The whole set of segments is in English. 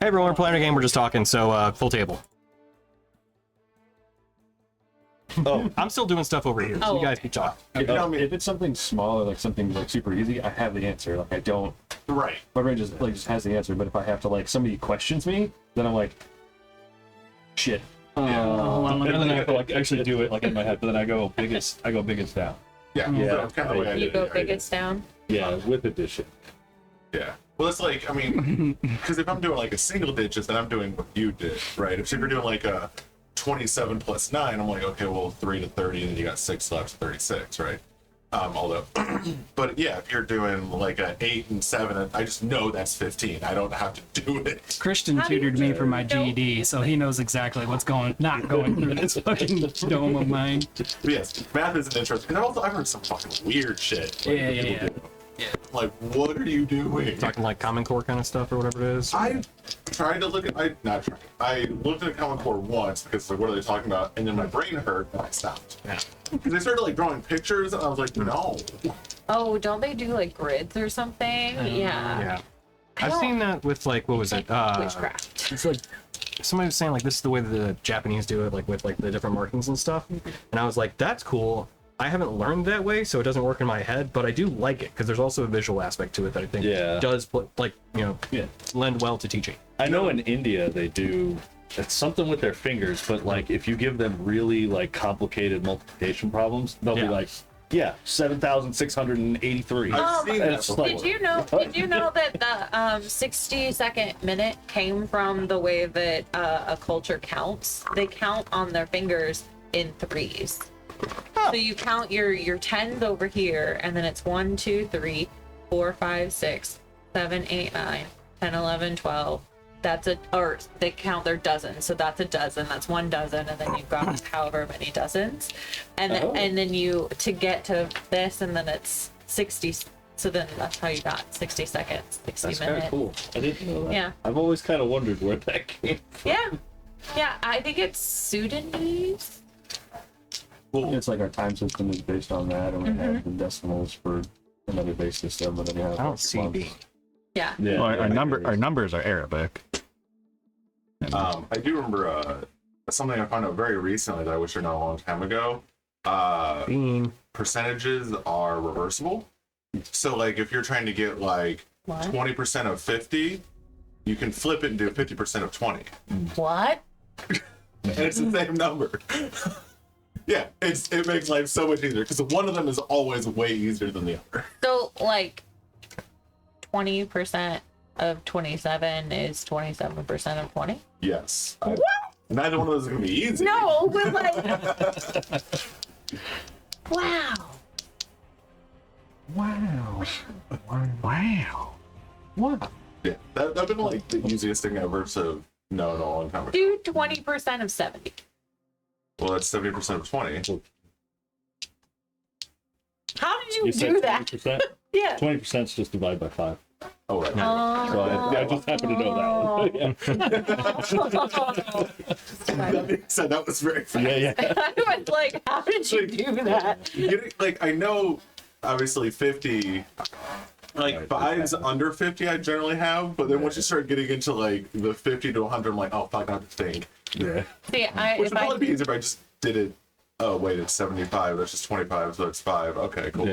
Hey everyone, we're playing a game, we're just talking, so full table. Oh, I'm still doing stuff over here, so you guys can talk. If it's something small or like something like super easy, I have the answer. Like I don't. Right. My brain just has the answer. But if I have to like somebody questions me, then I'm like, shit. And then I have to like actually do it like in my head, but then I go biggest down. Yeah. That's kind of the way I You did go it. biggest down? Yeah, with addition. Yeah. Well, it's like, I mean, because if I'm doing like a single digits, then I'm doing what you did, right? If you're doing like a 27 plus 9, I'm like, okay, well, 3 to 30, and then you got 6 left, 36, right? Although, but yeah, if you're doing like a 8 and 7, I just know that's 15. I don't have to do it. Christian tutored me for my GED, so he knows exactly what's not going through this fucking dome of mine. But yes, math is an interesting. Because I've heard some fucking weird shit. Like, Yeah. Like, what are you doing? Talking like Common Core kind of stuff or whatever it is. I tried to look at I looked at Common Core once because like what are they talking about, and then my brain hurt and I stopped. Yeah. Because they started like drawing pictures and I was like, no. Oh, don't they do like grids or something? Yeah. I've seen that with like, what was it? Witchcraft. It's like, somebody was saying like, this is the way that the Japanese do it, like with like the different markings and stuff. And I was like, that's cool. I haven't learned that way, so it doesn't work in my head, but I do like it because there's also a visual aspect to it that I think does lend well to teaching. I know in India they do it's something with their fingers, but like if you give them really like complicated multiplication problems, they'll be like, 7,683. I've seen that It's before. Did you know that the 60-second minute came from the way that a culture counts? They count on their fingers in threes. So you count your tens over here, and then it's 1, 2, 3, 4, 5, 6, 7, 8, 9, 10, 11, 12. Or they count their dozens, so that's a dozen. That's 1 dozen, and then you've got however many dozens, and then you to get to this, and then it's 60. So then that's how you got 60 seconds, 60 That's minutes. kind of cool. I didn't know that. Yeah. I've always kind of wondered where that came from. Yeah. I think it's Sudanese. It's like our time system is based on that, and we have the decimals for another base system, and then we have. I don't see B. Yeah. Well, our numbers are Arabic. I do remember something I found out very recently that I wish I knew a long time ago. Percentages are reversible. So like if you're trying to get like 20% of 50, you can flip it and do 50% of 20. What? And it's the same number. Yeah, it makes life so much easier because one of them is always way easier than the other. So like 20% of 27 is 27% of 20? Yes. Neither one of those is going to be easy. No, but like... Wow. What? Yeah, that'd been like the easiest thing ever to know in a long time ago. Do 20% of 70. Well, that's 70% of 20. How did you said do that? 20%? Yeah. 20% is just divided by 5. Oh, right. So I just happen to know that. So that was very fast. Yeah. I was like, how did you do that? Like, I know, obviously, 50... Like, 5's under 50 I generally have, but then once you start getting into, like, the 50 to 100, I'm like, oh, fuck, I have to think. Yeah. See, Which would probably be easier if I just did it. Oh, wait, it's 75. That's just 25, so it's 5. Okay, cool.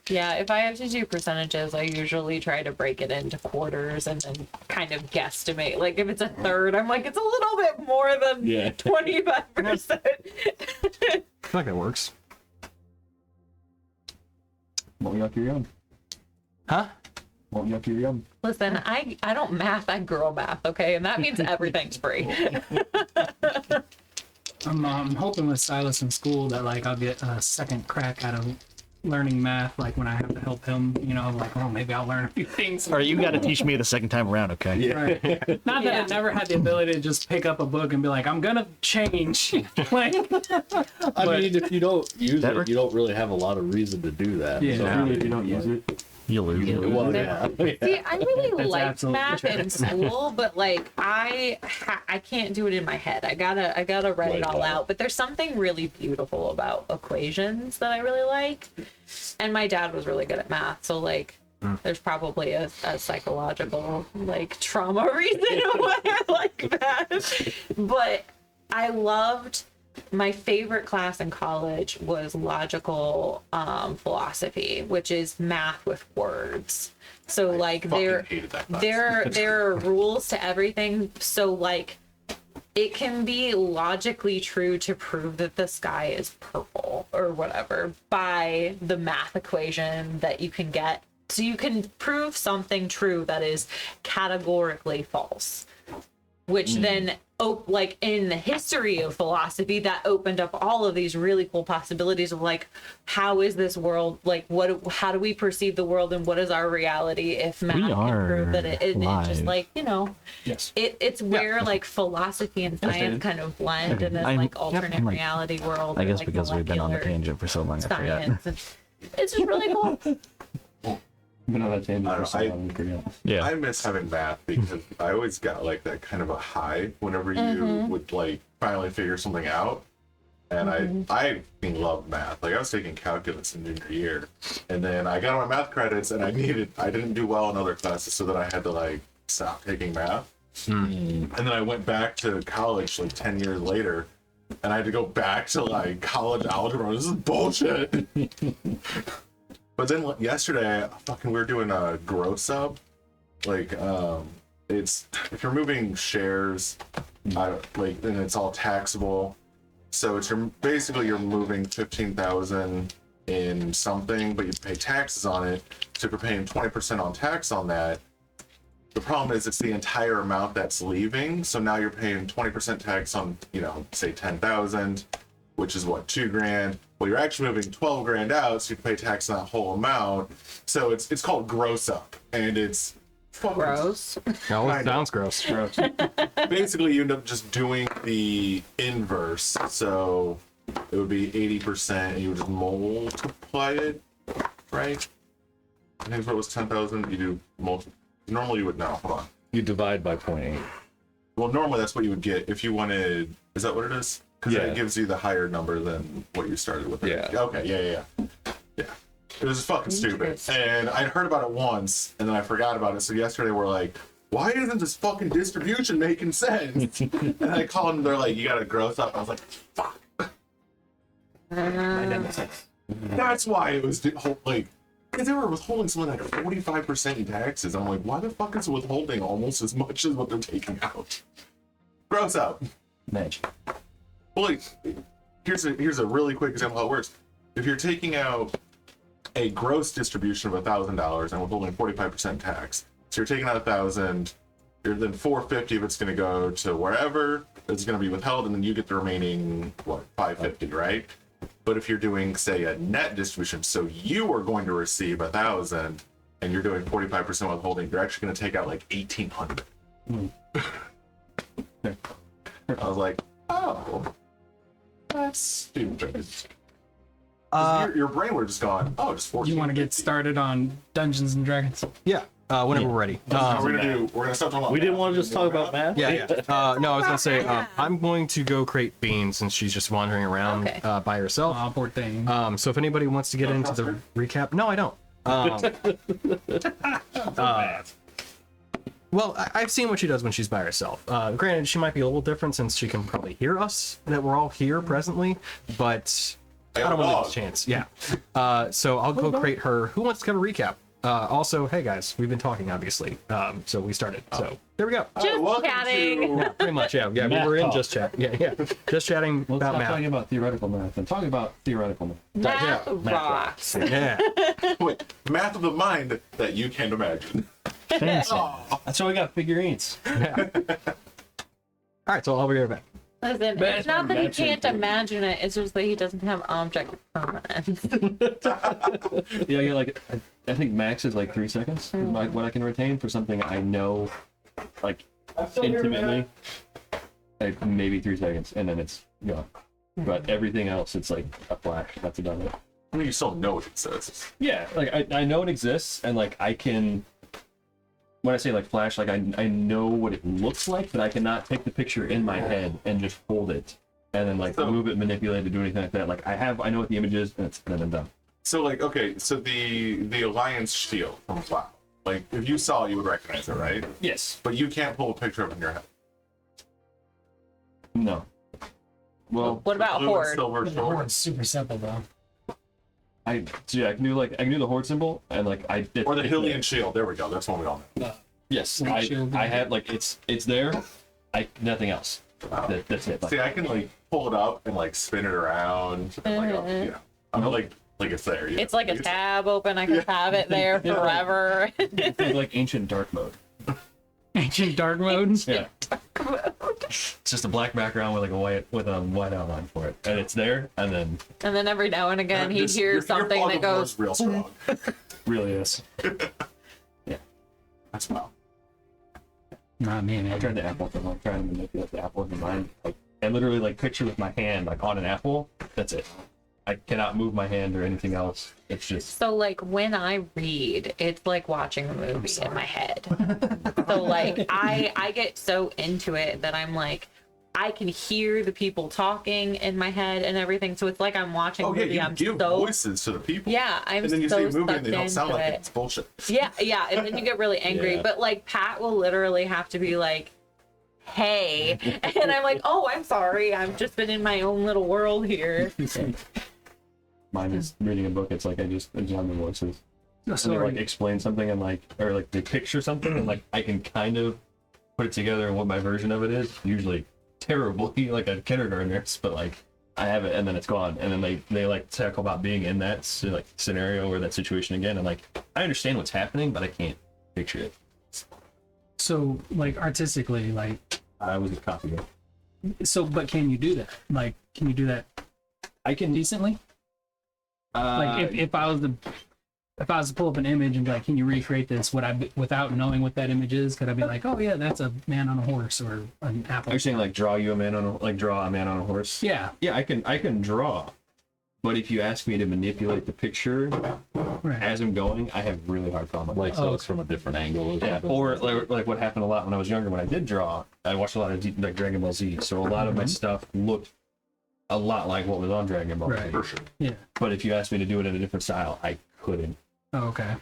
Yeah, if I have to do percentages, I usually try to break it into quarters and then kind of guesstimate. Like, if it's a third, I'm like, it's a little bit more than 25%. I feel like that works. Won't yuck your yum. Huh? Won't yuck your yum. Listen, I don't math, I girl math, okay? And that means everything's free. I'm hoping with Silas in school that like I'll get a second crack out of learning math. Like when I have to help him, like, oh, maybe I'll learn a few things. Or you got to teach me the second time around, okay? Right. Not that I never had the ability to just pick up a book and be like, I'm gonna change. Like, I mean, if you don't use it, you don't really have a lot of reason to do that. Yeah. So Even if you don't use it, You lose. well, yeah. See, I really That's like absolutely math true. in school, but like I can't do it in my head. I gotta write it all out. But there's something really beautiful about equations that I really like. And my dad was really good at math, so like There's probably a psychological like trauma reason why I like that. But I loved my favorite class in college was logical philosophy, which is math with words. So like fucking hated that class. there are rules to everything. So like it can be logically true to prove that the sky is purple or whatever by the math equation that you can get. So you can prove something true that is categorically false, which then, like in the history of philosophy, that opened up all of these really cool possibilities of like, how is this world, like how do we perceive the world and what is our reality if math can prove that it just live. like, you know, Yes. it's where like philosophy and science kind of blend in this like alternate I'm like- reality world. I or, guess like, because we've been on the molecular tangent for so long, I forget. science. It's just really cool. Been on that tangent I for don't so know, long, I forget. Yeah. I miss having math because I always got like that kind of a high whenever you would like finally figure something out. And I fucking loved math. Like I was taking calculus in junior year, and then I got my math credits, and I didn't do well in other classes, so that I had to like stop taking math. And then I went back to college like 10 years later, and I had to go back to like college algebra. This is bullshit. But then yesterday, we were doing a gross up. Like, it's if you're moving shares, and it's all taxable. So it's basically you're moving 15,000 in something, but you pay taxes on it. So if you're paying 20% on tax on that, the problem is it's the entire amount that's leaving. So now you're paying 20% tax on, say 10,000, which is what, $2,000. Well, you're actually moving 12 grand out, so you pay tax on that whole amount. So it's called gross up, and it's Gross. No, it sounds gross. basically you end up just doing the inverse. So it would be 80%, and you would just multiply it, right? I think if it was 10,000, you do normally you would know. Hold on. You divide by 0.8. Well, normally that's what you would get if you wanted. Is that what it is? Because Yeah. it gives you the higher number than what you started with. Yeah. Okay. Yeah. It was fucking stupid, and I'd heard about it once, and then I forgot about it. So yesterday we're like, "Why isn't this fucking distribution making sense?" And I called them. They're like, "You got to gross up." I was like, "Fuck." That's why it was like, because they were withholding something like 45% in taxes. I'm like, why the fuck is withholding almost as much as what they're taking out? Gross up. Magic. Well, like, here's a really quick example of how it works. If you're taking out a gross distribution of $1,000 and withholding 45% tax, so you're taking out 1,000, then 450 of it's going to go to wherever it's going to be withheld, and then you get the remaining 550, right? But if you're doing, say, a net distribution, so you are going to receive 1,000, and you're doing 45% withholding, you're actually going to take out like 1,800. I was like, oh, that's stupid. Your brain would have just gone, oh, just 14. You want to get started on Dungeons and Dragons? Yeah, whenever we're ready. We're gonna stop talking about. We didn't math. want to just talk about math? Yeah. No, I was gonna say I'm going to go create Bean since she's just wandering around Okay. by herself. Oh, poor thing. So if anybody wants to get into the recap, no, I don't. Well, I've seen what she does when she's by herself. Granted, she might be a little different since she can probably hear us, that we're all here presently, but I don't want to take a chance. Yeah. So I'll go create her. Who wants to give a recap? Also, hey guys, we've been talking, obviously. So we started. So there we go. Just welcome chatting. Yeah, pretty much. Yeah. We Math were in talk. just chat. Yeah. Just chatting Let's about stop talking math. about theoretical math and talk about theoretical math. Math Yeah. rocks. Yeah. Wait, math of the mind that you can't imagine. Fancy. That's why we got figurines. All right. So I'll be right back. Listen, it's not that he can't imagine it, it's just that he doesn't have object permanence. Yeah, like I think max is like 3 seconds. Is what I can retain for something I know, like intimately. Like maybe 3 seconds, and then it's gone. But everything else, it's like a flash. That's a done. I mean, you still know what it says. Yeah, like I know it exists, and like I can. When I say like flash, like I know what it looks like, but I cannot take the picture in my head and just hold it, and then like So- move it, manipulate it, do anything like that. Like I know what the image is, and then I'm done. So like, okay, so the Alliance shield from WoW. Like, if you saw it, you would recognize it, right? Yes. But you can't pull a picture of it in your head. No. Well, What about Blue and Horde? silver The sword. hord's super simple though. I can do the horde symbol and like Or the Hylian shield. There we go. That's one we all know. Yes, Light shield. I have like it's there. Nothing else. That's it. Like, See, I can like pull it up and like spin it around. And, like, you know, I'm like it's there. You It's know? like a tab open. I can have it there forever. it's like ancient dark mode. Ancient dark mode. Yeah. It's just a black background with like a white outline for it, and it's there, and then And then every now and again, he Your hears something fog that of war goes, is real strong. really is. That's wow. Not me, I man. tried the apple thing, like trying to manipulate the apple in my mind. Like, I literally like picture with my hand like on an apple. That's it. I cannot move my hand or anything else. It's just so like when I read, it's like watching a movie in my head. So like I get so into it that I'm like, I can hear the people talking in my head and everything. So it's like I'm watching a Oh yeah, movie. you I'm give so voices to the people. yeah, I'm And then you so see a movie sucked and they don't sound into like it. it's bullshit. Yeah, and then you get really angry. Yeah. But like Pat will literally have to be like, "Hey," and I'm like, "Oh, I'm sorry. I've just been in my own little world here." mine is reading a book. It's like I just have the voices. No, And they like sorry. explain something and like or like they picture something and like I can kind of put it together and what my version of it is. Usually terribly like a kindergartner's, but like I have it and then it's gone. And then they like talk about being in that like scenario or that situation again. And like I understand what's happening, but I can't picture it. So like artistically, like I was a copy. but can you do that? Like, can you do that I can decently? Like if I was to pull up an image and be like, can you recreate this? Would I, without knowing what that image is, could I be like, oh yeah, that's a man on a horse or an apple? Are you saying like draw a man on a horse? Yeah, Yeah, I can draw. But if you ask me to manipulate the picture right. as I'm going, I have really hard problem. Like, so it's from a different angle. Yeah, or like what happened a lot when I was younger. When I did draw, I watched a lot of like Dragon Ball Z, so a lot of my stuff looked a lot like what was on Dragon Ball Right. Z. For sure. Yeah. But if you asked me to do it in a different style, I couldn't. Oh, okay.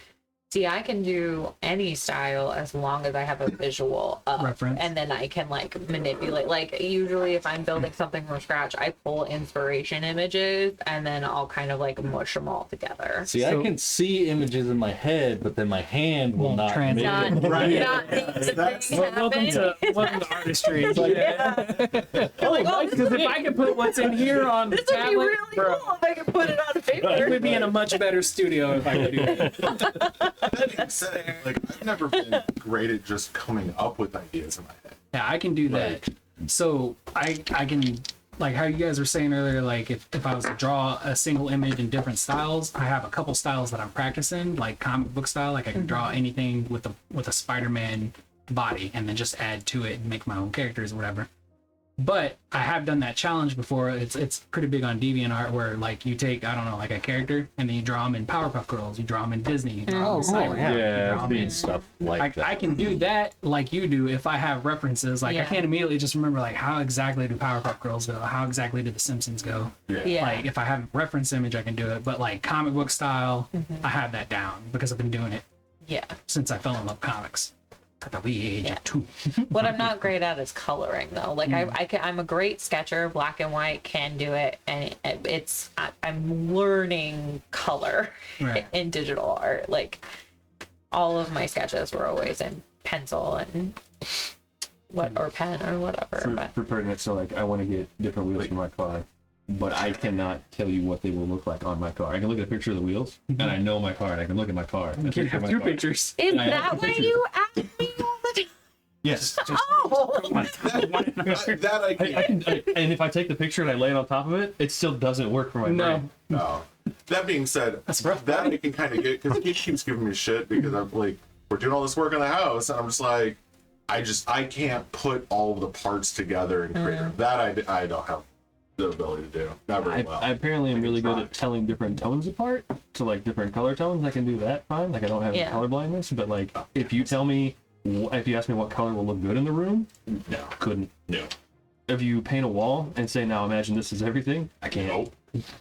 See, I can do any style as long as I have a visual up, Reference. and then I can like manipulate. Like usually, if I'm building something from scratch, I pull inspiration images, and then I'll kind of like mush them all together. See, So- I can see images in my head, but then my hand will Won't not translate. make Not, it. Right. not things that things Welcome happen. to artistry. Oh, Because if I could put what's in here on the this would be tablet, really bro, cool if I could put it on I paper. would be in a much better studio if I could do that. That being said, like I've never been great at just coming up with ideas in my head. Yeah, I can do that. So I can, like how you guys were saying earlier, like if I was to draw a single image in different styles, I have a couple styles that I'm practicing, like comic book style. Like I can draw anything with a Spider-Man body and then just add to it and make my own characters or whatever. But I have done that challenge before. It's pretty big on DeviantArt where like you take, I don't know, like a character and then you draw them in Powerpuff Girls, you draw them in Disney, you draw them in Cyber, you Yeah, draw 'em in- stuff like that. I can do that like you do if I have references. Like I Yeah. can't immediately just remember like how exactly do Powerpuff Girls go? How exactly do The Simpsons go? Yeah. Like if I have a reference image, I can do it. But like comic book style, I have that down because I've been doing it Yeah. since I fell in love with comics at the wee age of 2. What I'm not great at is coloring though. Like I'm a great sketcher, black and white, can do it, and I'm learning color Right. in digital art. Like all of my sketches were always in pencil and or pen or whatever. But For pertinent, so like I want to get different wheels for my car, but I cannot tell you what they will look like on my car. I can look at a picture of the wheels, and I know my car, and I can look at my car. You can have two pictures. is And I have that the why pictures. you ask me all the time? Yes. Oh, That I can. And if I take the picture and I lay it on top of it, it still doesn't work for my No. brain. No. That being said, That's rough, that buddy. I can kind of get because he keeps giving me shit because I'm like, we're doing all this work on the house, and I'm just like, I can't put all of the parts together and create it. That I don't have the ability to do. Not very well. I apparently am really good try. at telling different tones apart. So like different color tones, I can do that fine. Like I don't have Yeah. color blindness, but like if you tell me, if you ask me what color will look good in the room, no, couldn't. No. If you paint a wall and say, now imagine this is everything, I can't. Nope.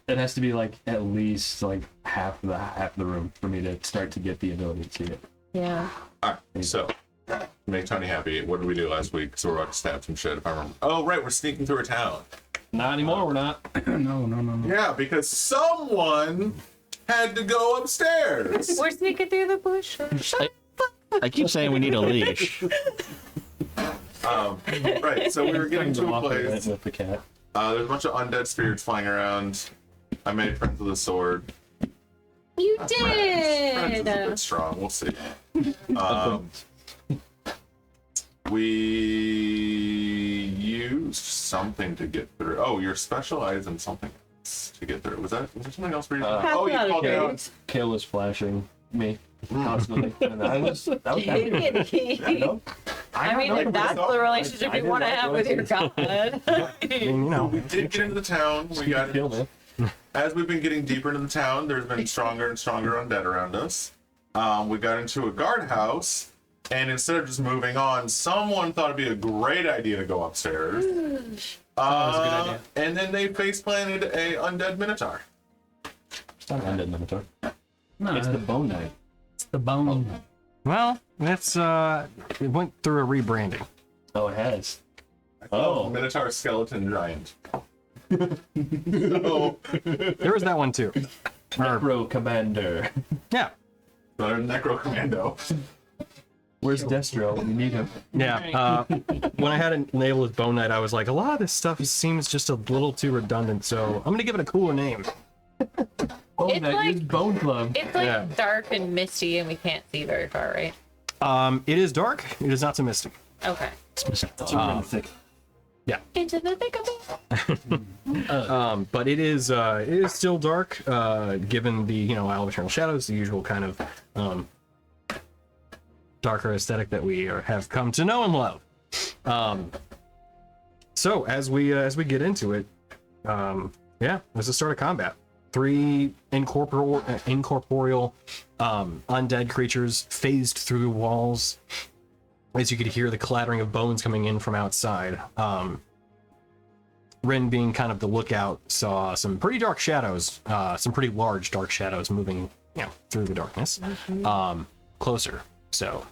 It has to be like at least like half the room for me to start to get the ability to see it. Yeah. All right, so make Tony happy. What did we do last week? So we're about to stab some shit. If I remember. Oh, right, we're sneaking through a town. Not anymore. We're not. No. Yeah, because someone had to go upstairs. We're sneaking through the bush. I keep saying we need a leash. Right, so we were getting to a place. with the cat. There's a bunch of undead spirits flying around. I made friends with a sword. You Friends is a did. bit strong. We'll see. We used something to get through. Oh, you're specialized in something else to get through. Was there something else for you? Oh, you called out. Kale was flashing me constantly. And that was happy. I mean, if that's the relationship you want to have with your god. I mean, you know, We did get into the town. We got Kill me. as we've been getting deeper into the town. There's been stronger and stronger undead around us. We got into a guardhouse, and instead of just moving on, someone thought it'd be a great idea to go upstairs. was a good idea. And then they face planted a undead minotaur. It's not undead minotaur. No, It's the bone knight. it's the bone. well, that's it went through a rebranding. Oh, it has. Oh. Minotaur skeleton giant. There was that one too. Necrommander. Yeah, Better than Necrocommando. Where's Destro when you need him? yeah. When I had it labeled as Bone Knight, I was like, a lot of this stuff seems just a little too redundant, so I'm gonna give it a cooler name. Bone It's Knight like- is Bone Club. It's like Yeah. dark and misty, and we can't see very far, right? It is dark. It is not so mystic. Okay. Yeah. Into the thick of it. But it is still dark, given the Isle of Eternal Shadows, the usual kind of darker aesthetic that we have come to know and love. So as we get into it, it's the start of combat. 3 incorporeal undead creatures phased through walls. As you could hear the clattering of bones coming in from outside. Rin, being kind of the lookout, saw some pretty dark shadows, some pretty large dark shadows moving, through the darkness, closer. So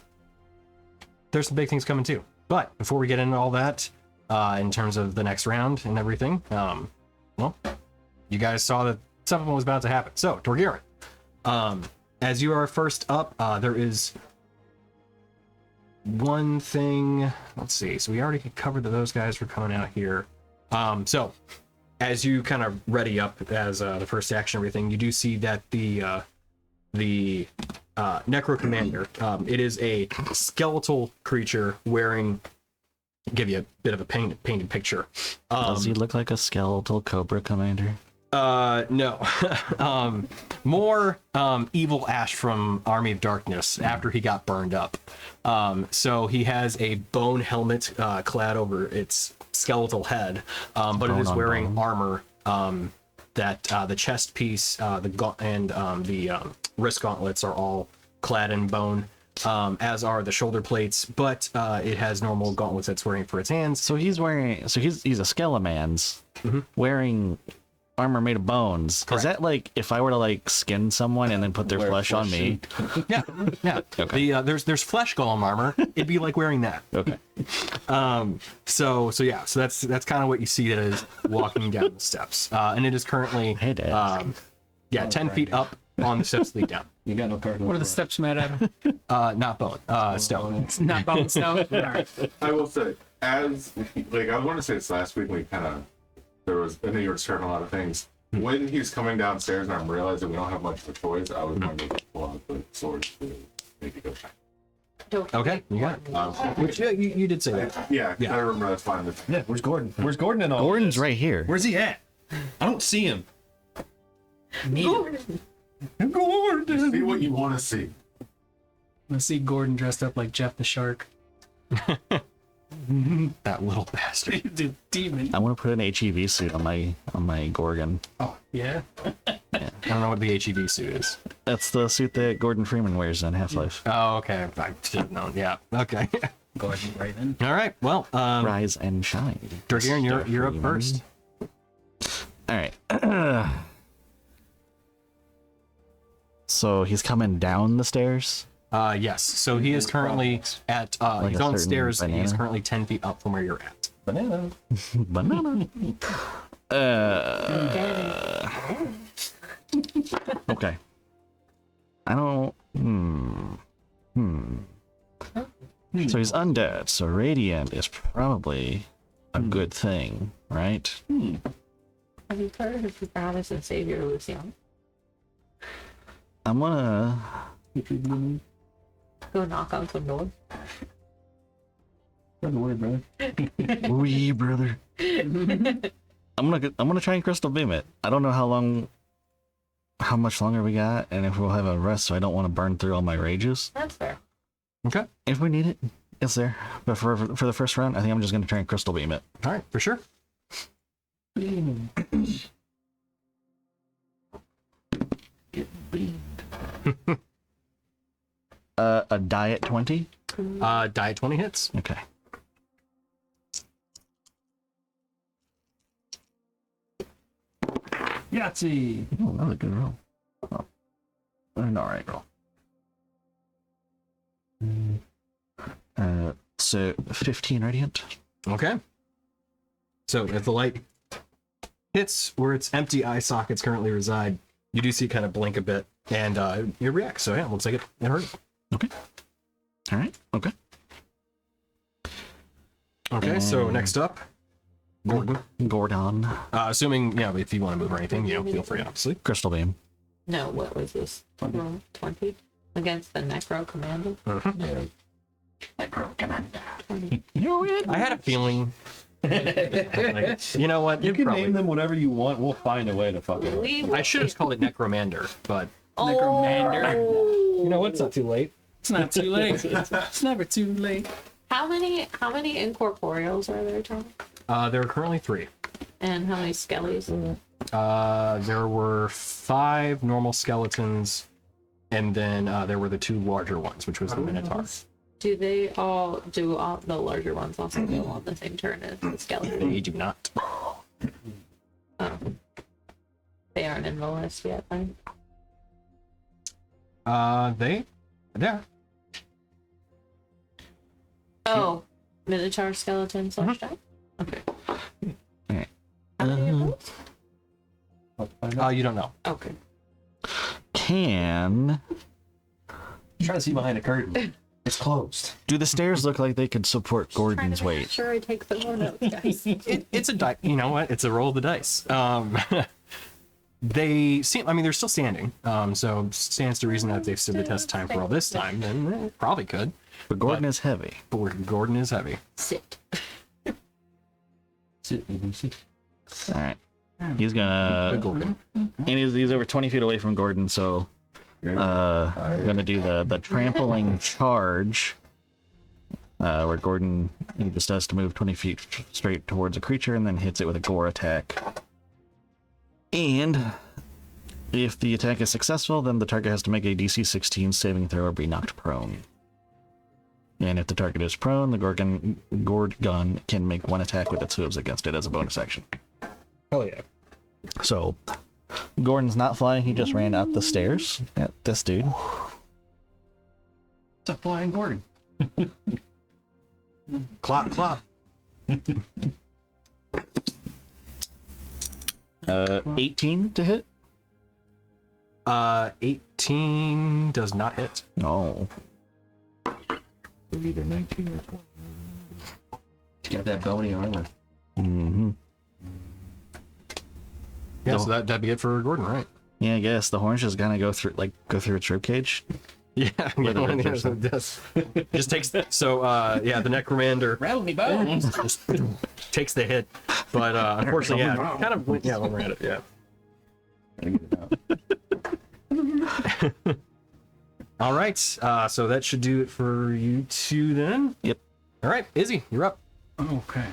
there's some big things coming too. But before we get into all that, in terms of the next round and everything, well, you guys saw that something was about to happen. So, Torgiran, as you are first up, there is one thing. Let's see. So we already covered that those guys were coming out here. So as you kind of ready up as the first action, everything, you do see that the Necrommander, it is a skeletal creature wearing. Give you a bit of a painted picture. Does he look like a skeletal cobra commander? No. More evil Ash from Army of Darkness after he got burned up. So he has a bone helmet clad over its skeletal head, but it is wearing armor. That the chest piece, the wrist gauntlets are all clad in bone, as are the shoulder plates. But it has normal gauntlets that's wearing for its hands. So he's wearing. So he's a Skelemans wearing armor made of bones. Correct. Is that like if I were to like skin someone and then put their Wear flesh on me? Yeah. Okay. There's flesh golem armor. It'd be like wearing that. Okay. So that's kind of what you see that is walking down the steps, and it is currently Hey, Dad. 10 feet up on the steps lead down. You got no card. What are the steps made out of? Not bone, stone. It's not bone stone. All right. I will say, I was going to say this last week, I know you were describing a lot of things. When he's coming downstairs and I'm realizing we don't have much of a choice, I was going to pull out the sword to make it go shine. Okay, you got it. Which you did say that. Yeah, Yeah. I remember that's fine. Yeah, where's Gordon? Where's Gordon in all Gordon's this? right here. Where's he at? I don't see him. See what you want to see. Let's see Gordon dressed up like Jeff the Shark. That little bastard. The demon. I want to put an HEV suit on my Gorgon. Oh, yeah. I don't know what the HEV suit is. That's the suit that Gordon Freeman wears in Half-Life. Oh, okay. I should have known. Yeah. Okay. Gordon right then. All right. Well, Rise and shine. Torgiran, you're up first. All right. So he's coming down the stairs. Yes. So he is currently at. Like He's a on certain stairs. And he's banana? currently 10 feet up from where you're at. Banana. Banana. Okay. I don't. So he's undead. So radiant is probably a good thing, right? Have you heard of your goddess and savior Lucian? I'm gonna. Go knock on some doors. That's a word, brother. Wee brother. I'm gonna try and crystal beam it. I don't know how much longer we got, and if we'll have a rest, so I don't want to burn through all my rages. That's fair. Okay. If we need it, it's there. But for the first round, I think I'm just gonna try and crystal beam it. All right. For sure. A die at 20. Die at 20 hits. Okay. Yahtzee. Oh, that was a good roll. Oh. An alright roll. So 15 radiant. Okay. So if the light hits where its empty eye sockets currently reside, you do see it kind of blink a bit, and it reacts. So yeah, looks like it hurt. Okay. All right. Okay. Okay. So next up, Gordon. Gordon. Assuming if you want to move or anything, feel free, obviously. Crystal beam. No, what was this? 20 against the Necrommander. I had a feeling. You know what? You can probably, name them whatever you want. We'll find a way to fuck it. I should have called it Necrommander, but Necrommander. you know what? It's not too late. It's not too late. It's never too late. How many incorporeals are there, Tom? There are currently 3. And how many skellies? There were 5 normal skeletons, and then there were the 2 larger ones, which was the Minotaur. Do all the larger ones also go on the same turn as the skeleton? They do not. Oh. They aren't in the list yet, then? They're. Oh, Minotaur skeleton slash giant? Okay. How many of those? You don't know. Okay. Can Try to see behind a curtain. It's closed. do the stairs look like they could support Gordon's Trying to make weight? sure I take the one notes, guys. It's a die. You know what? It's a roll of the dice. They seem. I mean, they're still standing. So stands to reason that if they've stood the test of time for all this time, then they probably could. But Gordon is heavy. But Gordon is heavy. Sit. All right. He's Good gonna, Gordon. and he's over 20 feet away from Gordon, so gonna do the trampling charge, where Gordon he just has to move 20 feet straight towards a creature and then hits it with a gore attack. And if the attack is successful, then the target has to make a DC 16 saving throw or be knocked prone. And if the target is prone, the gourd gun can make 1 attack with its hooves against it as a bonus action. Hell yeah. So, Gordon's not flying, he just ran up the stairs at this dude. It's a flying Gordon. Clop, clop. 18 to hit? 18 does not hit. No. Either 19 or 20. He's got that bony armor. Mm-hmm. Yeah, so that'd be it for Gordon, right? Yeah, I guess the horns just gonna go through its rib cage. Yeah, Whether one of it's the others does. Just takes so the Necrommander Rattle me bones. just takes the hit, but unfortunately, kind of went one at it. Yeah. All right, so that should do it for you two then. Yep. All right, Izzy, you're up. Okay.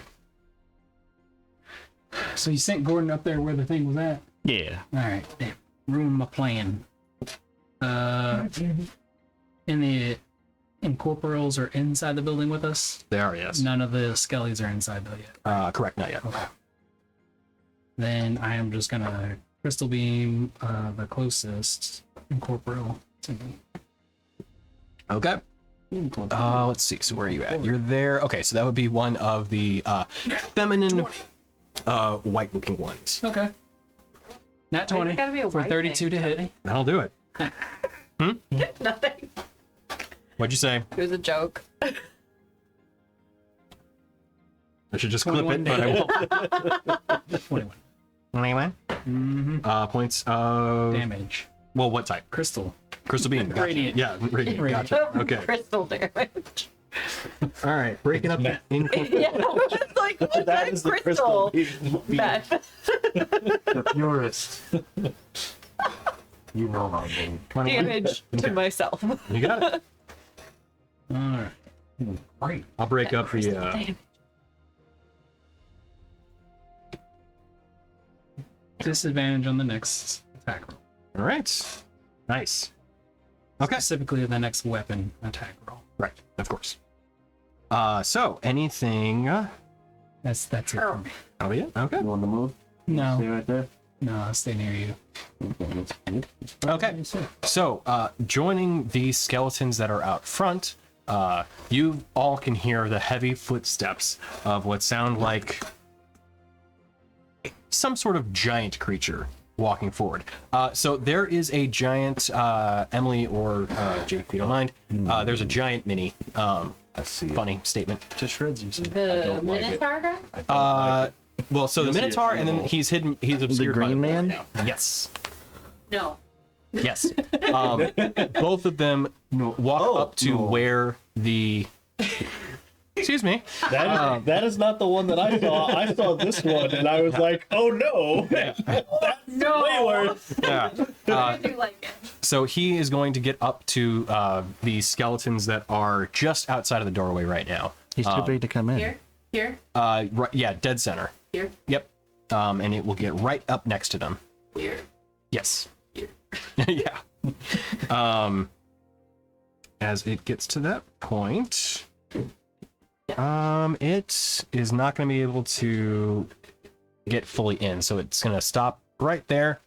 So you sent Gordon up there where the thing was at? Yeah. Alright, damn. Ruined my plan. In the incorporeals are inside the building with us? They are, yes. None of the skellies are inside though yet. Correct, not yet. Okay. Then I am just gonna Crystal beam, the closest incorporeal to me. Okay. Let's see. So where are you at? You're there. Okay, so that would be one of the feminine, white-looking ones. Okay. Nat 20 It's gotta be a for white 32 to thing, hit. That'll do it. Nothing. What'd you say? It was a joke. I should just clip 21 it, but I won't. 21 Anyway. Points of damage. Well, what type? Crystal. Crystal beam. Gotcha. Radiant. Yeah, radiant. Radiant. Gotcha. Okay. Crystal damage. All right. Breaking up the Yeah, it's like what That is the crystal. Bad. The purist. You know my name. Damage to myself. You got it. All right. Great. I'll break up the. Damage. Disadvantage on the next attack roll. All right. Nice. Okay. Specifically the next weapon attack roll. Right. Of course. So anything? That's it for me. That'll be it. Okay. You want to move? Stay No, right there. no, I'll stay near you. Okay, that's good. Okay. So, joining the skeletons that are out front, you all can hear the heavy footsteps of what sound like some sort of giant creature walking forward. So there is a giant, Emily or Jake, if you don't mind. There's a giant mini. I see. Funny statement. To shreds, you said. The don't like it. Minotaur guy? Well, so the You'll see it Minotaur, and then roll. he's hidden. He's obscured by green the man? now. Yes. No. Yes. Both of them walk up to where the. Excuse me. That is not the one that I saw. I saw this one and I was like, oh no. No. Way worse. Yeah. I do like it. So he is going to get up to the skeletons that are just outside of the doorway right now. He's too big to come in. Here. Right, yeah, dead center. Here. Yep. And it will get right up next to them. Here. Yes. Yeah. As it gets to that point, it is not going to be able to get fully in, so it's going to stop right there.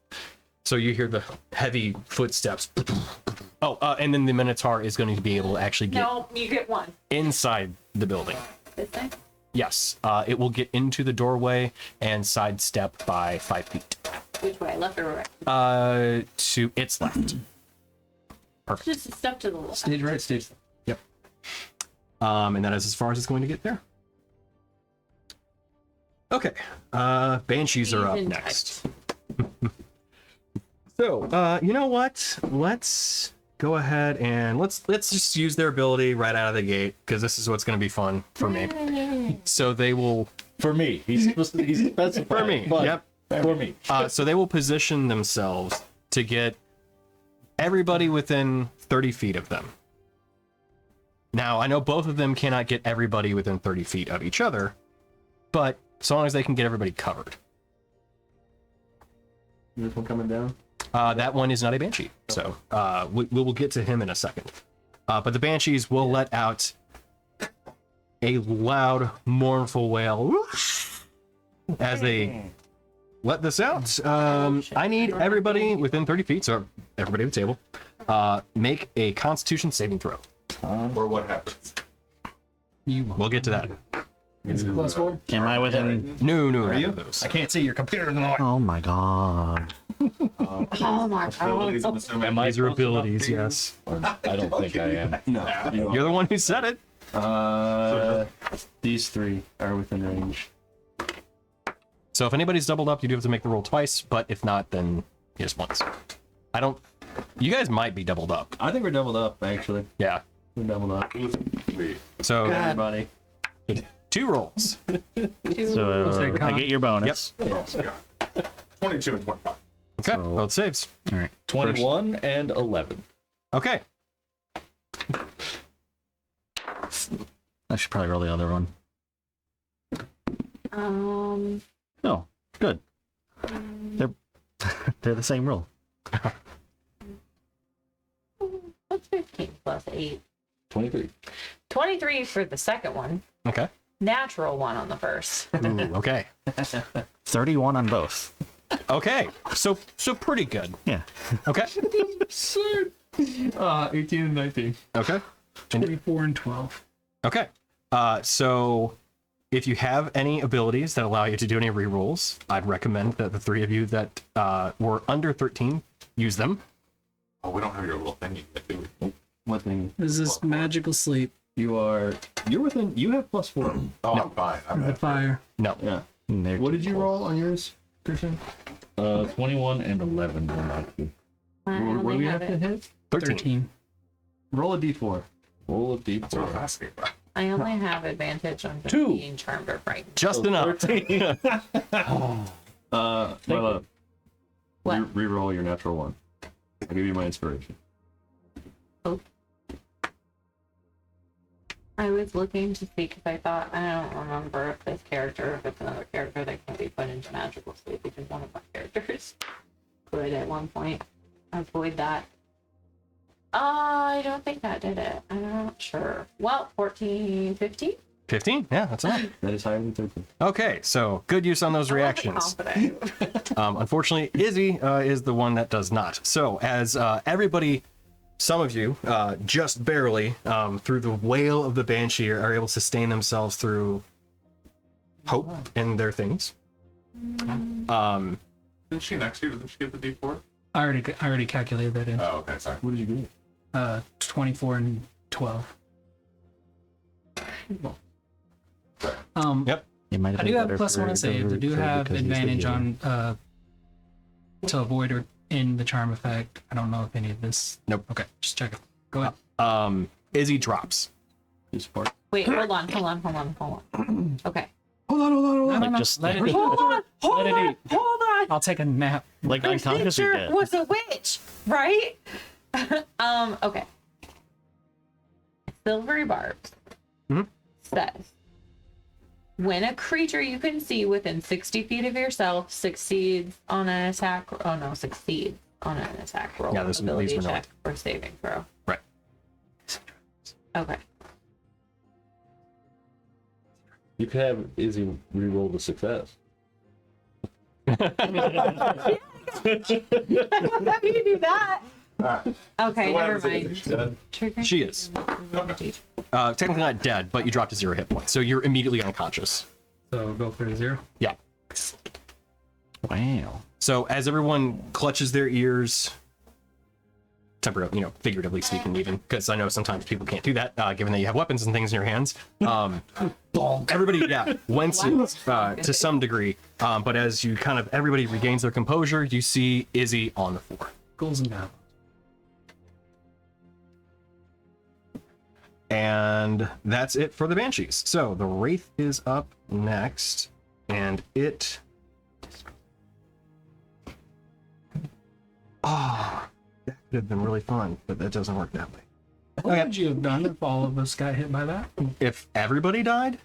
So you hear the heavy footsteps. Oh, and then the Minotaur is going to be able to actually get No, you get one. inside the building. This thing? Yes, it will get into the doorway and sidestep by 5 feet. Which way? Left or right? To its left. Just a step to the left. Stage right, stage. Yep. And that is as far as it's going to get there. Okay. Banshees are up Season next. So, you know what? Let's go ahead and let's just use their ability right out of the gate, because this is what's going to be fun for me. So they will For me. He's specified. for me. but Yep. For me. So they will position themselves to get everybody within 30 feet of them. Now, I know both of them cannot get everybody within 30 feet of each other, but so long as they can get everybody covered. This one coming down? That one is not a banshee, so we will get to him in a second. But the banshees will let out a loud, mournful wail as they let this out. I need everybody within 30 feet, so everybody at the table, make a Constitution saving throw. Or what happens? We'll get to that. Is it +4? Am I within? No, none of those. I can't see your computer. Oh my god. Oh my god. Abilities, I'm assuming. Am I These are close enough abilities, to- yes. I don't think I am. No. You're the one who said it. These three are within range. So if anybody's doubled up, you do have to make the roll twice, but if not, then just once. I don't... You guys might be doubled up. I think we're doubled up, actually. Yeah. We're doubled up. So, Everybody. 2 rolls. So I get your bonus. Yes. 22 and 25. Okay, So- both saves. All right. 21 and 11. Okay. I should probably roll the other one. No, good. They're they're the same roll. What's 15 plus 8? 23. 23 for the second one. Okay. Natural one on the first. Ooh, okay. 31 on both. Okay, so pretty good. Yeah. Okay. 18 and 19. Okay. 24 and 12. Okay. So if you have any abilities that allow you to do any rerolls, I'd recommend that the three of you that were under 13 use them. Oh, we don't have your little thingy. Do we? What thing? Is this magical sleep? You're within, you have +4. Oh, I'm fine. I'm The at fire. No. Yeah. There. What did you roll on yours, Christian? 21 and 11 will not be. I What do only we have have to it. hit? 13. Roll a d4. Roll a That's what I was d4. asking about. I only have advantage on Two. being charmed or frightened. Just enough. 13. Well, What? re-roll your natural one. I'll give you my inspiration. I was looking to see because I thought I don't remember if this character, if it's another character that can be put into magical sleep, because one of my characters could at one point avoid that. I don't think that did it. I'm not sure. Well, 14, 15? 15? Yeah, that's enough. That is higher than 13. Okay, so good use on those reactions. Unfortunately, Izzy is the one that does not. So, as everybody, some of you, just barely, through the wail of the Banshee, are able to sustain themselves through hope in their things. Isn't she next to you? Doesn't she get the D4? I already calculated that in. Oh, okay, sorry. What did you get? 24 and 12. Yep. It might have I been do have better plus for one to save. I do Grover have because he's the advantage healer. on to avoid or in the charm effect. I don't know if any of this. Nope. Okay, just check it. Go ahead. Izzy drops. His part. Wait, hold on. Okay. No, Like, no, just let it eat. Hold on. Let it eat. Hold on. I'll take a nap. like The unconscious or picture dead. was a witch, right? Okay. Silvery Barbs says, when a creature you can see within 60 feet of yourself succeeds on an attack roll, Yeah, these ability were not- check, or saving throw. Right. Okay. You could have Izzy re-roll the success. Have you do that? Okay, What never happens mind. if she's dead? Trigger. She is. Technically not dead, but you dropped to 0 hit points, so you're immediately unconscious. So go for the 0. Yeah. Wow. So as everyone clutches their ears, temporarily, figuratively speaking, even because I know sometimes people can't do that, given that you have weapons and things in your hands. Everybody, winces to some degree, but as you everybody regains their composure, you see Izzy on the floor. Ghouls and goblins. And that's it for the Banshees. So the Wraith is up next, and it. Oh, that could have been really fun, but that doesn't work that way. What would you have done if all of us got hit by that? If everybody died,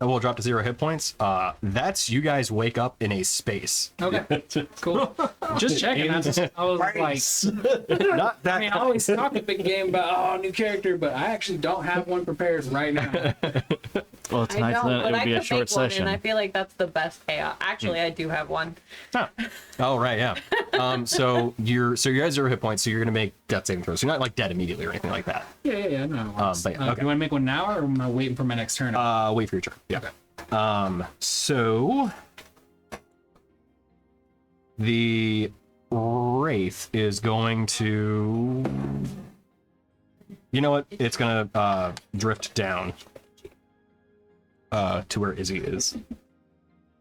we'll drop to 0 hit points. That's you guys wake up in a space. Okay, cool. Just checking. I was like, Not that. I mean, I always talk a big game about new character, but I actually don't have one prepared right now. Well, I tonight know, then it but would I be a could short make one, session. and I feel like that's the best chaos. Actually, I do have one. Oh right, yeah. So you're at 0 hit points, so you're gonna make death saving throws. So you're not like dead immediately or anything like that. Yeah, no. But yeah, okay. Do you want to make one now, or am I waiting for my next turn? Wait for your turn. Yeah. So the Wraith is going to. You know what? It's gonna drift down to where Izzy is.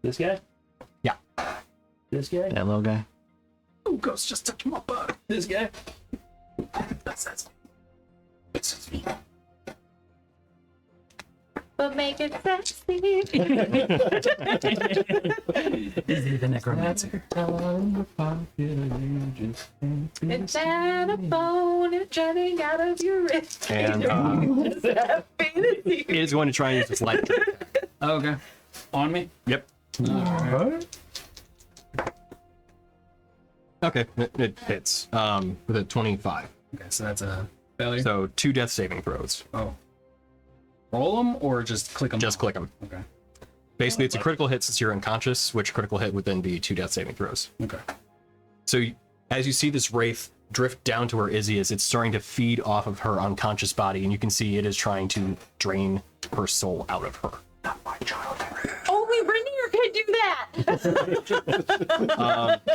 This guy? Yeah. This guy? That little guy. Oh, ghost just touched my butt. This guy? That's But make it sexy. Izzy the Necromancer. It's at a phone and jutting out of your wrist. And Just that fantasy. it is going to try and use its light. Okay. On me? Yep. Okay, it hits with a 25. Okay, so that's a failure. So 2 death saving throws. Oh. Roll them or just click them? Just click them. Okay. Basically, it's a critical hit since you're unconscious, which critical hit would then be 2 death saving throws. Okay. So as you see this wraith drift down to where Izzy is, it's starting to feed off of her unconscious body, and you can see it is trying to drain her soul out of her. Only Rainier can do that.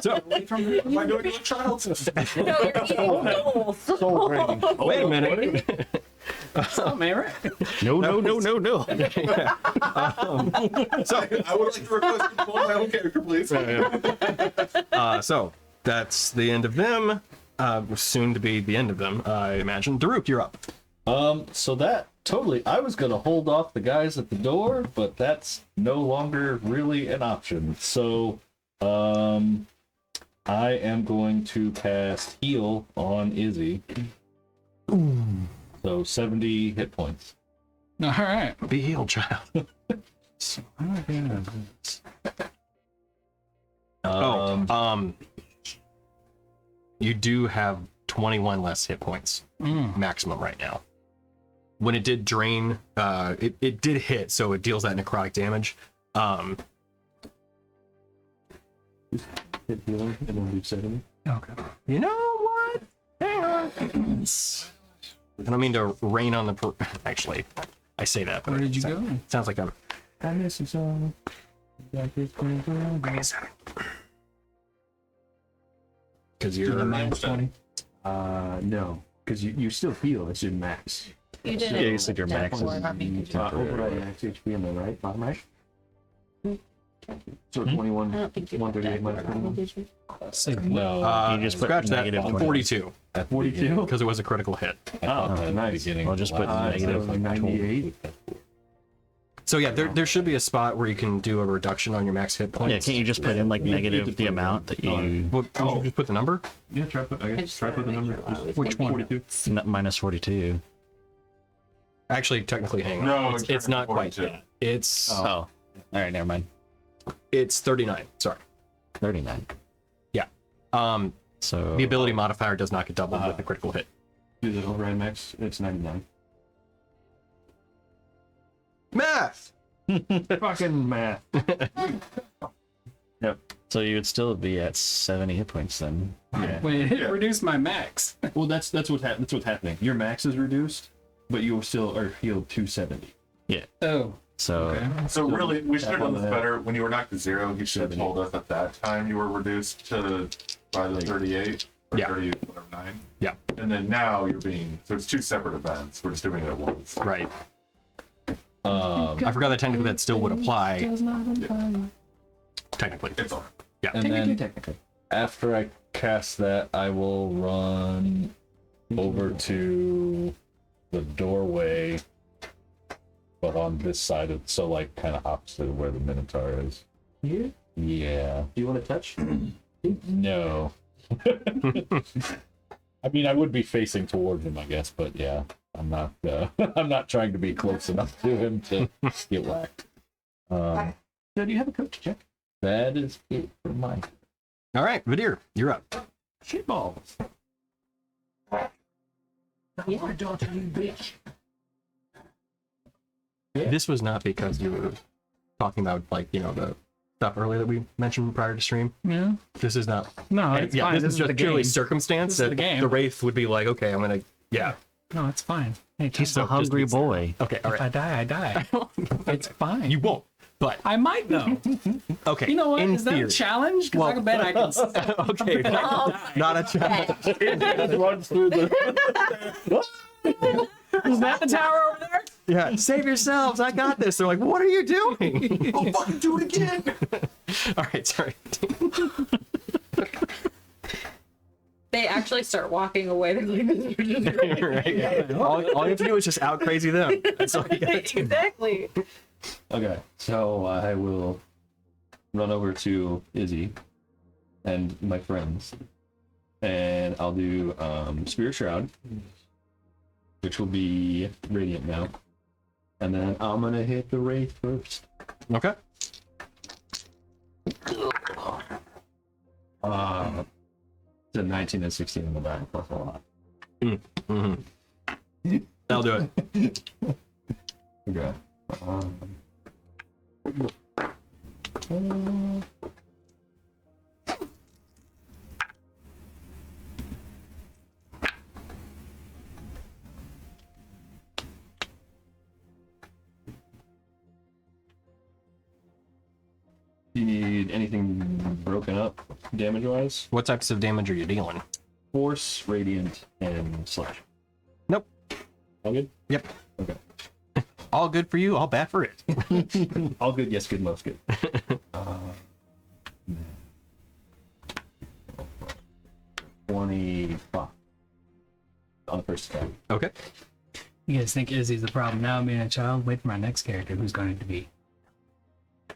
So Am I doing a child? No, you're eating souls. Soul draining. wait a minute. Oh, man, right. No. So I would like to request you pull my own character, please. so that's the end of them. Soon to be the end of them, I imagine. Daruk, you're up. So that totally, I was gonna hold off the guys at the door, but that's no longer really an option. So, I am going to cast heal on Izzy. So 70 hit points. All right. Be healed, child. You do have 21 less hit points maximum right now. When it did drain, it did hit, so it deals that necrotic damage. Hit healing and then do 70. Okay. You know what? Hang on. I don't mean to rain on the. Actually, I say that. But Where did you it go? Sounds like I'm. I miss you so. Because you're minus 20. No, because you still heal. It's your max. You did Yeah, it you said your max before, is not me. Override max HP on the right, bottom right. So I 21, don't think you 138 minus 21. did you? Say No, You just put scratch that. negative 21. 42 at 42? because it was a critical hit. nice. I'll just put negative so 98. So yeah, there should be a spot where you can do a reduction on your max hit points. Yeah, can't you just put in like negative the amount that you Well, you just put the number. Yeah, try put. I guess try put the number. Which one? 42. minus 42? Actually, technically, hang on. No, it's not quite 42. that. It's Oh, all right, never mind. it's 39. Sorry. 39. So The ability modifier does not get doubled with the critical hit. Do the override max. It's 99. Math. Fucking math. Yep. So you would still be at 70 hit points then. Yeah. Wait, it reduced my max. Well, that's what's that's what's happening. Your max is reduced, but you still are healed 270. Oh, So okay. So really, we should have done this Yeah. better. When you were knocked to 0, you should have told us at that time you were reduced to by the 38 or Yeah. 30, whatever, 9. Yeah. And then now you're being, so it's 2 separate events. We're just doing it at once. Right. I forgot that technically that still would apply. Technically. It's on. and then after I cast that, I will run over to the doorway, but on this side of, so like kind of opposite of where the Minotaur is. Yeah. Yeah. Do you want to touch? No. I mean, I would be facing toward him, I guess, but yeah, I'm not. I'm not trying to be close enough to him to get whacked. So do you have a coach check? That is it for my. All right, Vidir, you're up. Shitballs. Yeah. My daughter, you bitch. This was not because you were talking about like the stuff earlier that we mentioned prior to stream. Yeah. This is not. No, it's yeah, fine. this is just the purely game. circumstance This is that the game. the wraith would be like, okay, I'm gonna. Yeah. No, it's fine. Hey, he's So a just hungry needs- boy. Okay. All if I right. die, I die. It's fine. You won't. But I might though. okay. You know what? In Is that theory. a challenge? Because I can bet I can. Okay. Not a challenge. It runs through the. Is that the tower over there? Yeah. Save yourselves. I got this. They're like, what are you doing? Oh, fucking do it again! All right. Sorry. They actually start walking away. They're like, "This is ridiculous." Right, yeah. All you have to do is just out crazy them. That's all you gotta do. Exactly. Okay, so I will run over to Izzy and my friends, and I'll do Spirit Shroud, which will be Radiant now, and then I'm gonna hit the Wraith first. Okay. It's a 19 and 16 in the back, plus a lot. That'll do it. Okay. Do you need anything broken up damage-wise? What types of damage are you dealing? Force, radiant, and slash. Nope. All good? Yep. Okay. All good for you, all bad for it. All good, yes, good, most good. 25 on the first attack. Okay. You guys think Izzy's the problem now, being a child? Wait for my next character, who's going to be.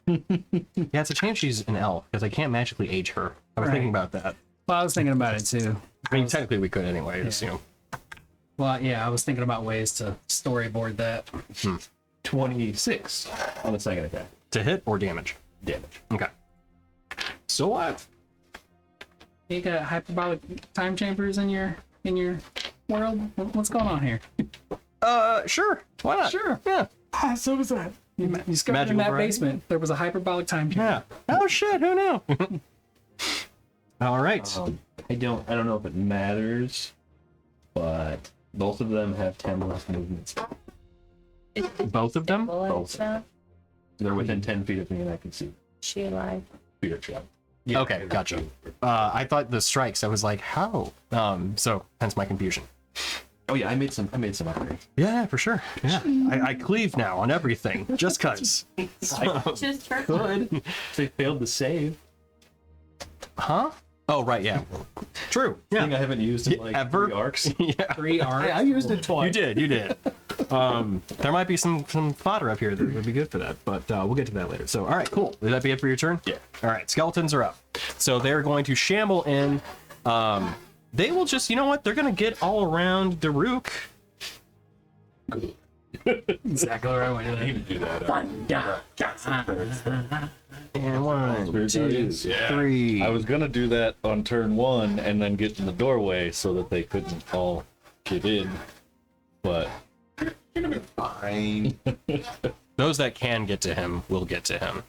Yeah, it's a shame she's an elf because I can't magically age her. I was Right. thinking about that. Well, I was thinking about it too. I mean, technically we could anyway. Just, you know. Well, yeah, I was thinking about ways to storyboard that. 26 on the second attack. To hit or damage? Damage. Okay. So what? You got hyperbolic time chambers in your world? What's going on here? Sure. Why not? Sure. Yeah. So was that. You discovered in Magical that variety? basement there was a hyperbolic time chamber. Yeah. Oh shit, who knew? All right. I don't know if it matters, but both of them have 10 less movements. Both of them? Both. They're within 10 feet of me and I can see. She alive? Fear trap. Okay, gotcha. I thought the strikes. I was like, how? So hence my confusion. Oh yeah, I made some upgrades. Yeah, for sure. Yeah, I cleave now on everything just cause. Just for Good. They failed to save. Huh? Oh right, yeah. True. Thing Yeah. I haven't used in like Ever? 3 arcs. Yeah. 3 arcs. I used it twice. You did. There might be some fodder up here that would be good for that, but we'll get to that later. So, all right, cool. Would that be it for your turn? Yeah. All right, skeletons are up. So they're going to shamble in. They will just, you know what? They're going to get all around Daruk. Exactly where I went. I need to do that. And 1, 2, Yeah. 3. I was gonna do that on turn 1 and then get in the doorway so that they couldn't all get in, but You're gonna be fine. Those that can get to him will get to him.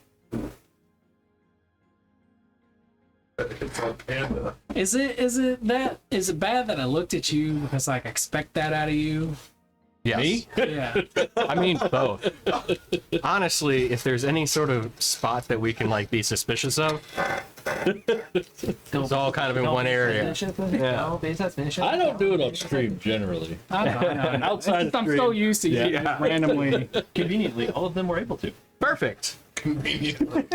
It's a panda. Is it bad that I looked at you because like I expect that out of you? Yes. Me? Yeah. I mean both. Honestly, if there's any sort of spot that we can like be suspicious of, it's all kind of in one area. Yeah. I don't do it on stream generally. I know. Outside I'm so used to you Yeah. just randomly. Conveniently, all of them were able to. Perfect. Conveniently.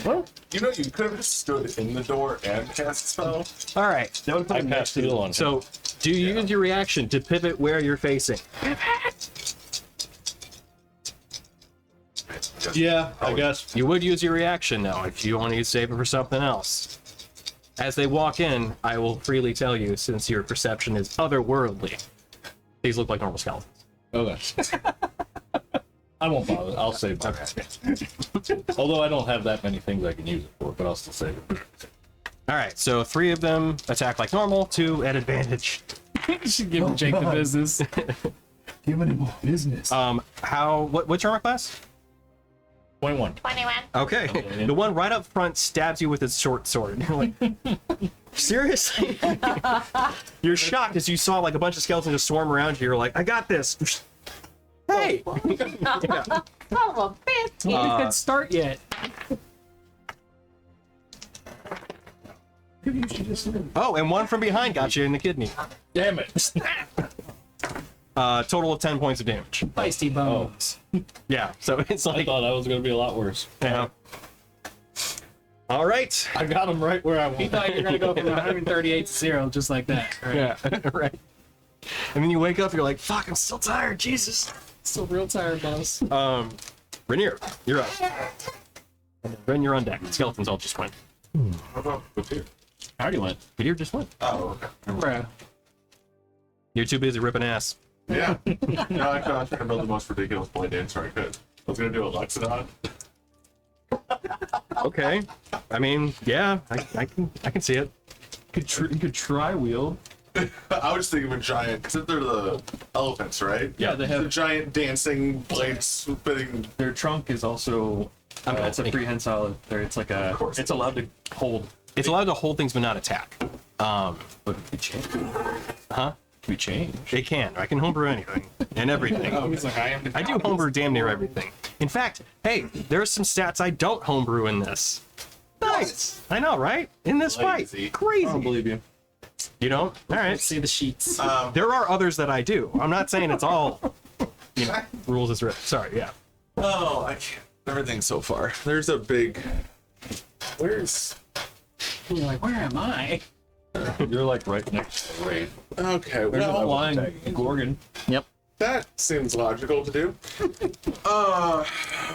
Well, you know, you could have just stood in the door and cast spell. All right. That would I put passed heal on him. So, do you use your reaction to pivot where you're facing? Yeah, I guess. You would use your reaction now if you want to save it for something else. As they walk in, I will freely tell you, since your perception is otherworldly, these look like normal skeletons. Okay. I won't bother. I'll save it. Although I don't have that many things I can use it for, but I'll still save it. All right, so 3 of them attack like normal, 2 at advantage. You should give Jake the business. Giving him business. What's your armor class? 21. 21. Okay, the one right up front stabs you with its short sword. You're like, seriously? You're shocked as you saw like a bunch of skeletons just swarm around you. You're like, I got this. Hey! Oh, a bitch. We didn't start yet. Oh, and one from behind got you in the kidney. Damn it. Total of 10 points of damage. Feisty bones. Yeah, so it's I like, thought that was going to be a lot worse. yeah. All right. I got him right where I You wanted. thought you were gonna go from 138 to 0 just like that. Right? Yeah, right. And then you wake up, you're like, fuck, I'm still tired, Jesus. Still real tired, boss. Rainier, you're up. Ren, you're on deck. Skeletons all just went. How about with you? I already went. Rainier just went. Oh, okay. Bruh. You're too busy ripping ass. Yeah. No, I was trying to build the most ridiculous blade dancer I could. I was gonna do a Lexodon. Okay. I mean, yeah, I can see it. You could try wield. I was thinking of a giant, because they're the elephants, right? Yeah, they have- the giant dancing blade spinning. Their trunk is also. It's a prehensile. It's like a. course. It's allowed to hold. It's allowed to hold things but not attack. But it can't. Huh? be changed. It can. I can homebrew anything and everything. He's like, I am. I do homebrew damn near everything. In fact, hey, there's some stats I don't homebrew in this. Nice. I know, right? In this Lazy. fight. Crazy. I don't believe you. You don't? All right. See the sheets. There are others that I do. I'm not saying it's all, rules is written. Sorry, yeah. Oh, I can't. Everything so far. There's a big. Where's? You're like, where am I? You're like right next to the raid. Okay, There's an well, outlying Gorgon. Yep. that seems logical to do.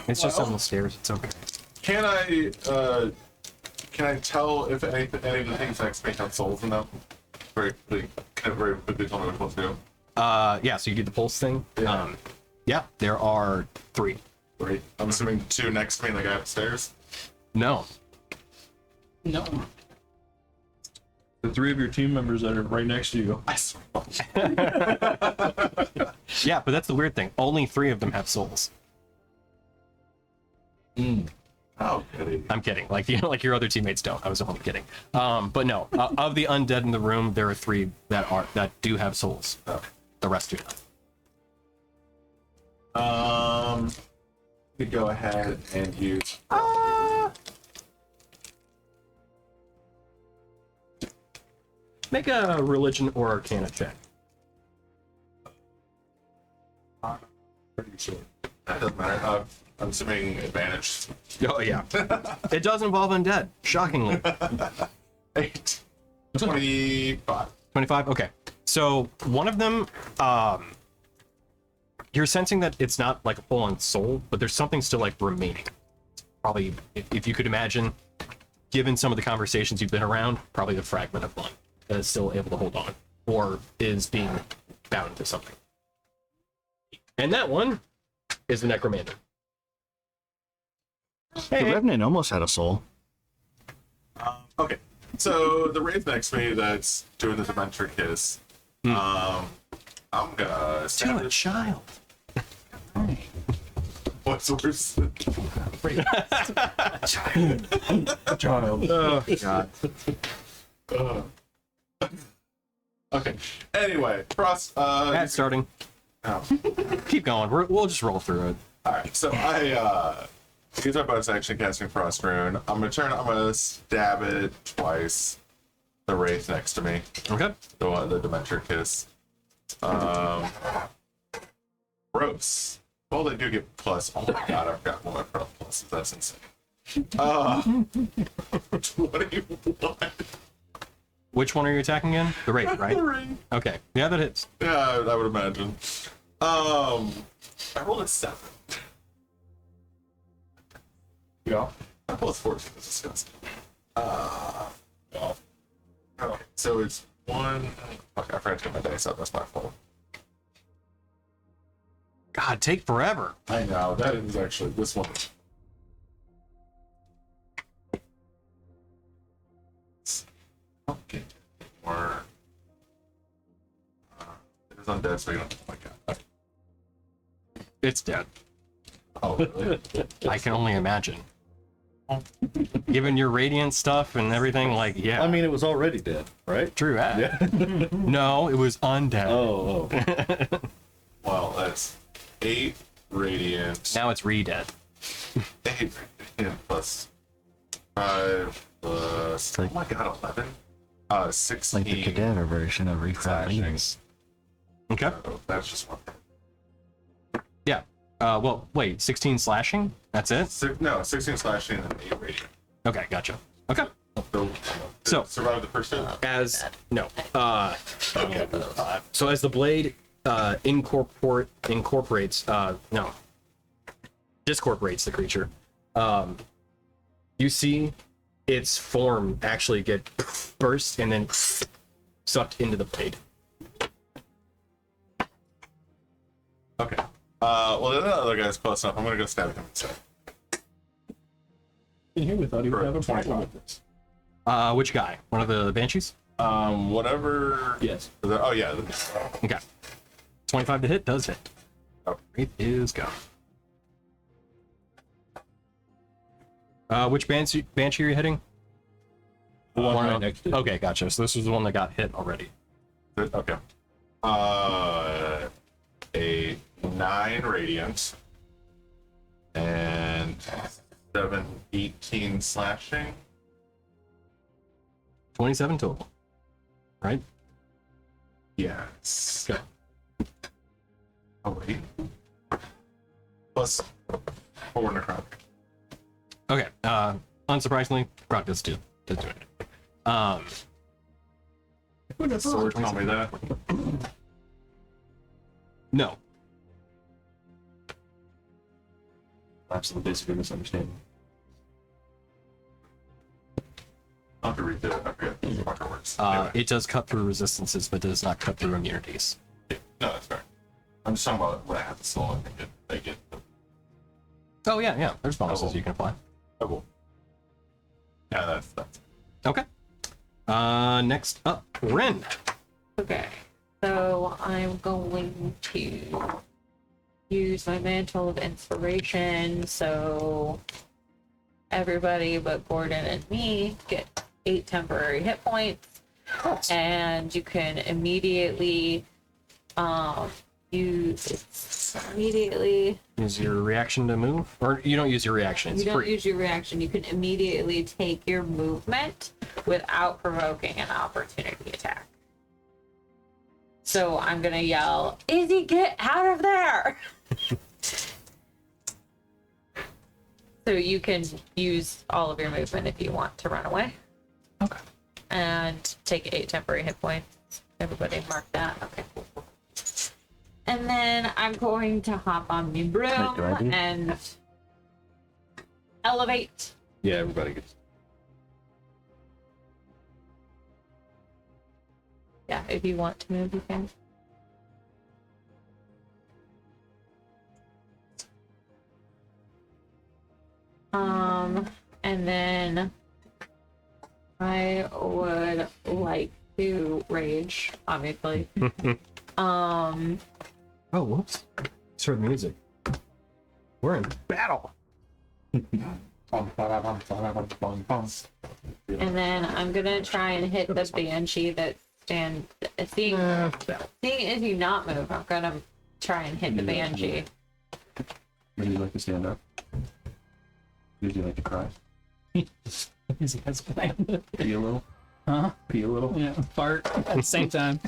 It's just on the stairs. It's okay. Can I tell if any of the things next to me have souls in them? Very quickly tell me which ones do. Yeah, so you do the pulse thing. Yeah. Yeah, there are 3. Right. I'm assuming 2 next to me and the guy upstairs. No. No. The 3 of your team members that are right next to you. I swear. Yeah, but that's the weird thing. Only 3 of them have souls. Oh, goody. I'm kidding. Like like your other teammates don't. I was only kidding. But no, of the undead in the room, there are 3 that do have souls. The rest do not. You could go ahead and use. Make a religion or arcana check. Pretty sure. That doesn't matter. I'm assuming advantage. Oh yeah. It does involve undead. Shockingly. 8. 25. 25. Okay. So one of them, you're sensing that it's not like a full-on soul, but there's something still like remaining. Probably, if you could imagine, given some of the conversations you've been around, probably the fragment of one that is still able to hold on, or is being bound to something. And that one is the Necrommander. The Revenant almost had a soul. Okay. So the wraith next to me that's doing the Dementor Kiss. I'm gonna To stab a this. child. What's worse? Child. Oh god. Okay. Anyway, cross. That's starting. Oh. Keep going. We'll just roll through it. All right. So I use my bonus action casting Frost Rune. I'm gonna stab it twice. The wraith next to me. Okay. The one, the Dementor Kiss. Gross. Well, they do get plus. Oh my god, I've got one of my pluses. That's insane. 21. Which one are you attacking again? The Wraith, right? Three. Okay. Yeah, that hits. Yeah, I would imagine. I rolled a 7. Yeah. I rolled a 14. That's disgusting. Okay, so it's 1. Okay, I forgot to get my dice out. That's my fault. God, take forever. I know. That is actually this one. Okay. Or. It is undead, so you don't. Oh my god. It's dead. Oh, really? I can only imagine. Given your radiant stuff and everything, like, yeah. I mean, it was already dead, right? True. No, it was undead. Oh, oh. Well, that's 8 radiant. Now it's re-dead. 8 radiant plus 5 plus. Oh my god, 11. 16. Like the cadaver version of slashing. Refract. Okay. So that's just one. Yeah. Well, wait, 16 slashing? That's it? 16 slashing and 8 radiant. Okay, gotcha. Okay. So- survive the first hit. As no. So as the blade incorporates discorporates the creature, you see its form actually get burst and then sucked into the blade. Okay. Well, the other guy's close enough. I'm gonna go stab him instead. We thought he would For have a 25. problem with this. Which guy? One of the banshees? Whatever. Yes. Oh yeah. Okay. 25 to hit does hit. Oh. Wraith is gone. Which banshee are you hitting? The one right of- next to it. Okay, gotcha. So this was the one that got hit already. Okay. A 9 radiant and 18 slashing. 27 total. Right? Yes. Okay. Oh wait. Plus 4 necrotic. Okay. Unsurprisingly, Brock does do it. Sword tell me that. No. Absolutely basically misunderstanding. I'll have to read the I forget the fucker words. It does cut through resistances, but does not cut through immunities. No, that's fair. I'm just talking about when I have the soul. I get the Oh yeah. There's bonuses Oh. you can apply. oh well. Yeah, that's Okay. Next up, Rin. Okay, so I'm going to use my Mantle of Inspiration, so everybody but Gordon and me get 8 temporary hit points, and you can immediately Use your reaction to move, or you don't use your reaction. It's you don't free. use your reaction. You can immediately take your movement without provoking an opportunity attack. So I'm gonna yell, "Izzy, get out of there!" So you can use all of your movement if you want to run away. Okay. And take 8 temporary hit points. Everybody mark that. Okay. And then I'm going to hop on the broom do I do? and elevate. Yeah, everybody gets. Yeah, if you want to move, you can. And then I would like to rage, obviously. Oh, whoops. Start the music. We're in battle. And then I'm gonna try and hit the banshee that stand. Seeing if you not move, I'm gonna try and hit the banshee. Would you like to stand up? Would you like to cry? Izzy has a plan. Pee a little? Huh? Pee a little? Yeah, fart at the same time.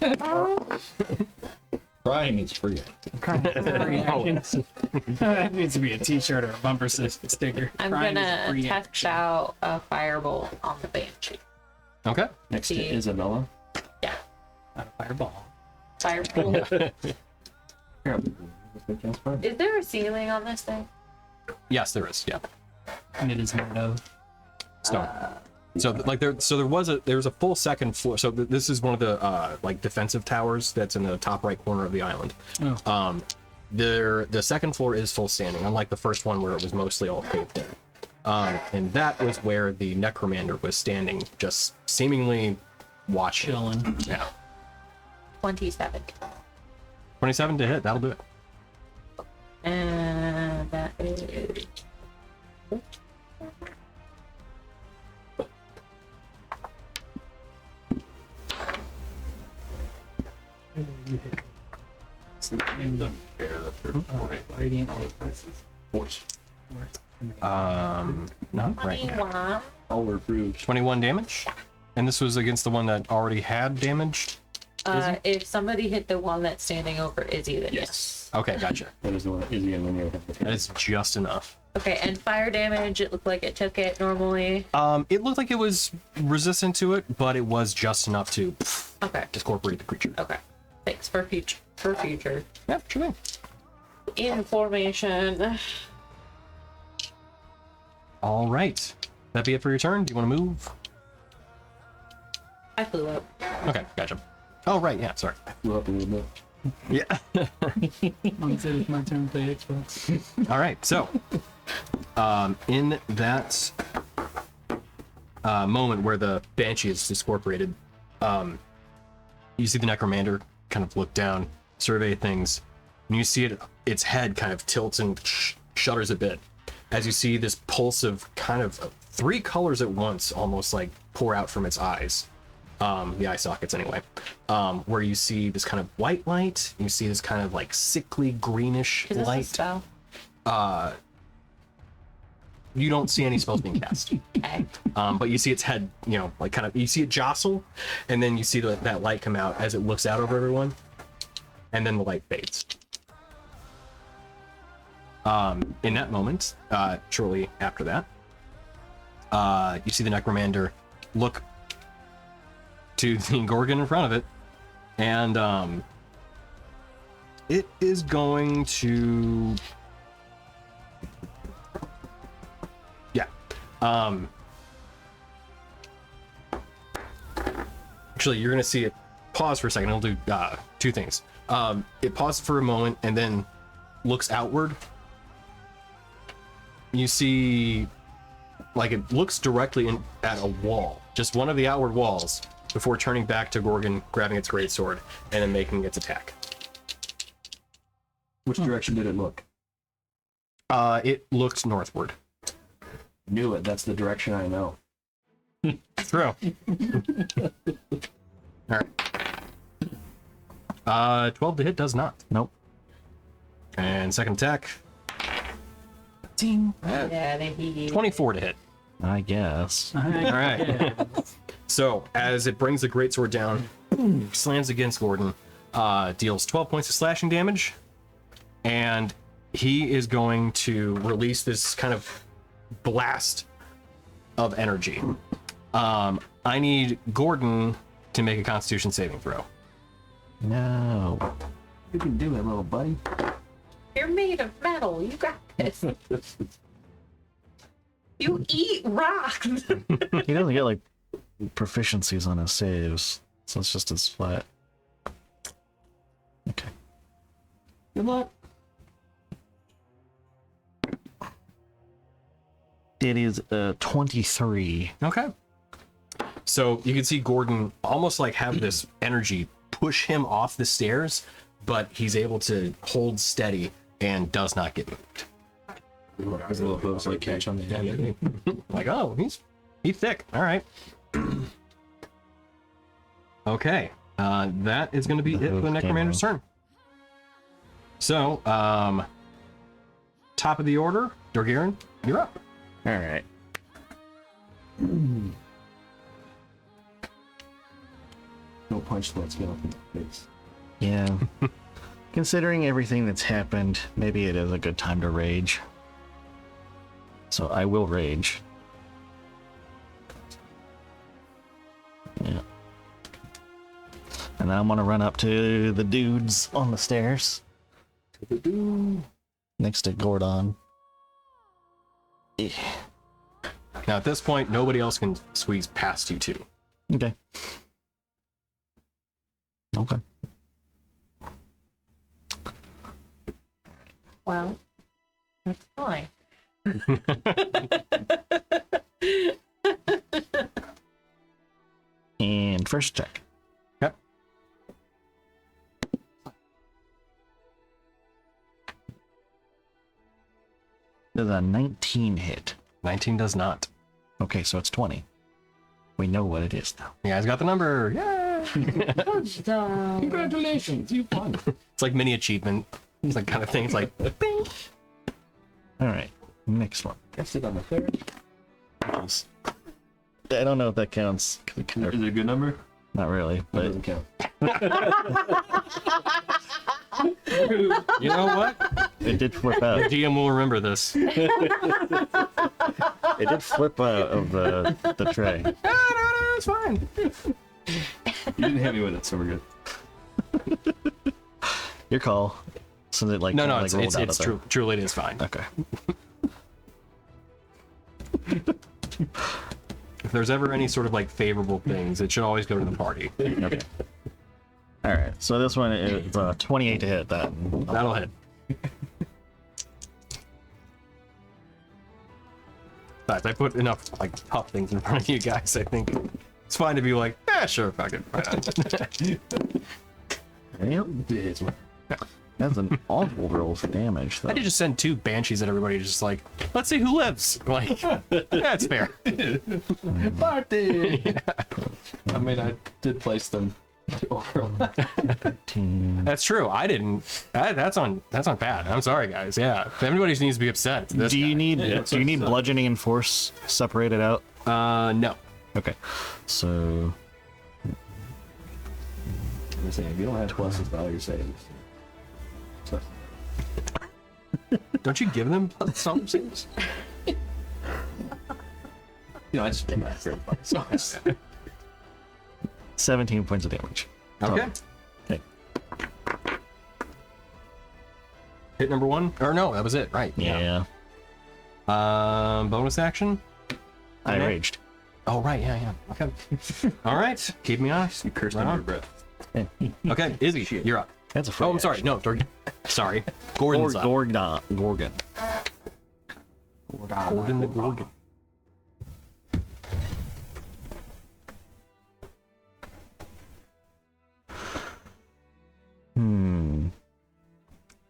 Crying is free. That needs to be a t-shirt or a bumper sticker. I'm Crying is a gonna free test action. out a firebolt on the banshee. Okay. Next to See. Isabella? Yeah, Not a fireball. firebolt. Here, let's make that fun. Is there a ceiling on this thing? Yes, there is. Yeah. And it is made of. Stone. So like there was a full second floor. So this is one of the like defensive towers that's in the top right corner of the island. Oh. The second floor is full standing, unlike the first one where it was mostly all caved in. And that was where the Necrommander was standing, just seemingly watching. Chilling. Yeah. 27. 27 to hit. That'll do it. And that is. Radiant. Not right now. 21. All were approved. 21 damage. And this was against the one that already had damage. If somebody hit the one that's standing over Izzy, then Yes. Okay, gotcha. That is the one that Izzy and Linear have. That is just enough. Okay, and fire damage, it looked like it took it normally. It looked like it was resistant to it, but it was just enough to Okay, discorporate the creature. okay. Thanks for future. For future. Yeah, sure thing. In formation. All right. That be it for your turn? Do you want to move? I flew up. Okay, gotcha. Oh, right. Yeah, sorry. Blew up a little bit. Yeah. It's my turn to play Xbox. All right. So, in that moment where the Banshee is discorporated, you see the Necrommander kind of look down, survey things, and you see its head kind of tilts and shudders a bit as you see this pulse of kind of 3 colors at once almost like pour out from its eyes. the eye sockets anyway, where you see this kind of white light. You see this kind of like sickly greenish Is this a light. spell? You don't see any spells being cast. Okay. But you see its head, you know, like kind of, you see it jostle, and then you see that light come out as it looks out over everyone, and then the light fades. In that moment, shortly after that, you see the Necrommander look to the Gorgon in front of it, and it is going to... Yeah. Actually, you're going to see it pause for a second. It'll do two things. It pauses for a moment and then looks outward. You see, like, it looks directly at a wall, just one of the outward walls, before turning back to Gorgon, grabbing its greatsword, and then making its attack. Which direction did it look? It looked northward. Knew it. That's the direction I know. True. All right. 12 to hit does not. Nope. And second attack. 15. Yeah, they heat. 24 to hit. I guess. All right. So as it brings the greatsword down, slams against Gordon, deals 12 points of slashing damage, and he is going to release this kind of blast of energy. I need Gordon to make a Constitution saving throw. No. You can do it, little buddy. You're made of metal. You got this. You eat rocks. He doesn't get like proficiencies on his saves, so it's just as flat. Okay. Good luck. It is 23. Okay. So you can see Gordon almost like have this energy push him off the stairs, but he's able to hold steady and does not get moved. There's a little books like catch on the end. Like, oh, he's thick. All right. Okay. That is going to be it for the Necrommander's turn. So, top of the order, Dorgirin, you're up. All right. No punch that's going up in the face. Yeah. Considering everything that's happened, maybe it is a good time to rage. So I will rage. Yeah. And then I'm gonna run up to the dudes on the stairs. Next to Gordon. Yeah. Now, at this point, nobody else can squeeze past you two. Okay. Okay. Well, that's fine. And first check. Yep. Does a 19 hit? 19 does not. Okay, so it's 20. We know what it is now. You guys got the number. Yay! Congratulations, you won. It's like mini achievement. It's like kind of thing. It's like, bing. All right, next one. Guess it on the third. I don't know if that counts. Is it a good number? Not really, That but doesn't count. You know what? it did flip The out. GM will remember this. It did flip out of the tray. No, it's fine. You didn't hit me with it, so we're good. Your call. So that like No, kinda, like, it's rolled out it's of there. true. Truly, it is fine. Okay. If there's ever any sort of like favorable things, it should always go to the party. Okay. All right. So this one is 28 to hit that. That'll hit. But I put enough like tough things in front of you guys. I think it's fine to be like, yeah, sure, fuck it. Why not? Yep. It is one. That's an awful roll for damage, though. I did just send 2 banshees at everybody, just like, let's see who lives. Like, that's fair. Party! I mean, I did place them. 13. That's true. I didn't. That's on Pat. I'm sorry, guys. Yeah, if anybody needs to be upset, it's this Do you guy. need bludgeoning and force separated out? No. Okay. So I'm saying, if you don't have pluses to all your saves. So, Don't you give them some things? you know, I just did that for everybody. 17 points of damage. Okay. Okay. Hit number 1. Or no, that was it. Right. Yeah. Bonus action. I Okay. raged. Oh right. Yeah. Okay. All right. Keep me honest. You cursed Right under on. your breath. Okay, Izzy, you're up. That's a free Oh, I'm sorry. No, sorry. Gordon's up. Gorgon. Gordon the Gorgon.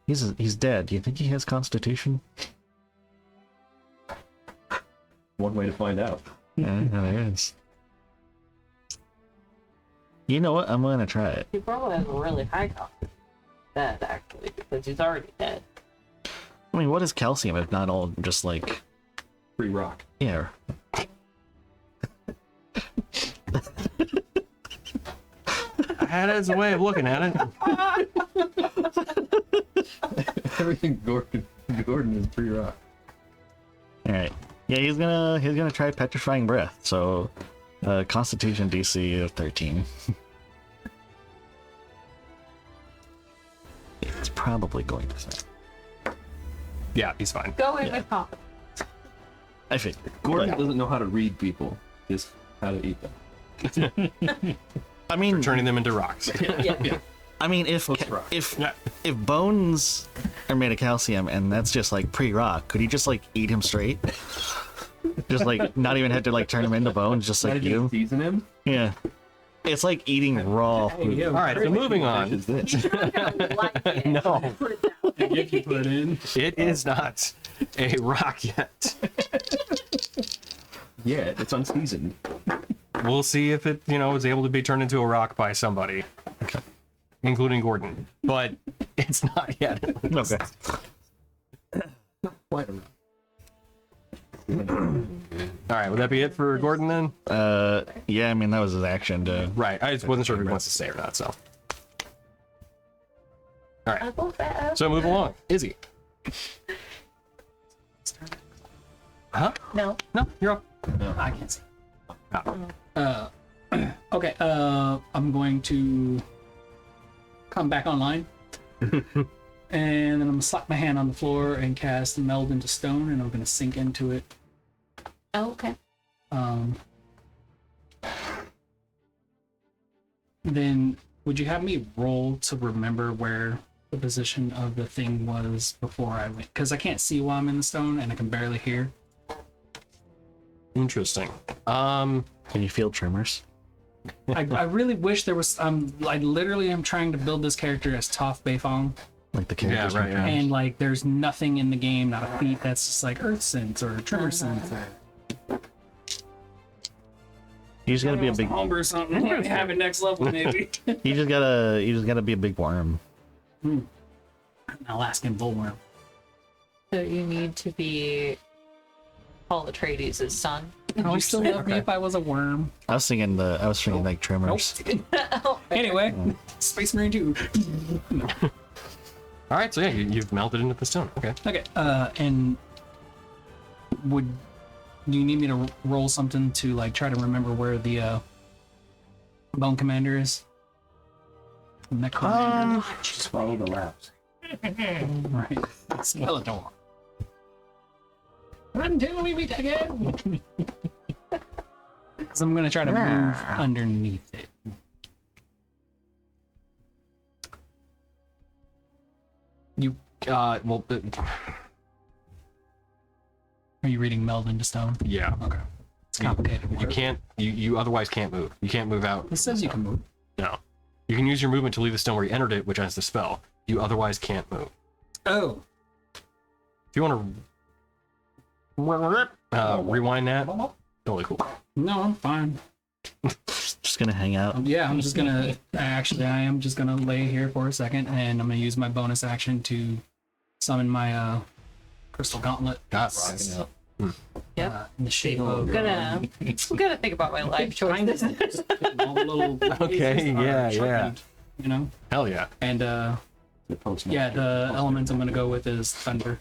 He's dead. Do you think he has constitution? One way to find out. Yeah, there is. You know what? I'm gonna try it. He probably has a really high cost. Dead, actually, because he's already dead. I mean, what is calcium if not all just like, Free rock. yeah? That is a way of looking at it. Everything Gordon is free rock. All right. Yeah, he's gonna try petrifying breath. So, Constitution DC of 13. It's probably going to fail. Yeah, he's fine. Go in with confidence. I think. Gordon doesn't know how to read people, just how to eat them. I mean, Turning them into rocks. Yeah. I mean, if rock. Yeah. if bones are made of calcium and that's just like pre-rock, could you just like eat him straight? Just like not even have to like turn him into bones, just Why like did you you. season him? Yeah. It's like eating raw food. All right, so moving on. Is this? No, If you put in. it is not a rock yet. Yeah, it's unseasoned. We'll see if it, is able to be turned into a rock by somebody, including Gordon. But it's not yet. Okay. Quite a rock. All right, would that be it for Gordon then? Yeah, I mean that was his action to. Right, I just wasn't sure if he wants to stay or not. So, all right. So move along, Izzy. Huh? No. No, you're up. I can't see. Oh. Okay, I'm going to come back online. And then I'm gonna slap my hand on the floor and cast Meld into Stone, and I'm gonna sink into it. Oh, okay. Then would you have me roll to remember where the position of the thing was before I went? Because I can't see while I'm in the stone, and I can barely hear. Interesting. Can you feel tremors? I really wish there was. I literally am trying to build this character as Toph Beifong, Like the characters. right, yeah. and like there's nothing in the game, not a feat that's just like Earth Sense or Tremor Sense. You just gotta be a big. Homebrew or something. Let me have it next level, maybe. You just gotta be a big worm. An Alaskan bullworm. So you need to be Paul Atreides' son. Would you still love me if I was a worm? I was thinking like tremors. Anyway, Space Marine 2. All right, so yeah, you've melted into the stone. Okay. Okay, and do you need me to roll something to like try to remember where the Bone Commander is? Necrommander. Just follow the laps. Right. Skeletor. Until we meet again. Because I'm gonna try to move underneath it. You, well, Are you reading Meld into Stone? yeah. Okay. It's complicated. You can't. You otherwise can't move. You can't move out. It says you can move. No. You can use your movement to leave the stone where you entered it, which ends the spell. You otherwise can't move. Oh, If you want to rewind that, totally cool. no, I'm fine. Just gonna hang out. Yeah, I'm just gonna I am just gonna lay here for a second, and I'm gonna use my bonus action to summon my crystal gauntlet. Yes. Yep. In the shape of I'm gonna think about my life choices. all the little Okay, pieces are yeah. sharpened, you know. Hell yeah. And yeah, the elements I'm gonna go with is thunder,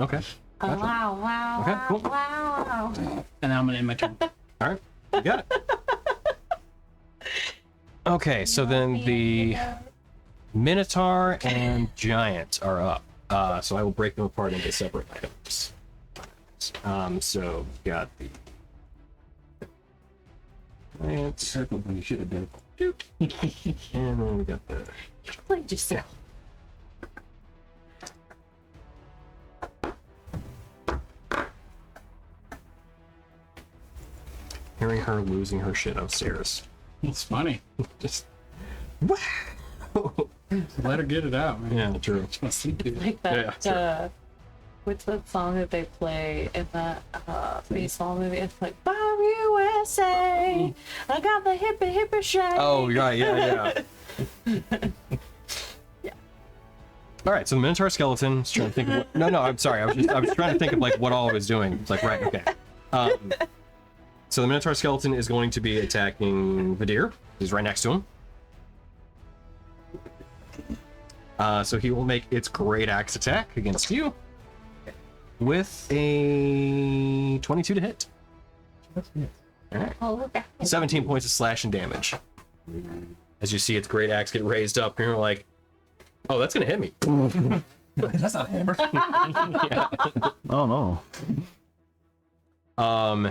Okay. Oh, wow, Okay, cool. wow. and then I'm gonna end my turn. All right. You got it. Okay, so then the Minotaur and Giant are up. So I will break them apart into separate items. So we got the Giant, You should have done. and then we got the Like just hearing her losing her shit upstairs. It's funny. Just Let her get it out, man. yeah, true. Let's sleep through it. like that. Yeah, What's that song that they play in that baseball movie? It's like Bob USA. I got the hippie shake. Oh, right, yeah. All right, so the Minotaur skeleton. Just trying to think of what, no, I'm sorry. I was trying to think of like what all I was doing. It's like right, okay. So the Minotaur skeleton is going to be attacking Vidir. He's right next to him. So he will make its great axe attack against you with a 22 to hit. Oh, look at 17 points of slashing damage. As you see its great axe get raised up, and you're like, oh, that's gonna hit me. That's not a hammer. Oh no.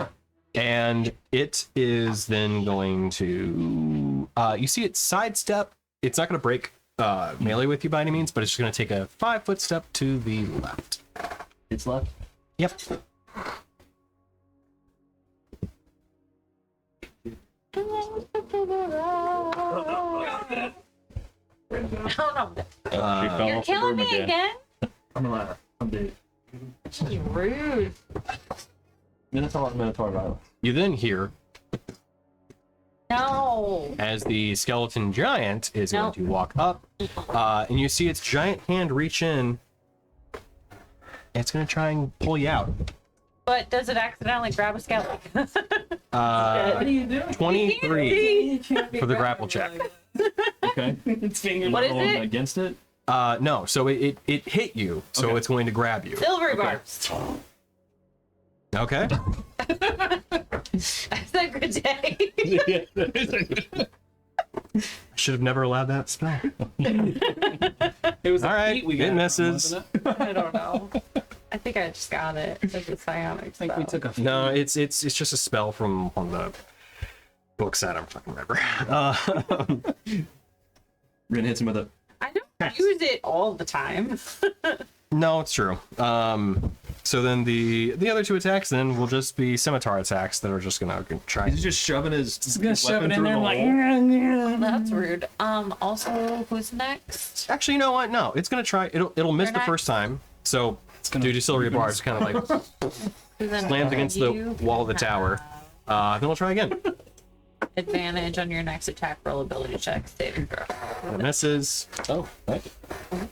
And it is then going to you see it sidestep. It's not gonna break melee with you by any means, but it's just gonna take a 5-foot step to the left. It's left. Yep. Oh no. She fell You're off the killing broom me again? I'm dead. Rude. Minotaur violence. You then hear No. as the skeleton giant is No. going to walk up, and you see its giant hand reach in. It's going to try and pull you out. But does it accidentally grab a skeleton? Uh, What are you doing? 23 for the grapple check. Okay. It's finger. What is Rolling it? against it? No, so it hit you, so Okay. it's going to grab you. Silvery barbs. Okay. That's a good day. I should have never allowed that spell. It was All a right, feat we it got from, misses. wasn't it? I don't know. I think I just got it as a psionic I think we spell. took a No, it's just a spell from one of the books. I don't fucking remember. Rin hits him with it. I don't use it all the time. No, it's true. So then the other two attacks then will just be scimitar attacks that are just gonna try. He's just shoving his gonna shove weapon it in through there the like, hole. That's rude. Also, who's next? Actually, you know what? No, it's gonna try. It'll miss You're the not- first time. So gonna- due to Sylvia Bars, kind of like slams against the You wall of the tower. Then we'll try again. Advantage on your next attack roll ability check saving throw. It misses. Oh, thank you.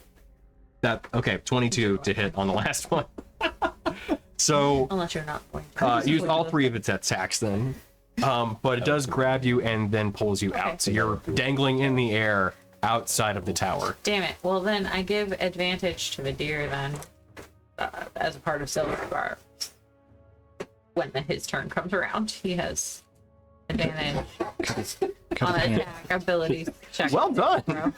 That okay, 22 to hit on the last one. So Unless you're not going. use all three of its attacks then. But it does grab you and then pulls you out. So you're dangling in the air outside of the tower. Damn it. Well, then I give advantage to the deer then, as a part of Silver Bar. When his turn comes around, he has advantage on attack abilities check. Well done. Throw.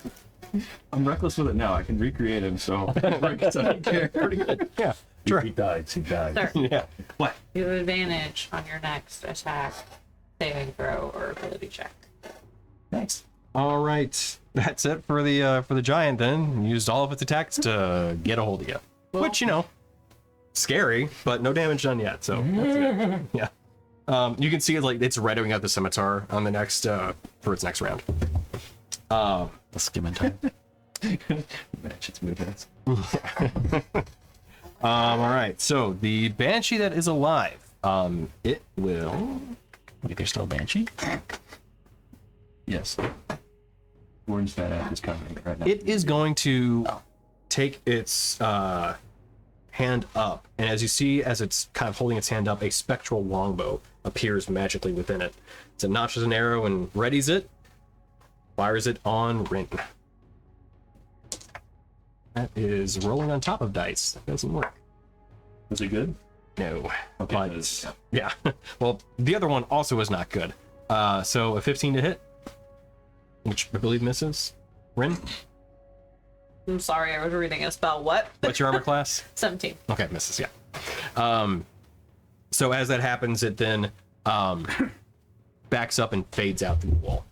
I'm reckless with it now. I can recreate him, so I don't care. Pretty good. Yeah. Sure. He died. He died. Sir, Yeah. What? you have advantage on your next attack, saving throw, or ability check. Thanks. All right. That's it for the giant then. Used all of its attacks to get a hold of you. Which, you know, scary, but no damage done yet. So that's good. Yeah. You can see it like it's redowing out the scimitar on the next for its next round. The skimming time. Match its movements. All right. So the banshee that is alive, it will. Wait, there's still a banshee? Yes. Gordon's fat ass is coming right now. It is going to take its hand up, and as you see, as it's kind of holding its hand up, a spectral longbow appears magically within it. So it notches an arrow and readies it, fires it on Rin. That is rolling on top of dice. That doesn't work. Was it good? No. Okay. But, yeah. Well, the other one also is not good. So a 15 to hit, which I believe misses. Rin, I'm sorry, I was reading a spell. What? what's your armor class? 17. Okay, misses, yeah. So as that happens, it then backs up and fades out through the wall.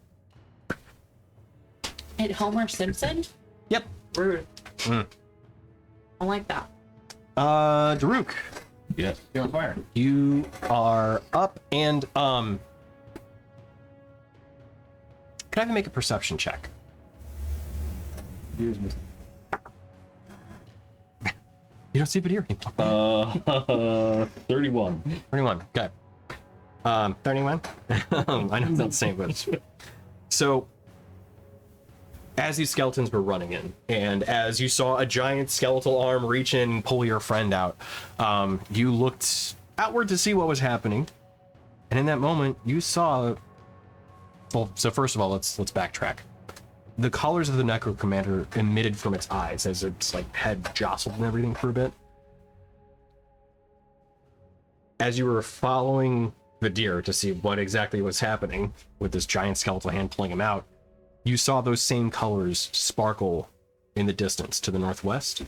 Hit Homer Simpson? Yep. Rude. I like that. Daruk, Yeah. you're on fire. You are up, and can I have you make a perception check? Here's me. You don't see it here anymore. 31. 31. Okay. 31. I know it's not the same, but so as these skeletons were running in, and as you saw a giant skeletal arm reach in and pull your friend out, you looked outward to see what was happening, and in that moment you saw. Well, so first of all, let's backtrack. The colors of the Necrommander emitted from its eyes as its like head jostled and everything for a bit. As you were following the deer to see what exactly was happening with this giant skeletal hand pulling him out, you saw those same colors sparkle in the distance to the northwest,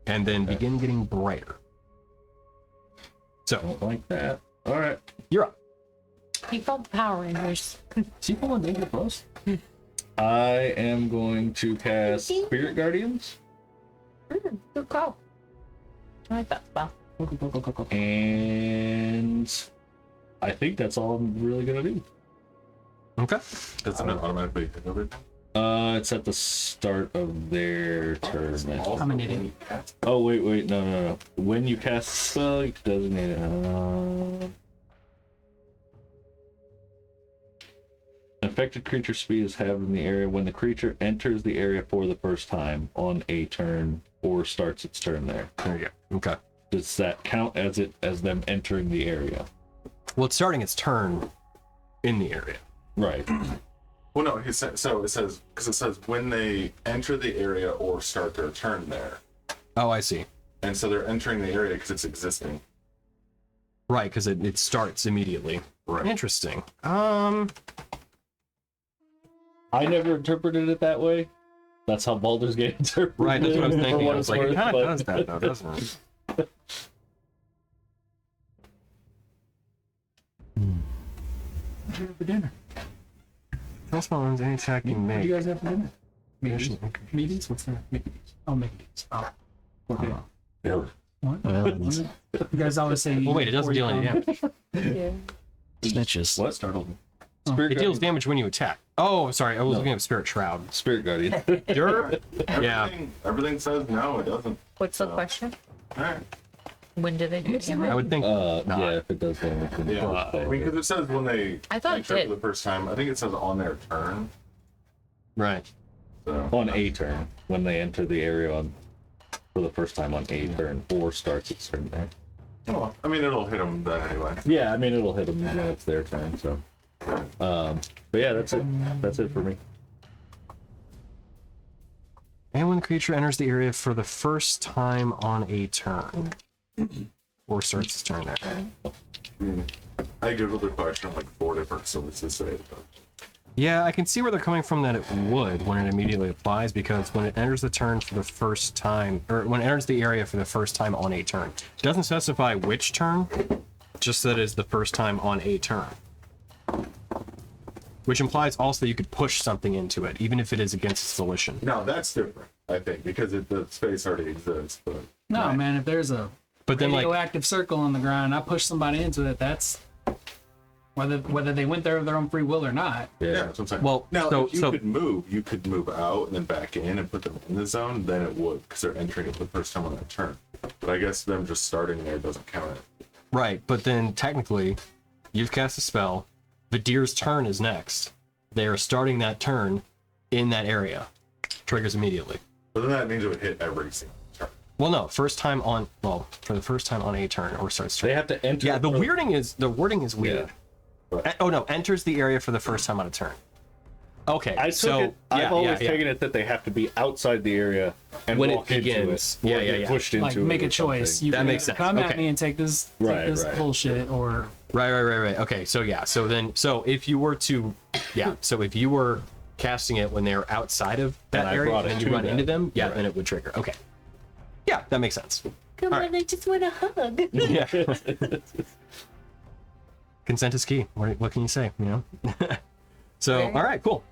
and then begin getting brighter. So, Don't like that. All right. you're up. He felt the Power Rangers. Is he pulling danger close? I am going to cast Spirit Guardians. Good call. I like that spell. And I think that's all I'm really gonna do. Okay. Doesn't it automatically hit everything? It's at the start of their turn. I'm an idiot. Oh wait, no. When you cast a spell, you can designate it. Affected creature speed is halved in the area when the creature enters the area for the first time on a turn or starts its turn there. There you go. Okay. Does that count as them entering the area? Well, it's starting its turn in the area. Right. Well, no, so it says, because it says when they enter the area or start their turn there. Oh, I see. And so they're entering the area because it's existing. Right, because it starts immediately. Right. Interesting. I never interpreted it that way. That's how Baldur's Gate interpreted it. Right, that's what I was for thinking. what I was it's like, it worth, kind but- of does that, though, doesn't it? For dinner. That's what any attack you What do you make. guys have for dinner? Meaties? Meaties? What's that? Meaties. Oh, meaties. Oh. Okay. What? Well, You guys always say. Well, wait, it doesn't deal any damage. Yeah. snitches. What? Startled me. Oh. Spirit It deals Guardian. damage when you attack. Oh, sorry, I was looking at Spirit Shroud. Spirit Guardian. Derp? Yeah. Everything says no, it doesn't. What's the question? All right. When do they do damage? I would think. Yeah, if it does damage. then Yeah, it's I mean, because it says when they I thought it enter did. for the first time. I think it says on their turn. Right. So on a turn when they enter the area for the first time on a turn or starts its turn there. well, I mean, it'll hit them that anyway. Yeah, I mean it'll hit them when it's their turn. So, but yeah, that's it. That's it for me. And when the creature enters the area for the first time on a turn. Or starts its turn there. I googled the question like 4 different sources today. Yeah, I can see where they're coming from that it would when it immediately applies, because when it enters the turn for the first time, or when it enters the area for the first time on a turn, it doesn't specify which turn, just that it's the first time on a turn. Which implies also that you could push something into it, even if it is against its volition. Now that's different, I think, because the space already exists. But No, man, if there's a But then, like, radioactive circle on the ground, I push somebody into it, that's whether they went there of their own free will or not. Yeah, that's what I'm saying. Well, now so- if you so- could move out and then back in and put them in the zone, then it would, because they're entering it for the first time on that turn. But I guess them just starting there doesn't count it. Right, but then technically, you've cast a spell. Vidir's turn is next. They are starting that turn in that area. Triggers immediately. But then that means it would hit every single turn. Well, no, for the first time on a turn or starts turn. They have to enter. Yeah, the wording is weird. Yeah. Oh no, enters the area for the first time on a turn. Okay, I took it. I've always taken it that they have to be outside the area and When it walk into begins. it. Yeah, or yeah, get yeah. Pushed into Like it make or a choice. something. You That can makes either sense. come at Okay. me and take this Right. bullshit, or Right. Okay, so if you were casting it when they're outside of that And I area brought it and you to run them. into them, yeah, Right. then it would trigger. Okay. Yeah, that makes sense. Come All on, I just want a hug. Yeah. Consent is key. What can you say? You know. So Right. all right, cool.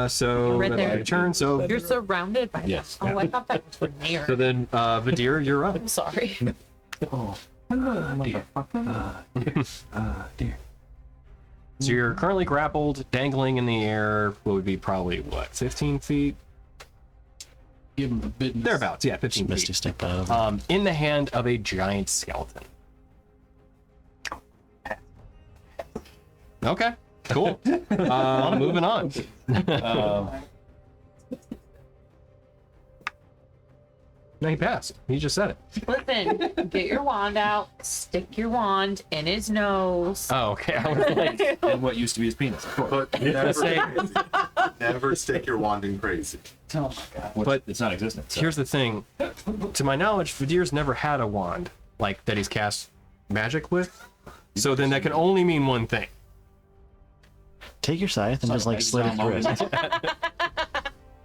So Right that's there. your turn. So You're surrounded by Yes. them. Oh, I thought that was near. so then Vidir, you're up. I'm sorry. dear. So you're currently grappled, dangling in the air. What would be probably 15 feet? Give him the business. Thereabouts, yeah, 15 Misty feet. step out. In the hand of a giant skeleton. Okay, cool. Moving on. No, he passed. He just said it. Listen, get your wand out, stick your wand in his nose. Oh, okay. I was like, And what used to be his penis, of course. But never stick your wand in crazy. Oh my god. but It's not existent. So. here's the thing. To my knowledge, Vidir's never had a wand like that he's cast magic with. So then that can only mean one thing. Take your scythe and just like slit its Sorry. wrist.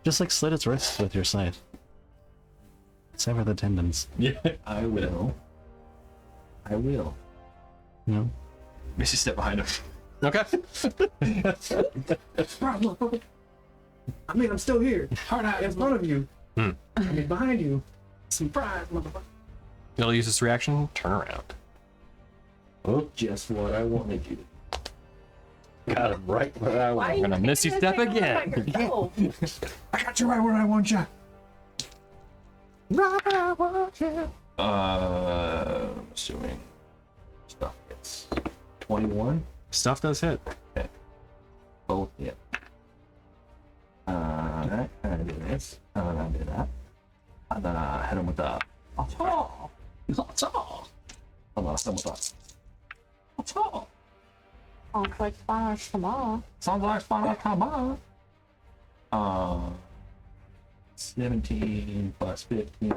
Just like slit its wrist with your scythe. Sever the tendons. Yeah, I will. You know? Missy, step behind him. Okay. I mean, I'm still here. Hard out in front of you. I mean, behind you. Surprise, motherfucker. It'll use this reaction. Turn around. Oh, just what I wanted you to. Got him right where I Why want. are you gonna miss you taking step that thing again. by yourself? I got you right where I want you. Assuming stuff gets 21. Stuff does hit. Both hit. Alright, I'm gonna do this. I'm gonna do that. And then I hit him with the. Oh, that's all. I'm gonna hit him with that. That's all. Oh, like Spanish, come on. Sounds like fun. Come on. 17 plus 15.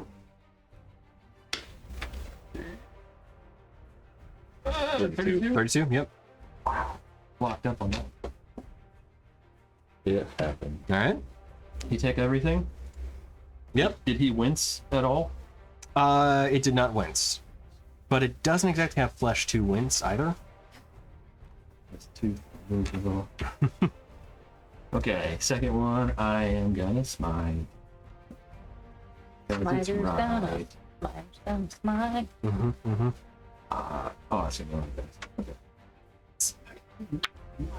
32. Yep. Locked up on that. It happened. All right. He take everything? Yep. Did he wince at all? It did not wince, but it doesn't exactly have flesh to wince either. That's 2 versions off. Okay, second one, I am gonna smite. Everything's Smiter's gonna. right. Smile's gonna smile. Oh, I see one of those. Okay.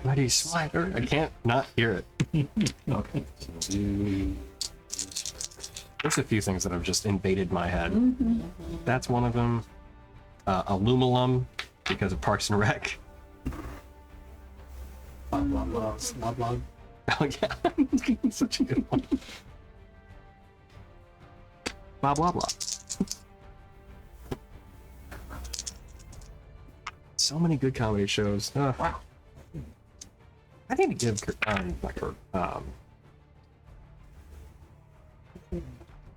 Mighty Slider. I can't not hear it. Okay. So do There's a few things that have just invaded my head. That's one of them. Aluminum, because of Parks and Rec. Blah, blah, blah, blah, blah. Oh yeah, such a good one. Blah blah blah. So many good comedy shows. Wow. I need to give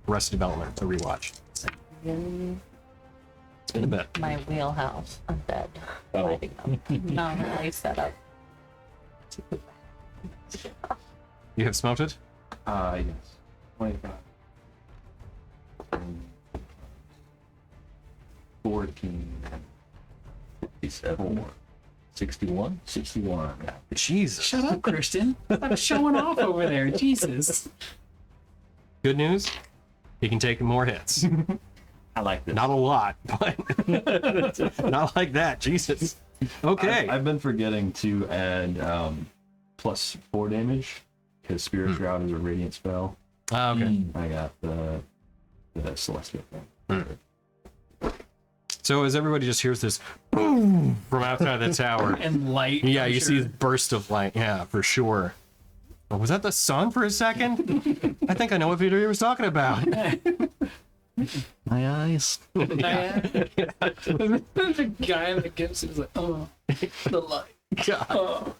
Arrested Development a rewatch. It's been a bit. My wheelhouse. I'm dead. Oh. Lighting up. Not really set up. You have smoked it? yes. 25. 14. 57. 61? 61. Jesus. Shut up, Christian. Stop showing off over there. Jesus. Good news. He can take more hits. I like this. Not a lot, but not like that. Jesus. Okay. I've been forgetting to add +4 damage because Spirit Shroud is a radiant spell. Okay. I got the celestial thing. So as everybody just hears this boom from outside the tower, And light. yeah, I'm you sure. see this burst of light. Yeah, for sure. Oh, was that the sun for a second? I think I know what video he was talking about. My eyes. The guy in the gifts is like, oh, the light. God. Oh.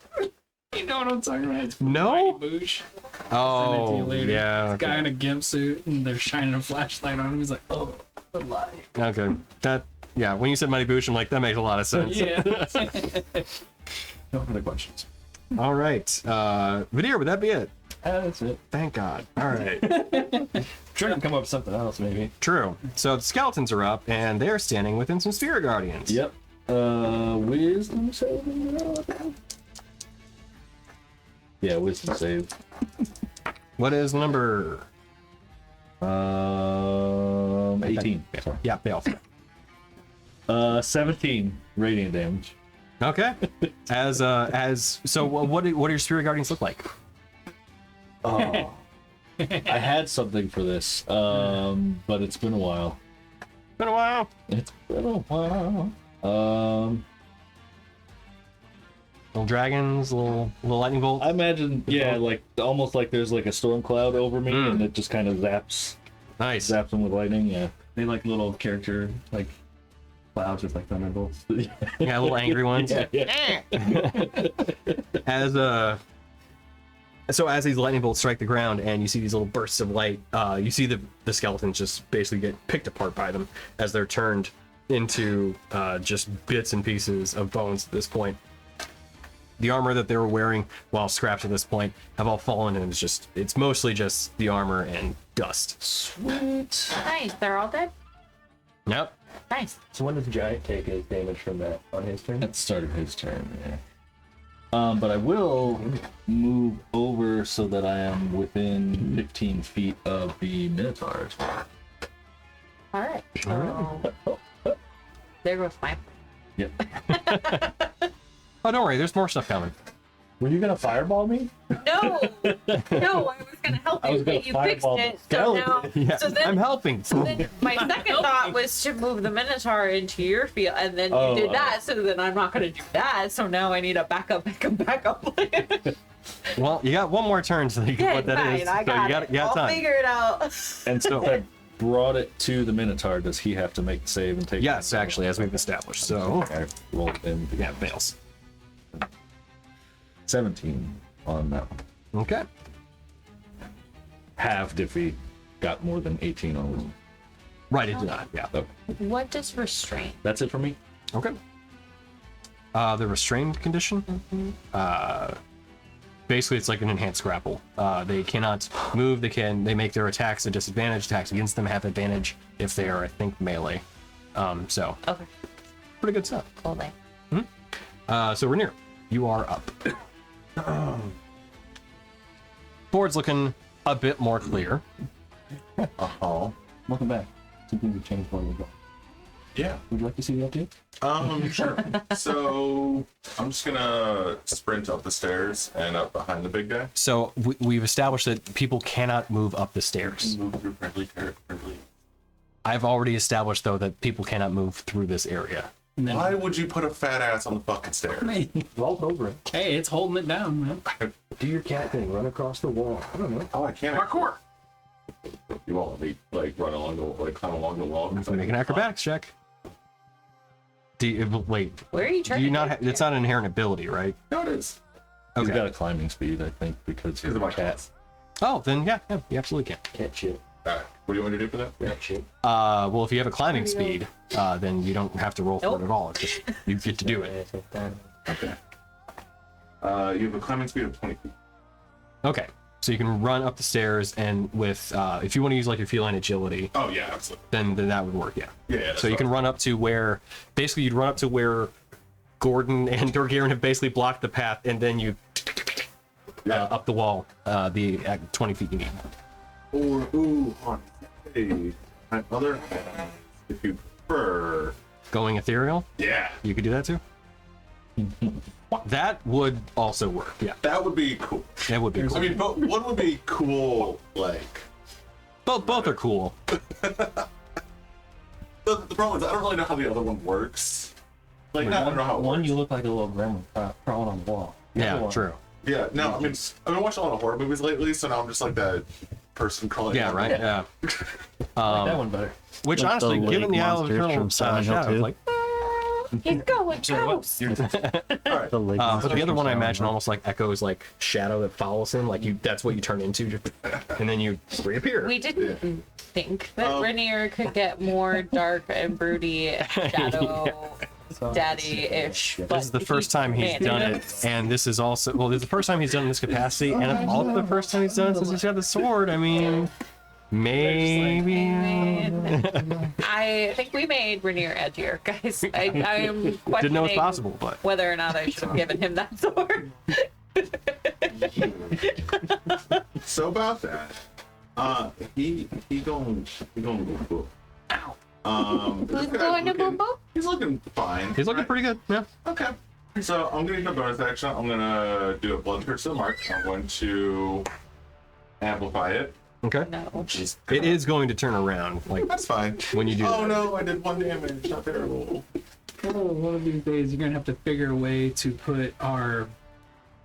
You know what I'm talking about? It's No? Mighty Boosh. Oh, Later. yeah. This guy Okay. in a gimp suit and they're shining a flashlight on him. He's like, oh, the light. Okay. That. Yeah. When you said Mighty Boosh, I'm like, that makes a lot of sense. Yeah. No further questions. All right. Vidir, would that be it? That's it. Thank God. All right. Trying to come up with something else, maybe. True. So the skeletons are up, and they're standing within some Spirit Guardians. Yep. Wisdom save. Yeah, wisdom save. What is the number? 18. Sorry. Yeah, fail. 17 radiant damage. Okay. So what do your Spirit Guardians look like? Oh. I had something for this, but it's been a while. Been a while. It's been a while. Little dragons, little lightning bolts. I imagine, yeah, like almost like there's like a storm cloud over me, and it just kind of zaps Nice. them with lightning. Yeah. They like little character like clouds with like thunderbolts. Yeah, little angry ones. Yeah. So as these lightning bolts strike the ground and you see these little bursts of light, you see the skeletons just basically get picked apart by them as they're turned into just bits and pieces of bones at this point. The armor that they were wearing while scrapped at this point have all fallen, and it's mostly just the armor and dust. Sweet. Nice. They're all dead. Yep. Nice. So when does Giant take his damage from that on his turn? That started his turn. Yeah. But I will move over so that I am within 15 feet of the Minotaurs. All right. So there goes my. Yep. Oh, don't worry. There's more stuff coming. Were you gonna fireball me? No, no, I was gonna help I was you, gonna but you fixed fireball it. the So now, Yeah, so then, I'm helping. then my second thought was to move the Minotaur into your field, and then Oh, you did that. So then I'm not gonna do that. So now I need a backup plan. Well, you got one more turn to think of Yeah, what that fine, is. I So got you got it. you got I'll time. figure it out. And so if I brought it to the Minotaur, does he have to make the save and take? Yes, actually, as we've established. So I rolled in yeah, fails. 17 on that one. Okay. Halved if he got more than 18 on this. Right, it did not. Yeah. So What does restraint? that's it for me. Okay. The restrained condition. Basically, it's like an enhanced grapple. They cannot move. They make their attacks a disadvantage. Attacks against them have advantage if they are, I think, melee. So Okay, pretty good stuff. cool thing. So Rainier, you are up. Board's looking a bit more clear. Oh, welcome back. Some things have changed for you. Yeah. Would you like to see the update? Sure. So I'm just gonna sprint up the stairs and up behind the big guy. So we've established that people cannot move up the stairs. Move through friendly territory. I've already established, though, that people cannot move through this area. And then, Why would you put a fat ass on the fucking stairs? Vault over it. hey, it's holding it down, man. Do your cat thing. Run across the wall. I don't know. Oh, I can't. Parkour. You won't be like run along the climb along the wall. Make an acrobatics check. Wait. Where are you Do trying? you not? It's not an inherent ability, right? No, it is. He's Okay. got a climbing speed, I think, because he's Because of a my cat. cats. Oh, then yeah, you absolutely can. Cat shit. Alright. What do you want to do for that? Cat shit. Well, if you have a climbing speed, then you don't have to roll for Nope. it at all. It's just you get to do it. Okay. You have a climbing speed of 20 feet. Okay, so you can run up the stairs, and with if you want to use like your feline agility, Oh yeah, absolutely. then that would work. Yeah. Yeah. that's So you can fine. run up to where, basically, you'd run up to where Gordon and Dorgaren have basically blocked the path, and then you up the wall, the 20 feet you need. Or on my other hand, if you prefer. Going ethereal, Yeah. you could do that too. That would also work. Yeah, That would be cool. that would be cool. I mean, but what would be cool, like... Both are cool. The problem is, I don't really know how the other one works. Like, I don't know how it One, works. you look like a little gremlin crawling on the wall. The other Yeah, one, true. Yeah, no, I mean, I've been watching a lot of horror movies lately, so now I'm just like that person crawling. Yeah, down. right. Yeah. That one better. Which Like the honestly, given lake the Isle of monsters Eternal from Silent Hill Shadows, 2. like, He's going close. All right. The lake but the monsters other one I from imagine Silent almost like echoes like shadow that follows him. Like that's what you turn into, and then you reappear. We didn't think that Rainier could get more dark and broody, shadow, daddy-ish. This is the first time he's done it, and this is also this is the first time he's done it in this capacity, and it's also the first time he's done it since he's got the sword. I mean, maybe. I think we made Rainier edgier, guys. I am questioning Didn't know it's possible, but whether or not I should have given him that sword. So about that, he going boop. Who's going to boop boop? He's looking fine. he's looking right? pretty good. Yeah. Okay. So I'm gonna use my bonus action. I'm gonna do a blood curse to the mark. I'm going to amplify it. Okay. No. Just It is going to turn around, like That's fine. when you do. Oh that. no, I did 1 damage. Not terrible. One of these days, you're gonna have to figure a way to put our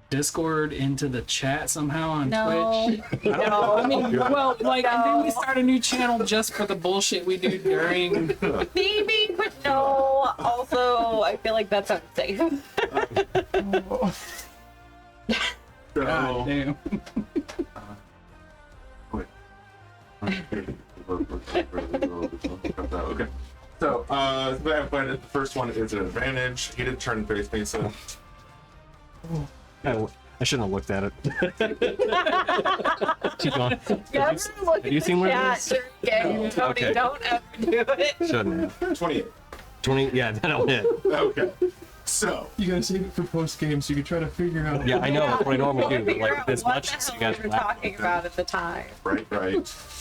Discord into the chat somehow on No. Twitch. No. I mean, well, like, and then we start a new channel just for the bullshit we do during. Maybe, but no. Also, I feel like that's unsafe. God damn. Wait. Okay. So, the first one is an advantage. He did turn and face me, so. I shouldn't have looked at it. Keep going. Never look have you at seen the one of chat these? during game, Tony. Okay. Don't ever do it. Shouldn't have. 28. 20. Yeah, that'll hit. Okay. So, You gotta save it for post game so you can try to figure out. Yeah, I know. That's what I normally do. But Figure like out this what much, the so you hell guys we were laugh. talking about at the time. right.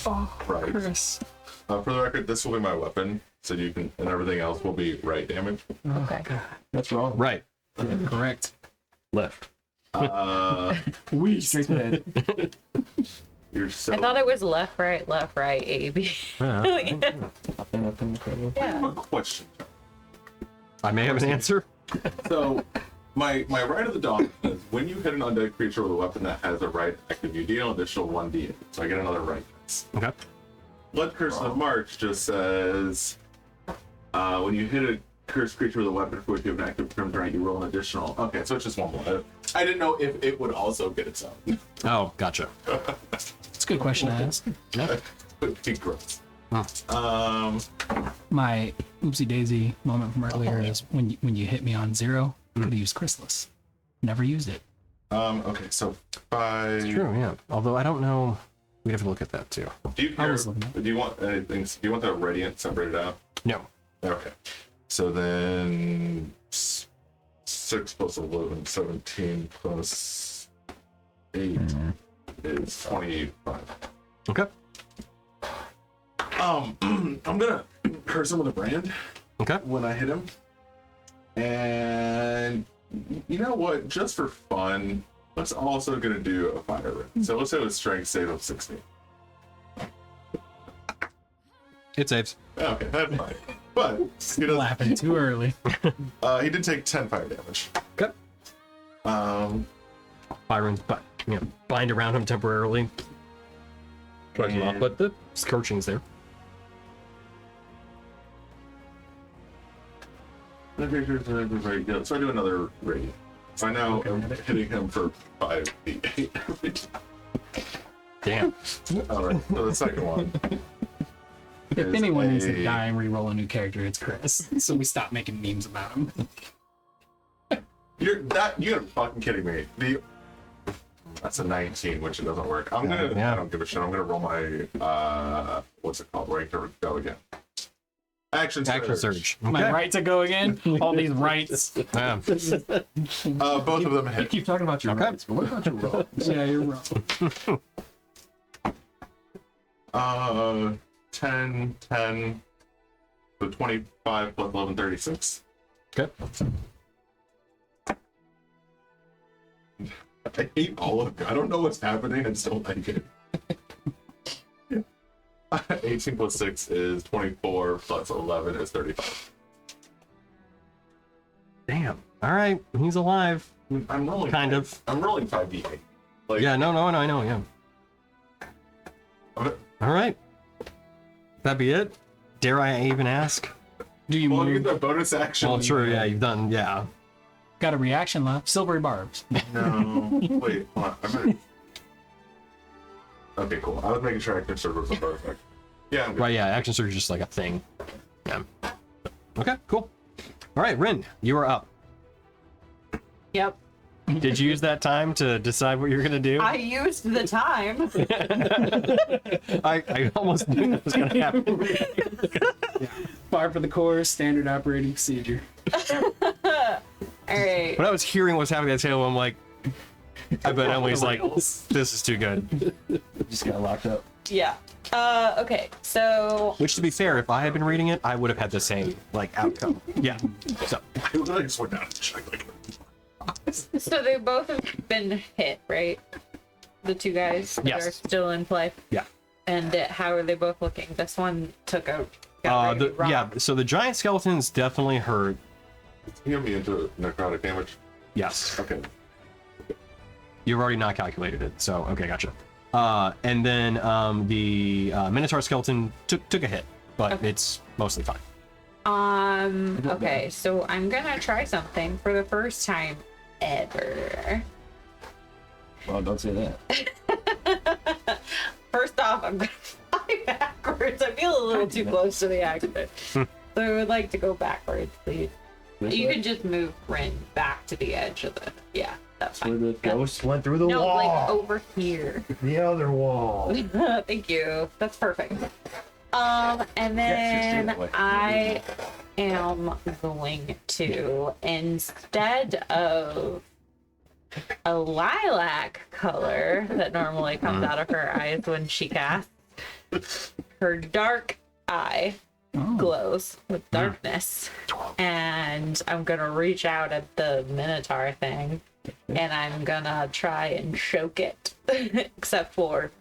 Oh, Right. Chris. For the record, this will be my weapon, so you can, and everything else will be right damage. Okay. That's wrong. Right. Correct. Left. We straight ahead. You're so. I thought it was left, right, A, B. Yeah. Yeah. Up and up and incredible. I have a question. I may have an answer. So, my right of the dawn is when you hit an undead creature with a weapon that has a right active, you deal an additional 1d8. So I get another right dice. Okay. Blood Curse of March just says when you hit a cursed creature with a weapon for which you have an active crimson right, you roll an additional. Okay, so it's just one more. I didn't know if it would also get its own. Oh, gotcha. It's a good question to ask. Would be gross. Huh. My oopsie daisy moment from earlier is when you hit me on 0, could have used Chrysalis. Never used it. Okay, so 5. True. Yeah. Although I don't know. We'd have to look at that too. Do you I care? was looking at- Do you want anything? Do you want the radiant separated out? No. Okay. So then 6 plus 11, 17 plus 8 is 25. Okay. I'm gonna curse him with a brand Okay. when I hit him. And you know what? Just for fun, let's also gonna do a fire ring. So let's say a strength save of 16. It saves. Okay, that's fine. But he does. Laughing too early. He did take 10 fire damage. Okay. Byron's bind around him temporarily. Tries him off, but the scorching's there. So I do another raid. So I now am hitting him for 5d8. Damn. Alright, so the second one. If is anyone needs to a- die and re-roll a new character, it's Chris. So we stopped making memes about him. You're fucking kidding me. That's a 19, which it doesn't work. I don't give a shit. I'm gonna roll my what's it called? Where I can go again. Action Surge. Am I Okay. right to go again? All these rights. Yeah. Both of them You hit. keep talking about your Okay. rights, but what about your roll? Yeah, you're wrong. 10, 10, so 25 plus 11, 36. Okay. I hate all of it. I don't know what's happening. I just don't like it. 18 plus 6 is 24, plus 11 is 35. Damn. All right, he's alive. I'm rolling. Kind of. I'm rolling 5d8. Like, Yeah, no, I know, yeah. Okay. All right. That be it? Dare I even ask? Do you Well, I move? get the bonus action. Well, true, yeah, you've done, yeah. Got a reaction left. Silvery barbs. No. Wait, hold on. I'm gonna... Okay, cool. I was making sure action surge was a perfect. Yeah, I'm good. Right, yeah, action surge is just like a thing. Yeah. Okay, cool. All right, Rin, you are up. Yep. Did you use that time to decide what you were going to do? I used the time. I almost knew that was going to happen. Par for the course. Standard operating procedure. All right. When I was hearing what's happening at the table, I'm like, I bet Emily's like, this is too good. Just got locked up. Yeah. Okay. So Which, to be fair, if I had been reading it, I would have had the same, like, outcome. Yeah. So, I literally just went down and checked, like, they both have been hit, right? The two guys that Yes. are still in play. yeah. And how are they both looking? This one took out. got ready to rock. Yeah, so the giant skeleton's definitely hurt. you get me into necrotic damage. Yes. Okay. You've already not calculated it, so, okay, gotcha. And then the Minotaur skeleton took a hit, but Okay. it's mostly fine. Okay, so I'm gonna try something for the first time ever. Well, don't say that. First off, I'm gonna fly backwards. I feel a little too close to the accident. So I would like to go backwards, please. You can just move Rin back to the edge of the. Yeah, that's Where fine. the ghost went through the No, wall. like over here. The other wall. Thank you. That's perfect. And Yeah, then that way. I am going to, instead of a lilac color that normally comes out of her eyes when she casts, her dark eye glows with darkness. And I'm gonna reach out at the Minotaur thing and I'm gonna try and choke it. Except for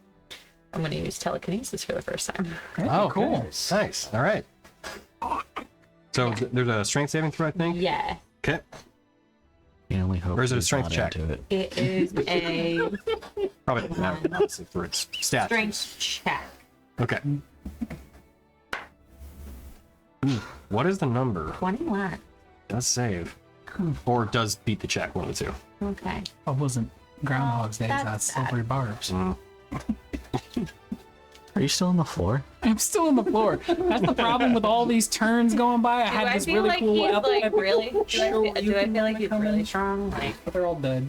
I'm gonna use telekinesis for the first time. Oh, cool. Nice. All right. So there's a strength saving throw, I think. Yeah. Okay. You only hope Or is it a he's strength not check? into it. It is a Probably doesn't matter, obviously, for its stats. strength check. Okay. Ooh, what is the number? 21. Does save. Or does beat the check, one of the two. Okay. I wasn't Groundhog's Days. That's That's sad. silvery barbs. Are you still on the floor? I'm still on the floor. That's the problem with all these turns going by. I Do had I this feel really like cool he's elf like that really? Do show I you feel can like he's come really in. strong? Like, But they're all dead.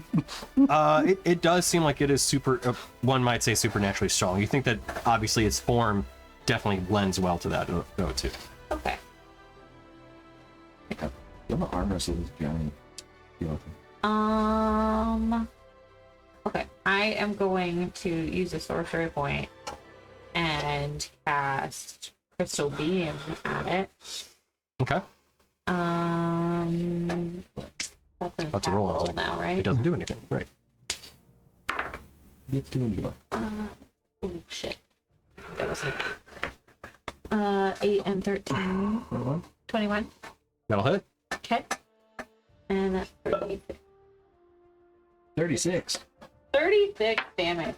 It does seem like it is super, one might say supernaturally strong. You think that obviously its form definitely lends well to that, though, too. okay. I'm an arm wrestle this giant. Okay. I am going to use a sorcery point and cast Crystal Beam at it. Okay. That's an About to roll, I was attack like, now, It right? doesn't do anything. Right. It's doing what? Oh shit. That was 8 and 13. 21. That'll hit. Okay. And that's 36. 36. 36 damage.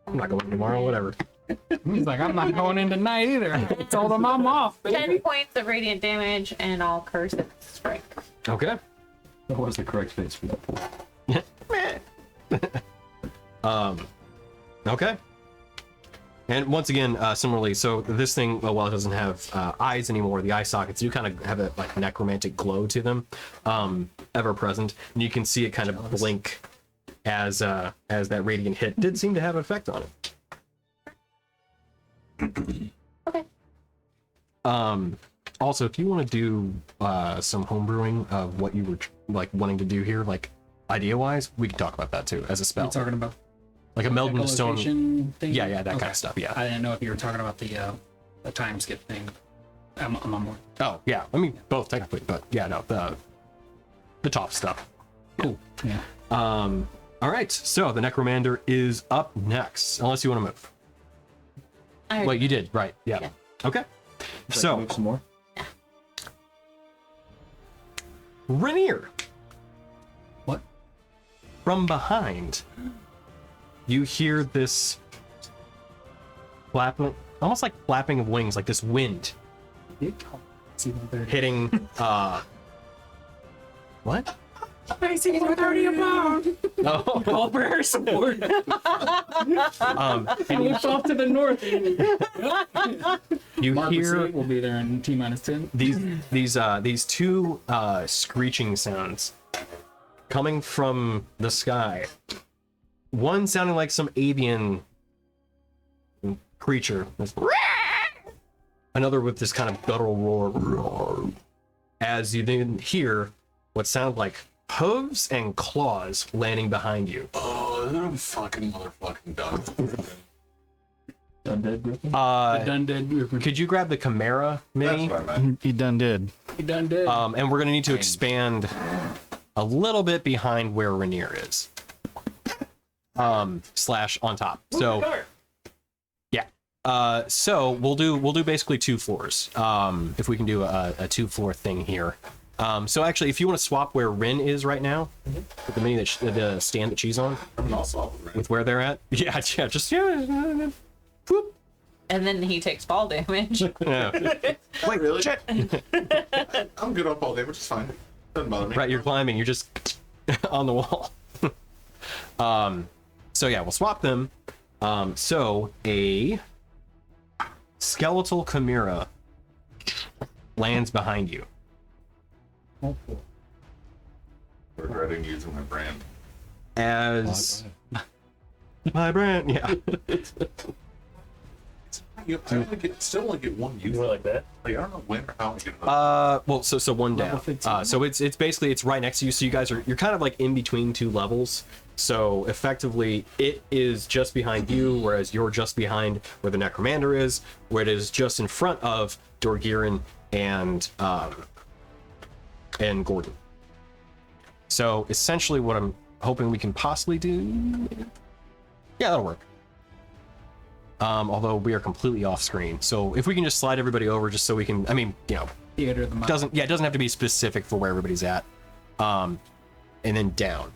I'm not going tomorrow, whatever. He's like, I'm not going in tonight either. I told him I'm off. 10 points of radiant damage, and I'll curse its strength. Okay. That was the correct face for that pool. Okay. And once again, similarly, so this thing, while it doesn't have eyes anymore, the eye sockets do kind of have a like necromantic glow to them, ever present, and you can see it kind of blink as that radiant hit did seem to have an effect on it. Okay. Also, if you want to do some homebrewing of what you were like wanting to do here, like idea-wise, we can talk about that too as a spell, You're talking about like a meld into stone. echolocation thing? Yeah, that Okay. kind of stuff. Yeah. I didn't know if you were talking about the time skip thing. I'm on board. Oh, yeah. I mean, both technically, but yeah, no, the top stuff. Cool. Yeah. All right, so the Necrommander is up next, unless you want to move. Wait, you did, right? Yeah. Yeah. Okay. Should I So, move some more. Rainier, What? from behind, you hear this flapping, almost like flapping of wings, like this wind See 130. hitting. What? I see 130 above. Oh, Call for air support. I looked off to the north. you hear will be there in T minus 10. these two screeching sounds coming from the sky. One sounding like some avian creature, another with this kind of guttural roar. As you then hear what sound like hooves and claws landing behind you. Oh, I'm fucking motherfucking done. Undead Griffin. Done dead. Could you grab the Chimera mini? That's what I meant. He done did. He done dead. And we're gonna need to expand a little bit behind where Rainier is. Slash on top. So yeah. So we'll do basically 2 floors. If we can do a 2-floor thing here. So actually, if you want to swap where Rin is right now, with the mini the stand that she's on, I'm also right. with where they're at, yeah, whoop. And then he takes fall damage. Yeah. Wait, really? I'm good on ball damage. It's fine. Doesn't bother me. Right, you're climbing. You're just on the wall. So yeah, we'll swap them. So a skeletal chimera lands behind you. Regretting using my brand. As my brand, yeah. Still only get one use. like that? Like, I don't know when or how I get it. Well, so one down. So it's basically it's right next to you. So you guys you're kind of like in between 2 levels. So effectively, it is just behind you, whereas you're just behind where the Necrommander is, where it is just in front of Dorgirin and Gordon. So essentially, what I'm hoping we can possibly do, yeah, that'll work. Although we are completely off screen, so if we can just slide everybody over, just so we can, I mean, you know, Theater of the mind. it doesn't have to be specific for where everybody's at, and then down.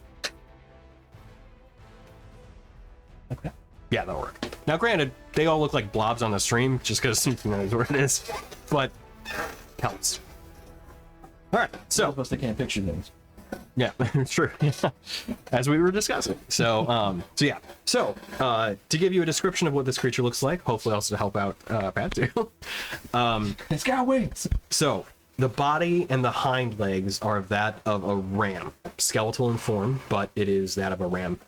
Okay. Yeah, that'll work. Now, granted, they all look like blobs on the stream, just because you know what it is, but counts. All right, so Plus they can't picture things. yeah, it's true. As we were discussing. So yeah. So to give you a description of what this creature looks like, hopefully also to help out Pat too. It's got wings. So the body and the hind legs are that of a ram, skeletal in form, but it is that of a ram.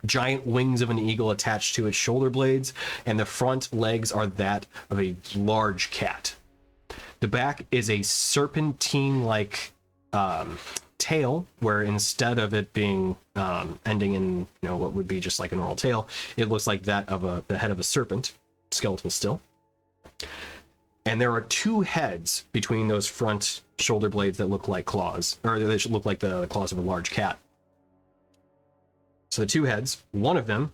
Giant wings of an eagle attached to its shoulder blades, and the front legs are that of a large cat. The back is a serpentine-like tail, where instead of it being ending in what would be just like a normal tail, it looks like that of the head of a serpent, skeletal still. And there are 2 heads between those front shoulder blades that look like claws, or they should look like the claws of a large cat. So the 2 heads, one of them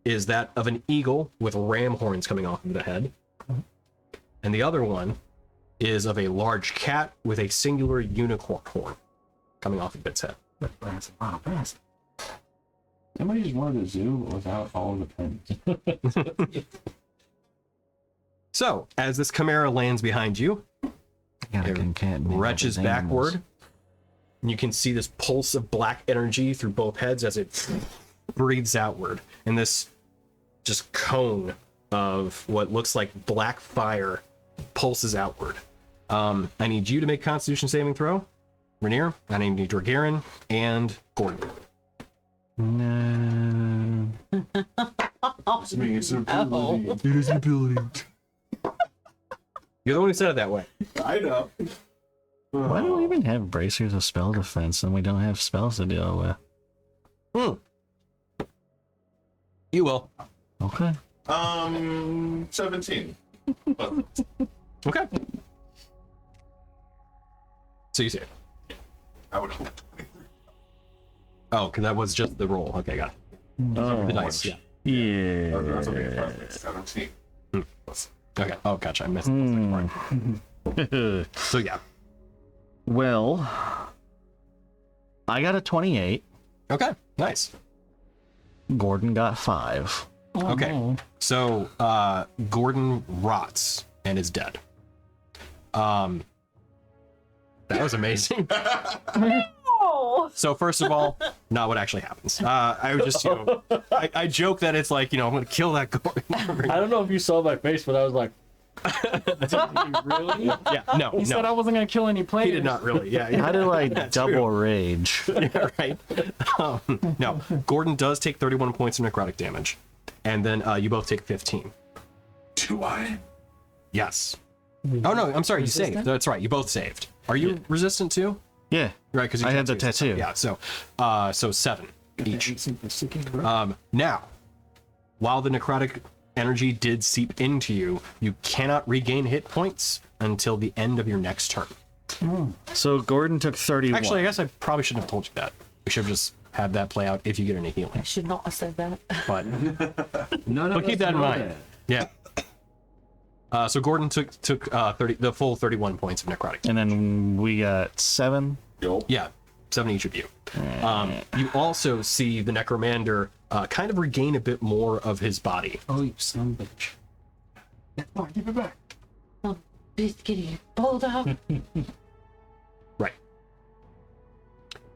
is that of an eagle with ram horns coming off of the head, and the other one is of a large cat with a singular unicorn horn coming off of its head. Somebody just wanted a zoo without all of the pens. So, as this chimera lands behind you, it retches backward, and you can see this pulse of black energy through both heads as it breathes outward, and this just cone of what looks like black fire pulses outward. I need you to make Constitution saving throw. Rainier, I need Dorgirin and Gordon. No. Oh. It is an ability. You're the one who said it that way. I know. Why do we even have bracers of spell defense and we don't have spells to deal with? You will. Okay. 17. Okay. So you say it. I would hope. Oh, because that was just the roll. Okay, got it. Oh, The dice, yeah. yeah. That's okay, perfect. 17. Okay. Oh, gotcha. I missed the part. So yeah. Well, I got a 28. Okay. Nice. Gordon got 5. Okay. So Gordon rots and is dead. That was amazing. Oh. So first of all, not what actually happens. I was just, I joke that it's like, I'm gonna kill that Gordon. I don't know if you saw my face, but I was like, Really? Yeah, no, He said I wasn't gonna kill any players. he did not really. Yeah, How did I double rage? yeah, right. No, Gordon does take 31 points of necrotic damage, and then you both take 15. Do I? Yes. Oh no, I'm sorry. You saved. That's right. You both saved. Are you resistant too? Yeah. Right, because I had the tattoo. Yeah. So 7 each. Now, while the necrotic energy did seep into you, you cannot regain hit points until the end of your next turn. So Gordon took 31. Actually, I guess I probably shouldn't have told you that. We should have just had that play out if you get any healing. I should not have said that. But None of but keep us that in know mind. Yeah. So Gordon took the full 31 points of necrotic. And then we got 7. Yo. Yeah, 7 each of you. You also see the Necrommander kind of regain a bit more of his body. Oh, you son of a bitch. Come on, give it back. Oh, bitch, getting pulled out. Right.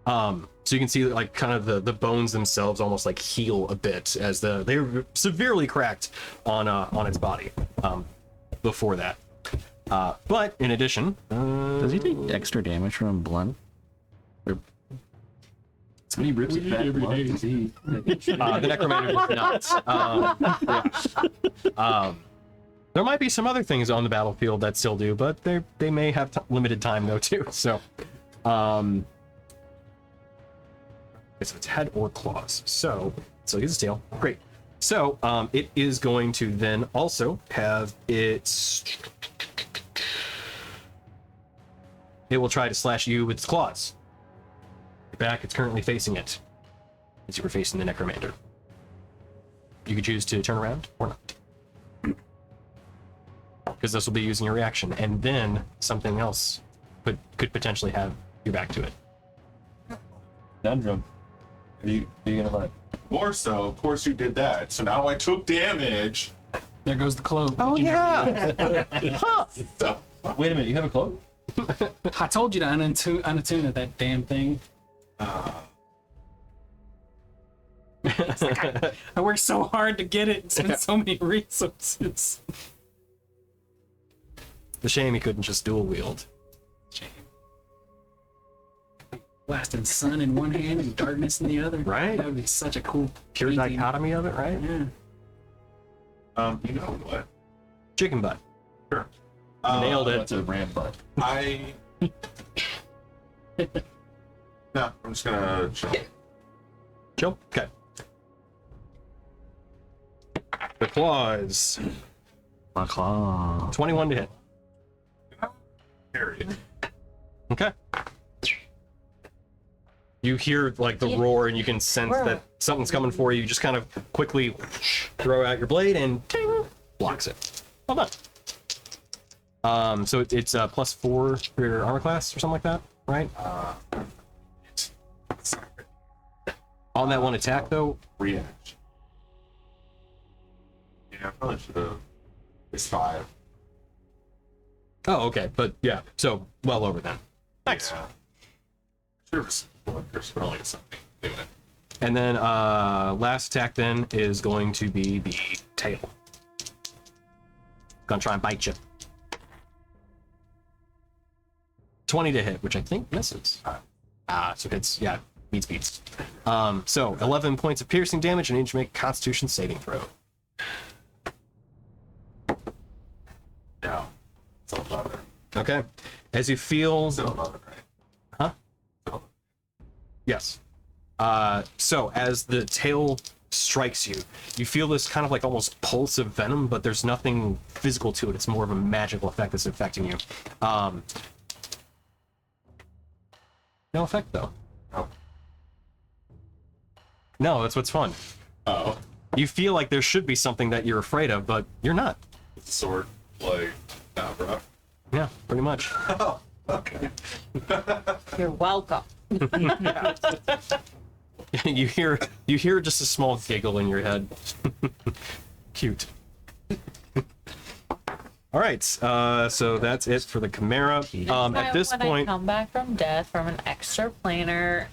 So you can see like kind of the bones themselves almost like heal a bit as they were severely cracked on its body before that. But in addition, Does he take extra damage from blunt? Somebody rips it back. the Necrommander does not. There might be some other things on the battlefield that still do, but they may have limited time though too. So, so it's head or claws. So he's a tail. Great. So it is going to then also have its. It will try to slash you with its claws. Back, it's currently facing it as you were facing the Necrommander. You could choose to turn around or not, because this will be using your reaction, and then something else could potentially have your back to it. Dundrum. Are you gonna let? More so, of course you did that. So now I took damage. There goes the cloak. Oh yeah. So, Wait a minute, you have a cloak? I told you to unattune that damn thing. It's like I worked so hard to get it and spent so many resources. The shame he couldn't just dual wield. Blasting sun in one hand and darkness in the other. Right. That would be such a cool Pure painting. dichotomy of it, right? Yeah. you know what? Chicken butt. Sure. Nailed it. That's a ram butt. I. No, I'm just gonna chill. Chill. Okay. The claws. My claw. 21 to hit. Period. Okay. You hear like the roar, and you can sense that something's coming for you. You just kind of quickly throw out your blade and ting, blocks it. Well done. So it's +4 for your armor class or something like that, right? On that one attack though. Reaction. Yeah, I probably should have. It's 5. Oh, okay, but yeah, so well over then. Nice. Yeah. Should have only something doing it. And then last attack then is going to be the tail. Gonna try and bite you. 20 to hit, which I think misses. So it's, yeah, beats. So 11 points of piercing damage, and you need to make a Constitution saving throw. No. It's 11. Okay. As you feel, It's 11, right? huh? Yes. So as the tail strikes you, you feel this kind of like almost pulse of venom, but there's nothing physical to it. It's more of a magical effect that's affecting you. No effect though. No. No, that's what's fun. Oh, You feel like there should be something that you're afraid of, but you're not. sword, like, nah, bro. Yeah, pretty much. Okay. You're welcome. you hear just a small giggle in your head. Cute. All right, so that's it for the Chimera. At this when point, I come back from death from an extraplanar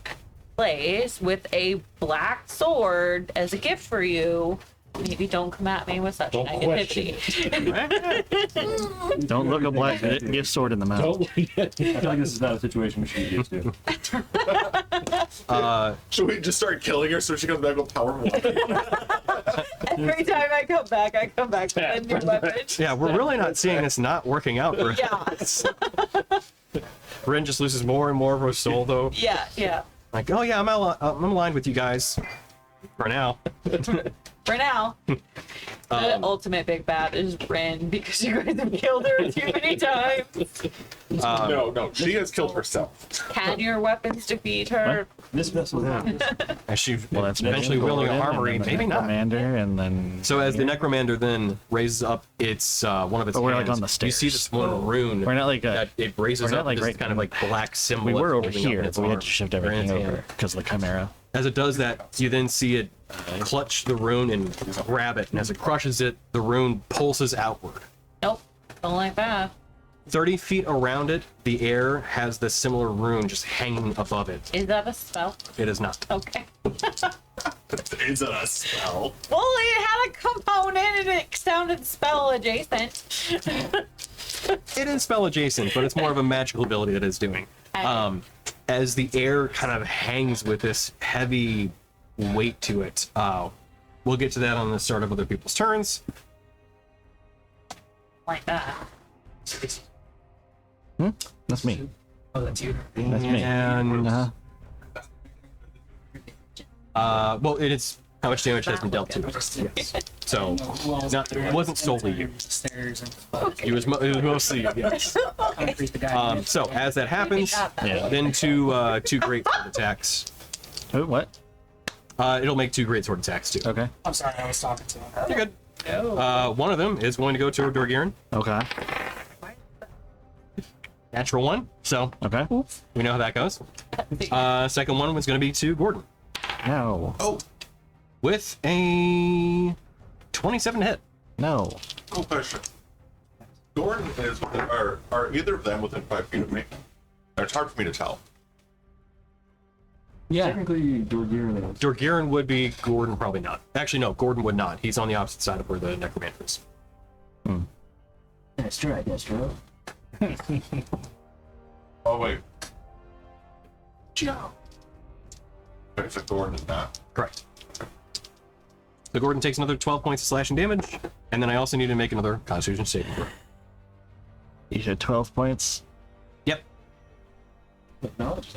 place with a black sword as a gift for you, maybe don't come at me with such negativity. Don't look a black gift sword in the mouth. I feel like this is not a situation we should be used to. Should we just start killing her so she comes back with power walking? Every time I come back with a new weapon. yeah, we're really not seeing this not working out for Yeah. Ren just loses more and more of her soul, though. Yeah. Like, oh yeah, I'm aligned with you guys for now. For now. The ultimate big bad is Ren because you guys have killed her too many times. No, she has killed herself. Can your weapons defeat her? This vessel has. As she Well, that's eventually wielding an armory, maybe not. Commander, and then So as the Necrommander then raises up its one of its But we're, like, hands, on the you stairs. see this one rune we're not like that it raises we're not, up like, this right kind of like black symbol. we were it's over holding up in here, its but we had arm, to shift or in everything its hand. over because of the Chimera. As it does that, you then see it clutch the rune and grab it, and as it crushes it, the rune pulses outward. Nope. Don't like that. 30 feet around it, the air has the similar rune just hanging above it. Is that a spell? It is not. Okay. Is it a spell? Well, it had a component and it sounded spell adjacent. It is spell adjacent, but it's more of a magical ability that it's doing. As the air kind of hangs with this heavy weight to it. We'll get to that on the start of other people's turns. Like that. That's me. Oh, that's you. That's me. And Uh-huh. well, it is how much damage has been dealt to it. Yes. So it wasn't solely you. Stairs and It was mostly you. Yes. concrete the guy. So as that happens, Yeah. then two great sword attacks. Oh, what? It'll make two great sword attacks too. Okay. I'm sorry, I was talking to him. You're good. One of them is going to go to Dorgirin. Okay. Natural one. So Okay. we know how that goes. Second one was going to be to Gordon No. Oh, with a 27 to hit. No. cool question. Gordon is, are either of them within 5 feet of me? It's hard for me to tell. Yeah. Technically, Dorgirin is. Dorgirin would be, Gordon probably not. Actually, no, Gordon would not. He's on the opposite side of where the Necrommander is. That's true, that's true. Oh, wait. Joe. Okay, so Gordon is not. Correct. So Gordon takes another 12 points of slashing damage, and then I also need to make another Constitution saving throw. You said 12 points. Yep. Knowledge.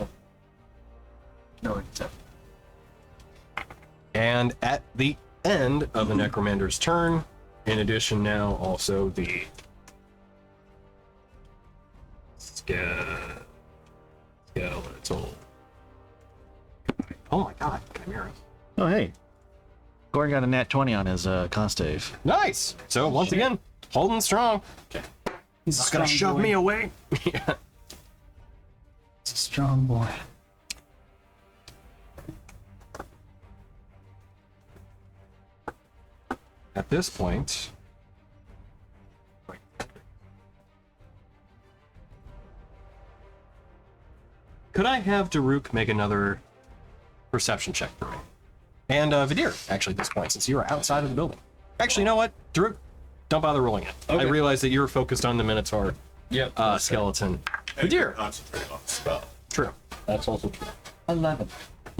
No, it's up. And at the end of the Necrommander's turn, in addition now also the skeletal. Oh my god, Chimera. Oh, hey. Gordon got a nat 20 on his constave. Nice! So once again, holding strong. He's a Just gonna strong shove boy. me away. Yeah. He's a strong boy. At this point, could I have Daruk make another perception check for me? And Vidir, actually, at this point, since you are outside of the building. Actually, you know what? Daruk, don't bother rolling it. I realize that you were focused on the Minotaur skeleton. Vidir, Concentrate on the spell. true. That's also true. 11.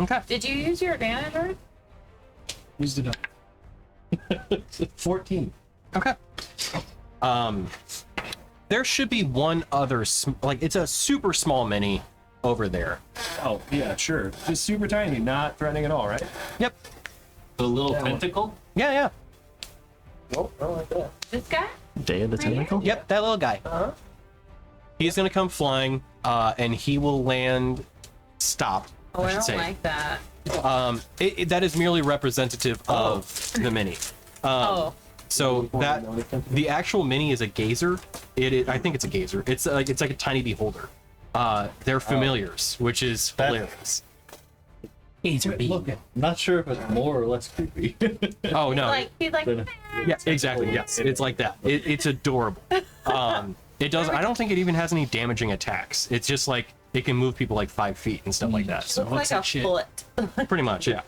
Okay. Did you use your advantage, or? Used it up. 14. Okay. There should be one other, like, it's a super small mini over there. Oh, yeah, sure. Just super tiny, not threatening at all, right? Yep. The little tentacle? Yeah, yeah. Nope, I don't like that. This guy? Day of the Tentacle? Yep, that little guy. He's gonna come flying, and he will land, stop Oh, I should don't say. like that. That is merely representative of the mini. Oh, So that the actual mini is a gazer. I think it's a gazer. It's like a tiny beholder. They're familiars, which is hilarious. Look at Not sure if it's more or less creepy. Oh no! he's like, Yeah, exactly. Yes, it's like that. It's adorable. It does. I don't think it even has any damaging attacks. It's just like it can move people like 5 feet and stuff like that. So looks like a shit. foot. pretty much, yeah.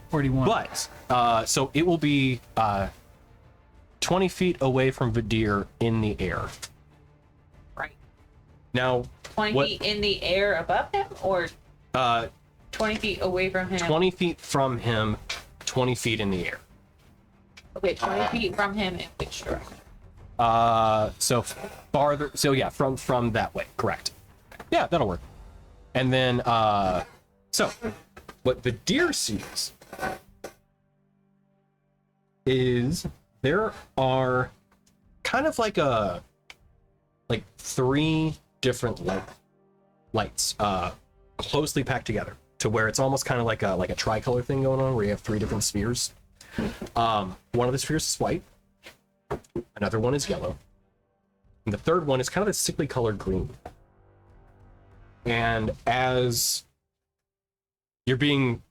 41. But so it will be 20 feet away from Vidir in the air. Right. Now, 20 what? feet in the air above him, or 20 feet away from him? 20 feet from him, 20 feet in the air. Okay, 20 feet from him in which direction? So farther. So yeah, from that way. Correct. Yeah, that'll work. And then, so what the deer sees is there are kind of like three different lights closely packed together to where it's almost kind of like a tricolor thing going on where you have three different spheres. One of the spheres is white, another one is yellow, and the third one is kind of a sickly colored green. And as you're being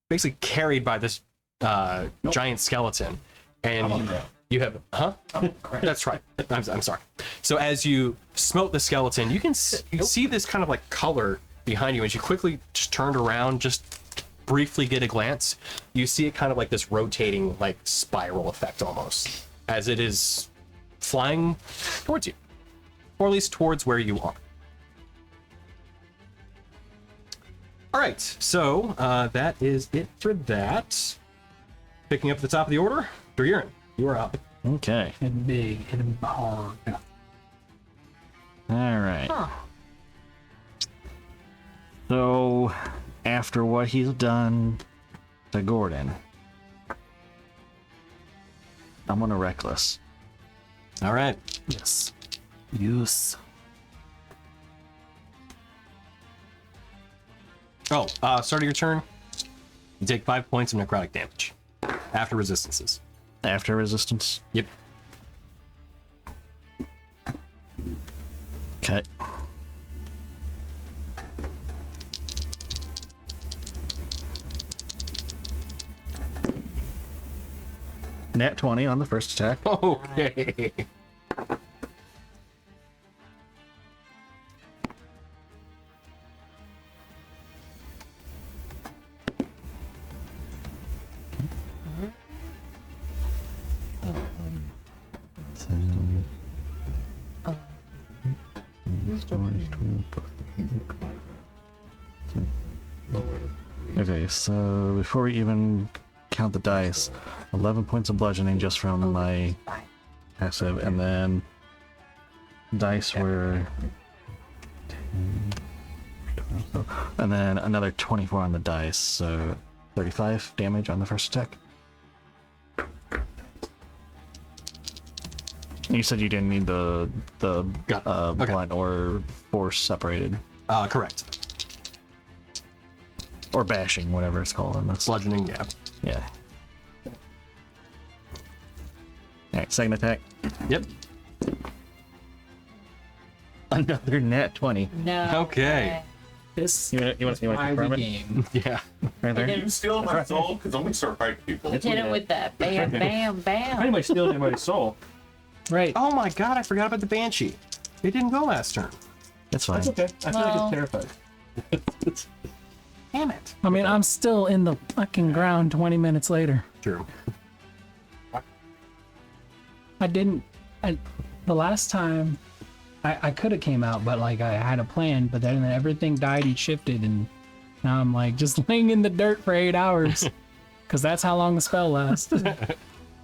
basically carried by this giant skeleton, and you have, That's right. I'm sorry. So as you smote the skeleton, you can see this kind of like color behind you. As you quickly just turned around, just briefly get a glance, you see it kind of like this rotating like spiral effect almost, as it is flying towards you, or at least towards where you are. All right, so that is it for that. Picking up at the top of the order, Durin, you are up. Okay. And big and hard. All right. Huh. So, after what he's done to Gordon, I'm gonna reckless. All right. Yes. Use. Oh, start of your turn, you take 5 points of necrotic damage after resistances. After resistance. Yep. Okay. Nat 20 on the first attack. Okay. Okay, so before we even count the dice, 11 points of bludgeoning just from my passive, and then dice were 10, 12, and then another 24 on the dice, so 35 damage on the first attack. You said you didn't need the Got it. Okay. blunt or force separated, Correct. or bashing, whatever it's called. And that's Bludgeoning, yeah. yeah. All right, second attack. Yep. Another nat 20. No. Okay. This You want to confirm it? game. Yeah. Right there. You stealing my soul? Because I'm gonna start fighting people. Hit him with that bam, bam, Pretty bam. much stealing everybody's soul. Right. Oh my god, I forgot about the Banshee. It didn't go last turn. That's fine. It's okay. I feel like Well- it's terrified. Damn it. I mean, I'm still in the fucking ground 20 minutes later. True. The last time I could have came out, but like I had a plan, but then everything died and shifted, and now I'm like just laying in the dirt for 8 hours. Because that's how long the spell lasts.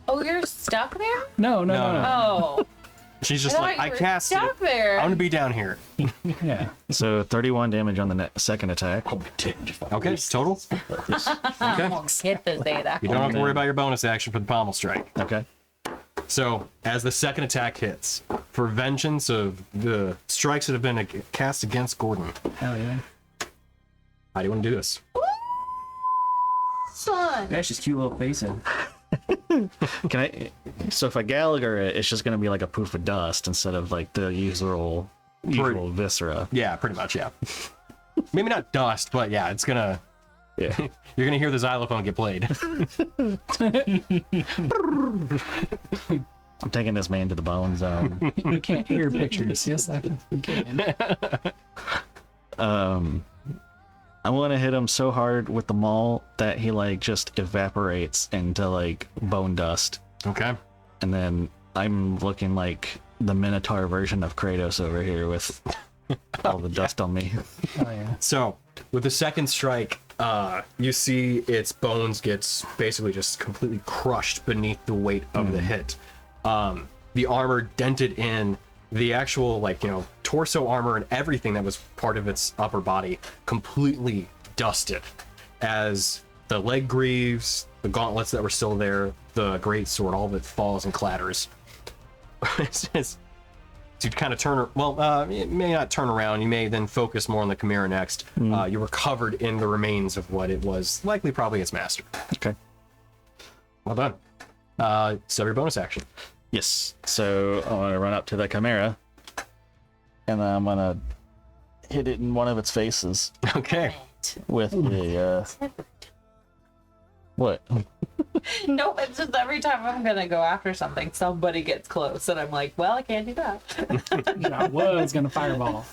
Oh, you're stuck there? No. Oh. She's just I like, thought I you were cast it. stuck there. I'm gonna be down here. Yeah. So 31 damage on the second attack. Okay, total. Okay. Hit the Zeta. You don't have to worry about your bonus action for the pommel strike. Okay. So, as the second attack hits, for vengeance of the strikes that have been cast against Gordon, Hell yeah. How do you want to do this? Fun. That's just cute little facing. Can I? So if I Gallagher it, it's just gonna be like a poof of dust instead of like the usual viscera. Yeah, pretty much. Yeah. Maybe not dust, but yeah, it's gonna. Yeah. You're gonna hear the xylophone get played. I'm taking this man to the bone zone. You can't hear pictures. Yes, I can. I want to hit him so hard with the maul that he like just evaporates into like bone dust, Okay. and then I'm looking like the Minotaur version of Kratos over here with all the dust on me. Oh yeah. So with the second strike, you see its bones gets basically just completely crushed beneath the weight of the hit. The armor dented in, the actual like torso armor and everything that was part of its upper body completely dusted, as the leg greaves, the gauntlets that were still there, the great sword, all of it falls and clatters. To kind of turn, you may not turn around, you may then focus more on the Chimera next. You were covered in the remains of what it was likely probably its master. Okay. Well done. So your bonus action. Yes. So I want to run up to the Chimera, and then I'm gonna hit it in one of its faces Okay. with a what? No, it's just every time I'm gonna go after something, somebody gets close, and I'm like, well, I can't do that. I was gonna fireball.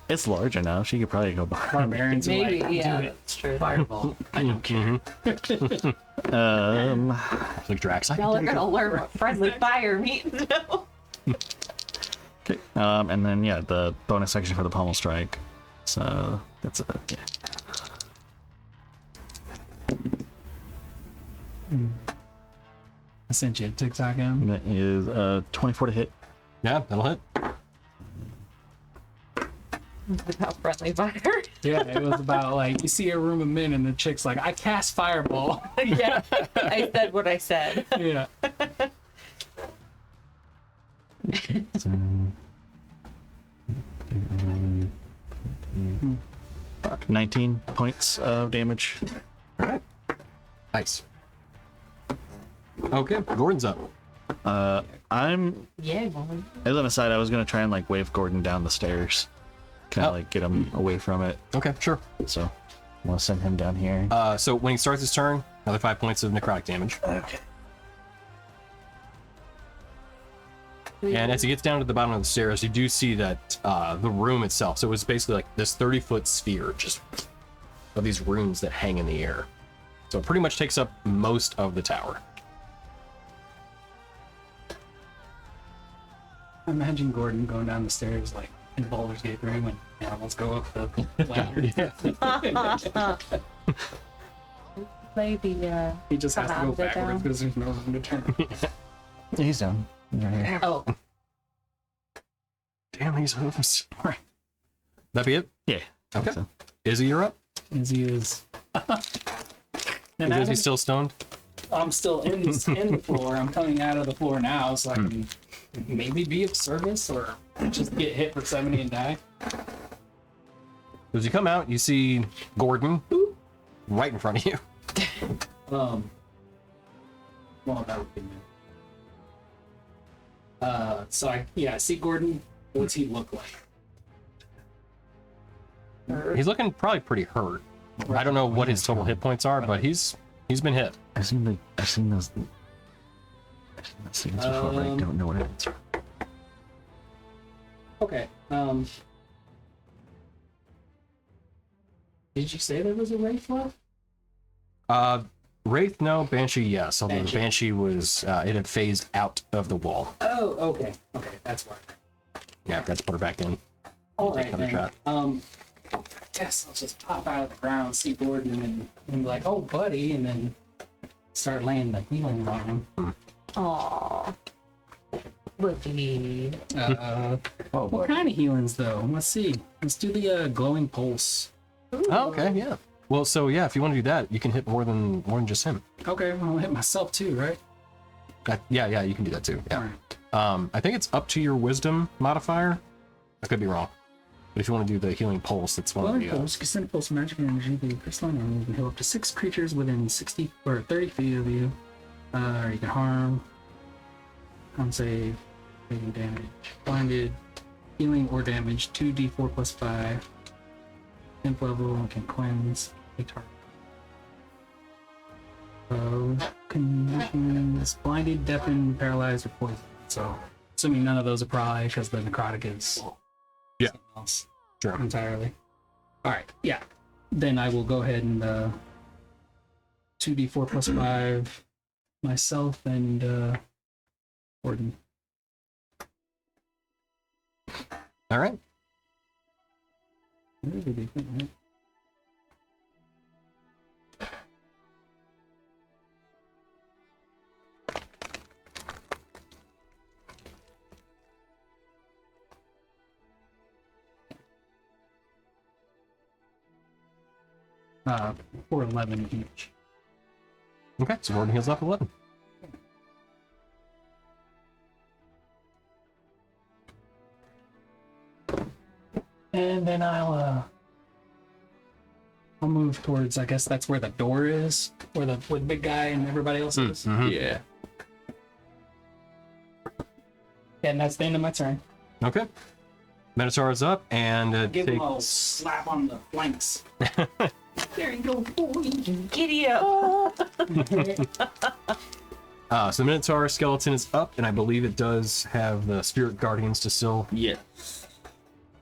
It's large enough. She could probably go behind. Barbarians are Maybe, like, yeah, do it. that's true. Fireball. I don't care. Like Drax. Y'all are gonna learn what friendly fire means now. Okay. And then yeah, the bonus action for the pommel strike. So that's yeah. I sent you a TikTok in. That is 24 to hit. Yeah, that'll hit. About friendly fire. Yeah, it was about like you see a room of men and the chick's like, I cast fireball. Yeah, I said what I said. Yeah. 19 points of damage. Nice. Okay, Gordon's up. I'm Yeah, well, as an aside, I was gonna try and like wave Gordon down the stairs, kind of like get him away from it. Okay, sure. So I want to send him down here. So when he starts his turn, another 5 points of necrotic damage. Okay. And as he gets down to the bottom of the stairs, you do see that the room itself. So it was basically like this 30-foot sphere, just of these runes that hang in the air. So it pretty much takes up most of the tower. Imagine Gordon going down the stairs like in Baldur's Gate 3 when animals go up the ladder. maybe. He just has to go Come on, get backwards down. because there's no room to turn. He's down. He's right here. Oh, Damn these hooves. Right. That be it? Yeah. Okay. So, Izzy, you're up. As he is. And Is Izzy I'm still stoned? still in the floor. I'm coming out of the floor now, so I can maybe be of service or just get hit for 70 and die. As you come out, you see Gordon right in front of you. Well, that would be me. So I see Gordon. What's he look like? He's looking probably pretty hurt. I don't know what his total hit points are, but he's been hit. I've seen those. I've seen those things before, but I don't know what it is. Okay. Did you say there was a wraith left? Wraith, no. Banshee, yes. Although Banshee. the Banshee was, it had phased out of the wall. Oh, okay. Okay, that's why. Yeah, I've got to put her back in. All right, another then. shot. I guess I'll just pop out of the ground, see Gordon, and be like, "Oh, buddy," and then start laying the healing on him. aw, Woody. What kind of healings, though? Let's see. Let's do the glowing pulse. Oh, okay, yeah. Well, so yeah, if you want to do that, you can hit more than just him. Okay, I'll hit myself too, right? Yeah, you can do that too. All Yeah. right. I think it's up to your wisdom modifier. I could be wrong. But if you want to do the healing pulse, that's one of Well, the. pulse can send a pulse of magic energy to crystalline armor. You can heal up to 6 creatures within 60 or 30 feet of you. Or you can harm, unsave, taking damage, blinded, healing or damage, 2d4 plus 5. 10th level and can cleanse a target. Conditions: blinded, deafened, paralyzed, or poisoned. So, assuming none of those apply because the necrotic is Yeah. something else Sure. entirely. All right, yeah. Then I will go ahead and 2d4 plus 5 myself and Gordon. All right. For 11 each. Okay, so Gordon heals up 11. And then I'll move towards, I guess that's where the door is, where the big guy and everybody else is. Yeah. And that's the end of my turn. Okay. Minotaur is up and Give him a takes. slap on the flanks. There you go, boy. Giddy up. So the Minotaur skeleton is up, and I believe it does have the Spirit Guardians to still Yeah.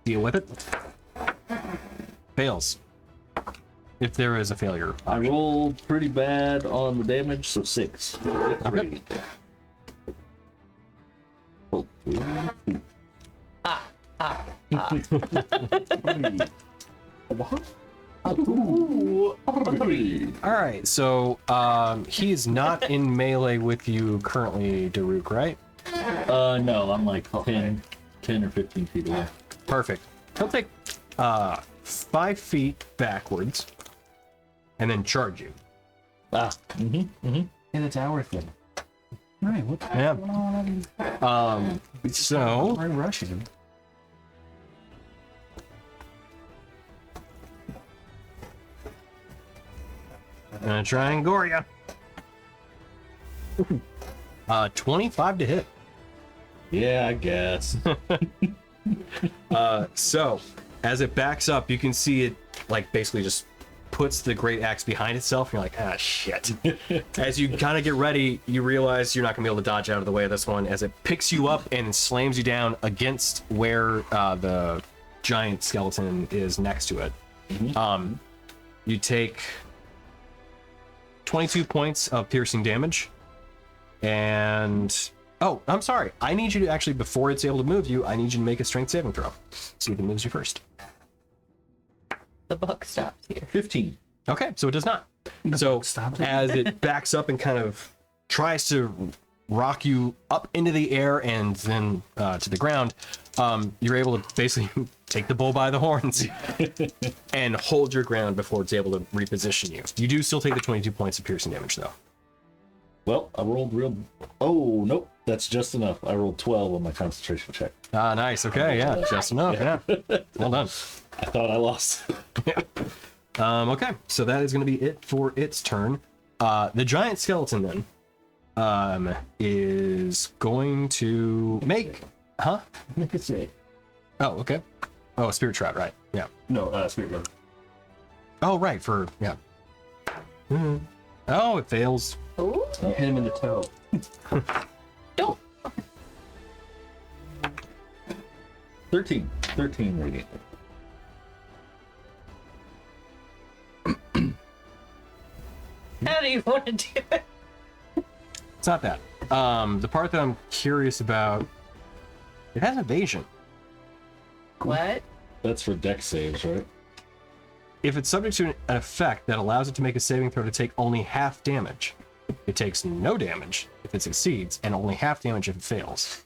deal with it. Fails. If there is a failure. I rolled pretty bad on the damage, so 6. Okay. All right, so he is not in melee with you currently, Daruk, right? No, I'm like 10 or 15 feet away. Perfect. He'll take 5 feet backwards and then charge you. In the tower thing. Right, what the Yeah. So I'm rushing. I'm gonna try and gore you. 25 to hit. Yeah, I guess. So as it backs up, you can see it like basically just puts the great axe behind itself. And you're like, ah, shit. As you kind of get ready, you realize you're not gonna be able to dodge out of the way of this one as it picks you up and slams you down against where the giant skeleton is next to it. You take 22 points of piercing damage. And oh, I'm sorry. I need you to actually, before it's able to move you, I need you to make a strength saving throw. See if it moves you first. The buck stops here. 15. Okay, so it does not. So stops. as it backs up and kind of tries to rock you up into the air and then to the ground, you're able to basically take the bull by the horns and hold your ground before it's able to reposition you. You do still take the 22 points of piercing damage, though. Well, I rolled real. Oh, nope. That's just enough. I rolled 12 on my concentration check. Ah, nice. Okay, yeah, just enough. Yeah, well done. I thought I lost. Okay, so that is going to be it for its turn. The giant skeleton then is going to make, Make it say. Oh, okay. Oh, spirit shroud, right? Yeah. No, spirit road. Oh, right. For yeah. Mhm. Oh, it fails. Ooh. You hit him in the toe. Don't. 13 radiant. How do you want to do it? It's not that. The part that I'm curious about, it has evasion. What? That's for dex saves, right? If it's subject to an effect that allows it to make a saving throw to take only half damage, it takes no damage if it succeeds, and only half damage if it fails.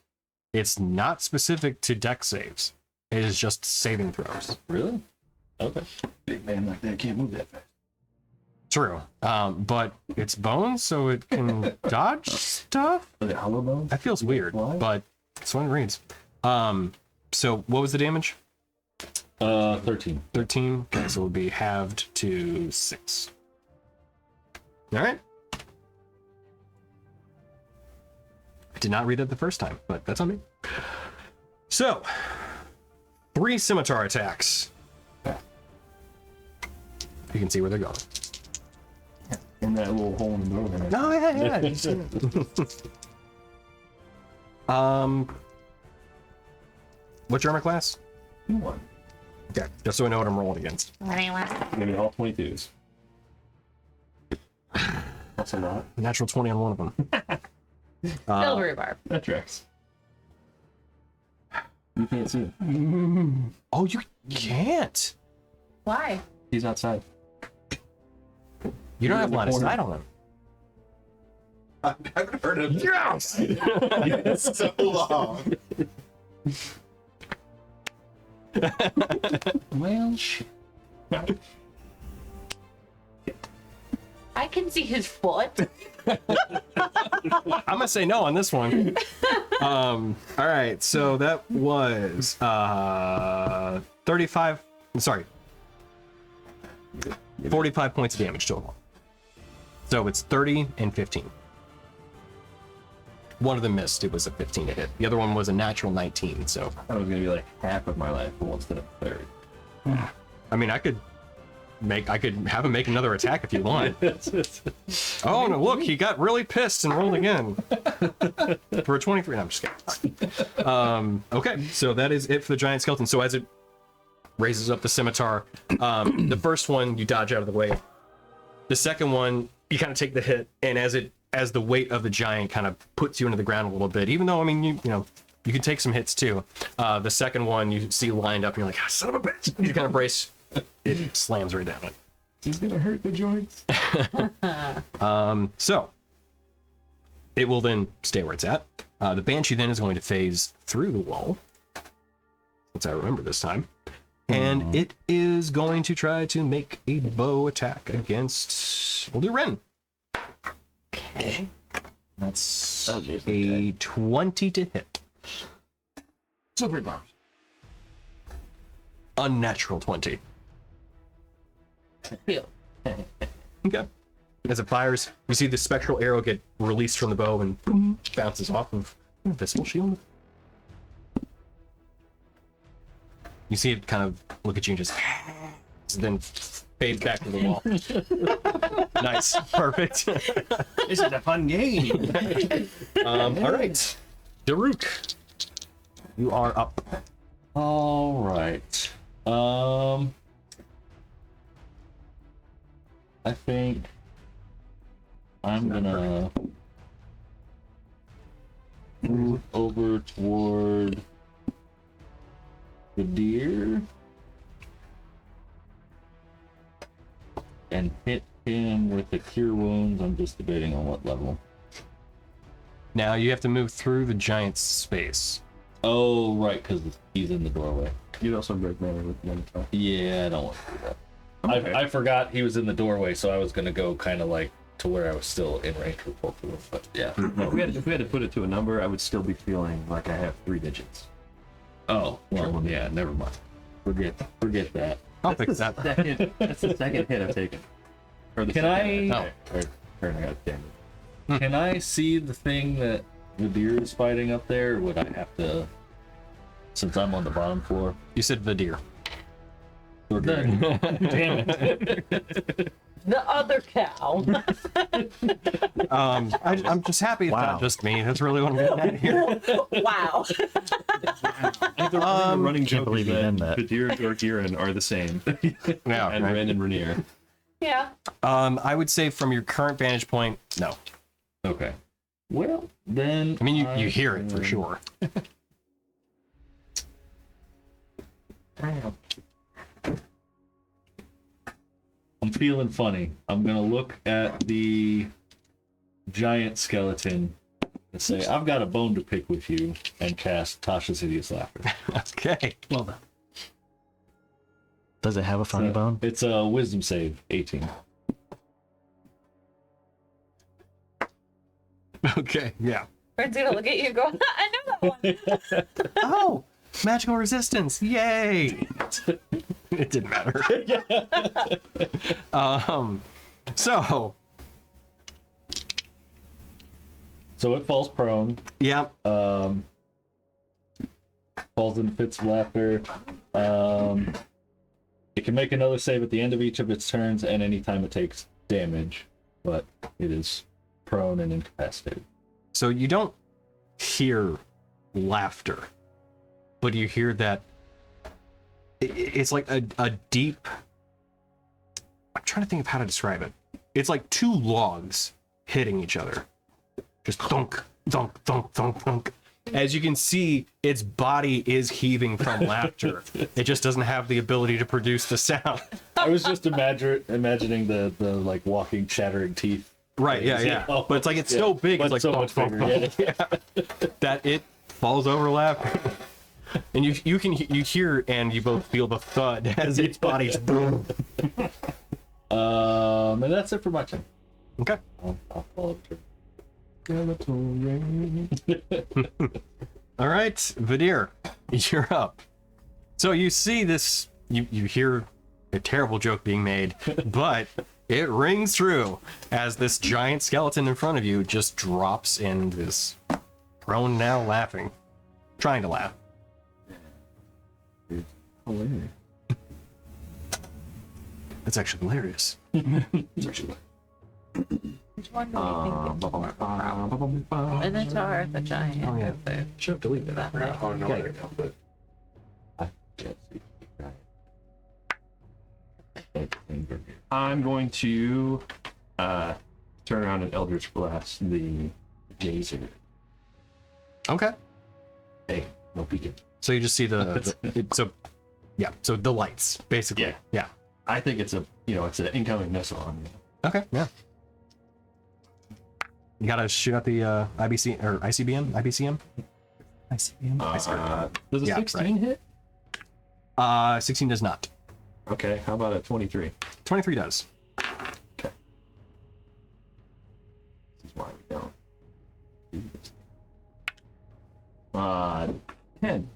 It's not specific to dex saves. It is just saving throws. Really? Okay. Big man like that can't move that fast. True. But it's bones, so it can dodge stuff? Are they hollow bones? That feels weird, Why? but that's what it reads. So what was the damage? 13. 13. Okay, so it would be halved to 6. All right. I did not read it the first time, but that's on me. So, 3 scimitar attacks. You can see where they're going. In that little hole in the door. There. Oh, yeah. What's your armor class? 1. Okay, just so I know what I'm rolling against. Give me all 22s. That's a lot. Natural 20 on one of them. Silvery barb. That tracks. You can't see him. Oh, you can't. Why? He's outside. You don't have in the line of corner. sight on him. I haven't heard of it Yes! in so long. Well, shit. I can see his foot. I'm gonna say no on this one. All right, so that was 35. Sorry, 45 points of damage total. So it's 30 and 15. One of them missed. It was a 15 to hit. The other one was a natural 19. So I thought it was gonna be like half of my life pool instead of 30. I mean, I could have him make another attack if you want. Oh no! Look, he got really pissed and rolled again for a 23. No, I'm just kidding. Okay, so that is it for the giant skeleton. So as it raises up the scimitar, the first one you dodge out of the way. The second one you kind of take the hit, and as the weight of the giant kind of puts you into the ground a little bit. Even though I mean you know you can take some hits too. The second one you see lined up, and you're like, ah, son of a bitch! You kind of brace. It slams right down it. He's gonna hurt the joints. So it will then stay where it's at. The Banshee then is going to phase through the wall, since I remember this time, and it is going to try to make a bow attack against. We'll do Ren. Okay. That's a 20 to hit. Silver bombs. Unnatural 20. Phew. Okay. As it fires, you see the spectral arrow get released from the bow and boom, bounces off of invisible shield. You see it kind of look at you and just then fades back to the wall. Nice. Perfect. This is a fun game. All right. Daruk, you are up. All right. I think I'm gonna move over toward the deer and hit him with the cure wounds. I'm just debating on what level. Now you have to move through the giant's space. Oh, right, because he's in the doorway. You'd also break mana with one attack. Yeah, I don't want to do that. Okay. I forgot he was in the doorway, so I was gonna go kind of like to where I was still in range for both of them. But yeah. No, if we had to put it to a number, I would still be feeling like I have 3 digits. Oh, well, yeah, never mind. Forget that. I'll fix that. That's the second hit I've taken. Or the Can second I- hit. Or turn, I got damage. Can I see the thing that the deer is fighting up there? Or would I have to, since I'm on the bottom floor? You said the deer. Or Damn it. The other cow. I'm just happy it's Wow. not just me. That's really what I'm getting at here. Wow. The running joke believe is you did that that. Kadir and Dorkiran are the same. Yeah, And right. Ren and Rainier. Yeah. I would say from your current vantage point, no. Okay. Well, then. I mean, you hear it for sure. I'm feeling funny. I'm gonna look at the giant skeleton and say, "I've got a bone to pick with you," and cast Tasha's Hideous Laughter. Okay. Well done. Does it have a funny bone? It's a Wisdom save, 18. Okay. Yeah. Friend's gonna look at you and go, I know that one. Oh, Magical resistance! Yay! It didn't matter. So it falls prone. yeah. Falls in fits of laughter. It can make another save at the end of each of its turns and anytime it takes damage, but it is prone and incapacitated. So you don't hear laughter, but you hear that it's like a deep. I'm trying to think of how to describe it. It's like two logs hitting each other. Just thunk, thunk, thunk, thunk, thunk. As you can see, its body is heaving from laughter. It just doesn't have the ability to produce the sound. I was just imagining the like walking, chattering teeth. Right, yeah. But it's like it's so big, But it's like so thunk, much thunk, bigger, thunk, that it falls over laughing. And you hear and you both feel the thud as its body's boom. And that's it for my turn. Okay. I'll follow through. All right, Vadir, you're up. So you see this, you hear a terrible joke being made, but it rings true as this giant skeleton in front of you just drops in this prone now laughing, trying to laugh. Hilarious. That's actually hilarious. Which one do you think it's more? Minotaur, the giant. Oh, yeah. or the- Should have deleted that. that Oh no, Yeah, I you're don't, but I'm going to turn around and Eldritch Blast the Jazer. Okay. Hey, no peeking. So you just see so the lights, basically. Yeah. Yeah. I think it's an incoming missile on me. Okay, yeah. You gotta shoot out the IBC or ICBM? IBCM? ICBM? Does a Yeah, 16 hit? 16 does not. Okay, how about a 23? 23 does. This is why we don't do this. 10.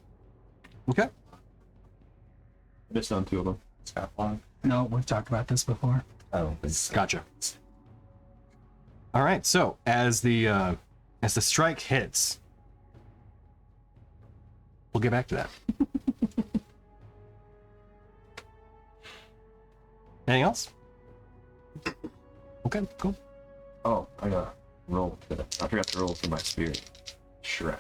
Okay. Missed on 2 of them. No, we've talked about this before. I don't think so. Gotcha. All right. So as the strike hits, we'll get back to that. Anything else? Okay. Cool. Oh, I got roll. I forgot to roll for my spirit. Shrek.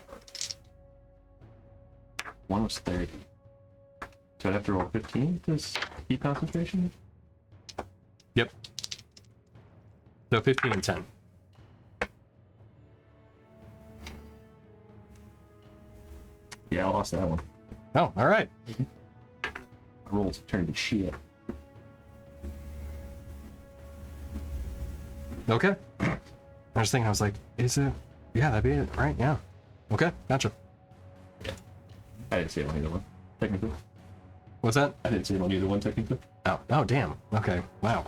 One was 30. So I'd have to roll 15 to keep concentration? Yep. So 15 and 10. Yeah, I lost that one. Oh, all right. My rolls turned to shit. Okay. I was thinking, I was like, is it? Yeah, that'd be it, right? Yeah. Okay, gotcha. I didn't see it on either one, technically. What's that? I didn't see it on either one, technically. Oh, damn. Okay, wow.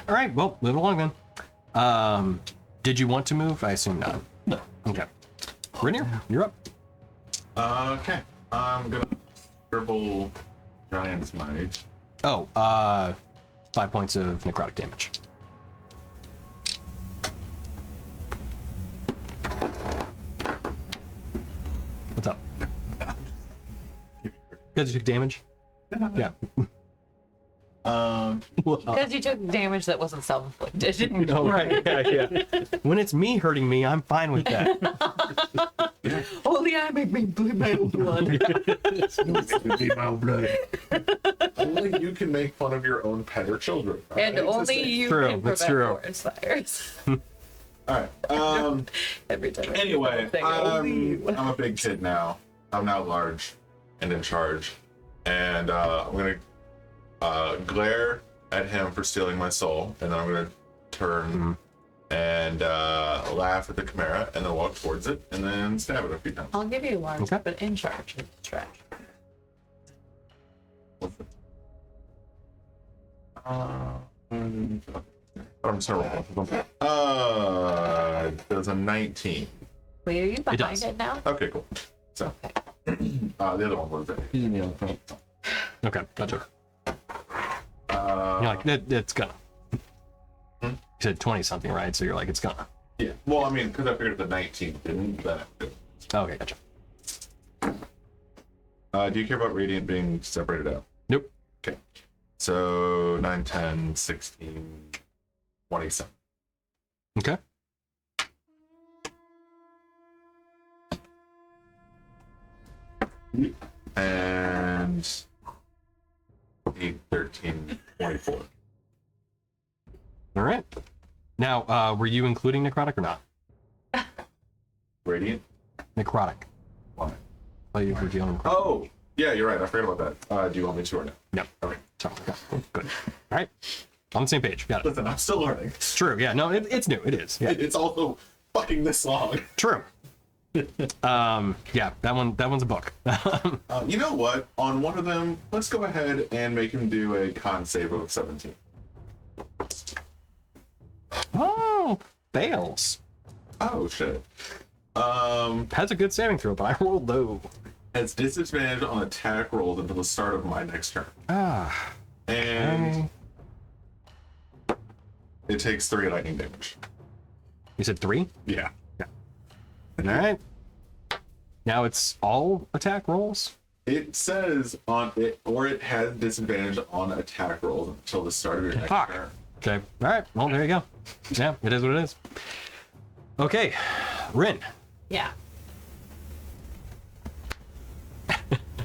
All right, well, move along then. Did you want to move? I assume not. No. Okay. Rainier, you're up. okay. I'm gonna dribble Giant's Might. Oh, 5 points of necrotic damage. What's up? Because you took damage? Yeah. Because you took damage that wasn't self-inflicted. No, right. Yeah. When it's me hurting me, I'm fine with that. Only I make me bleed my own blood. Only you can make fun of your own pet or children. And only you True, can that's prevent true. forest fires. All right. Every time. I Anyway, do something, only I'm a big kid now. I'm now large and in charge, and I'm gonna glare at him for stealing my soul, and then I'm gonna turn and laugh at the chimera, and then walk towards it, and then stab it a few times. I'll give you large, Okay. but in charge of the trash. I'm just gonna roll both of them. There's a 19. Wait, are you behind does. it now? Okay, cool. So The other one was it. He's in the other front. Okay, gotcha. You're like, it's gonna. You said 20 something, right? So you're like, it's gonna. Yeah. Well, I mean, because I figured the 19 didn't. Okay, gotcha. Do you care about Radiant being separated out? Nope. Okay. So 9, 10, 16, 27. Okay. And 8, 13, 24. All right. Now, were you including necrotic or not? Radiant? Necrotic. Why? Oh, you were dealing with. Oh, yeah, you're right. I forgot about that. Do you want me to or no? No. Okay. So, okay. Good. All right. On the same page. Got it. Listen, I'm still learning. True. Yeah. No, it's new. It is. Yeah. It's also fucking this long. True. Yeah. That one's a book. You know what? On one of them, let's go ahead and make him do a con save of 17. Oh, fails. Oh shit. Has a good saving throw, but I rolled low. Has disadvantage on attack rolls until the start of my next turn. Ah. And it takes 3 lightning damage. You said 3? Yeah. All right. Now it's all attack rolls. It says on it, or it has disadvantage on attack rolls until the start of your next Fuck. turn. Okay. All right. Well, there you go. Yeah, it is what it is. Okay, Rin. Yeah.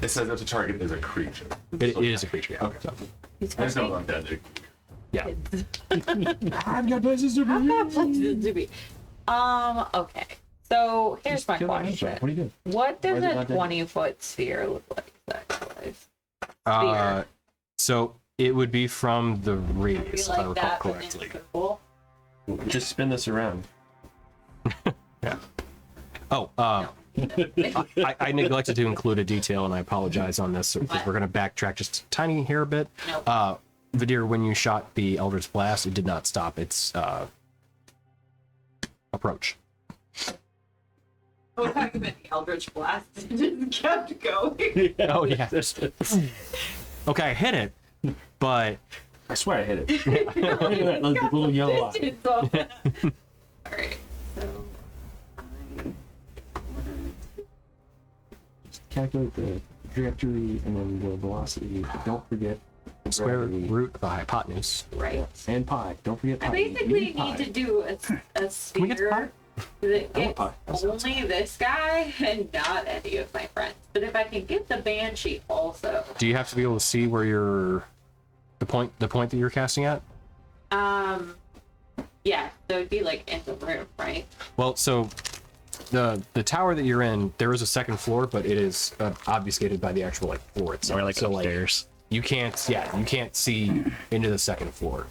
It says that the target is a creature. It is a creature. Yeah. Okay. So, He's I just know coming. I'm dead. yeah. I've got places to be. Okay. So here's my Kill that question. hamster. What are you doing? What does Why is it a not dead? 20-foot sphere look like size-wise? So it would be from the Be radius, if I like recall that, but in a correctly. circle? Just spin this around. Yeah. Oh, I neglected to include a detail, and I apologize on this because we're going to backtrack just a tiny hair bit. Nope. Vidir, when you shot the Eldritch Blast, it did not stop its approach. Oh, talking about the Eldritch Blast, it just kept going. Oh, yeah. Okay, I hit it, but I swear I hit it. Look at that little yellow eye. Alright, so Calculate the trajectory and then the velocity. Don't forget square gravity. root of the hypotenuse. right. And pi. Don't forget pi. I basically Pi. need to do a we get to pi? sphere that I want gets pi. That sounds only this guy and not any of my friends. But if I can get the Banshee also, Do you have to be able to see where you're the point that you're casting at? yeah, so it'd be like in the room, right? Well, so the tower that you're in, there is a second floor, but it is obfuscated by the actual floor itself. Or like so upstairs. you can't see into the second floor.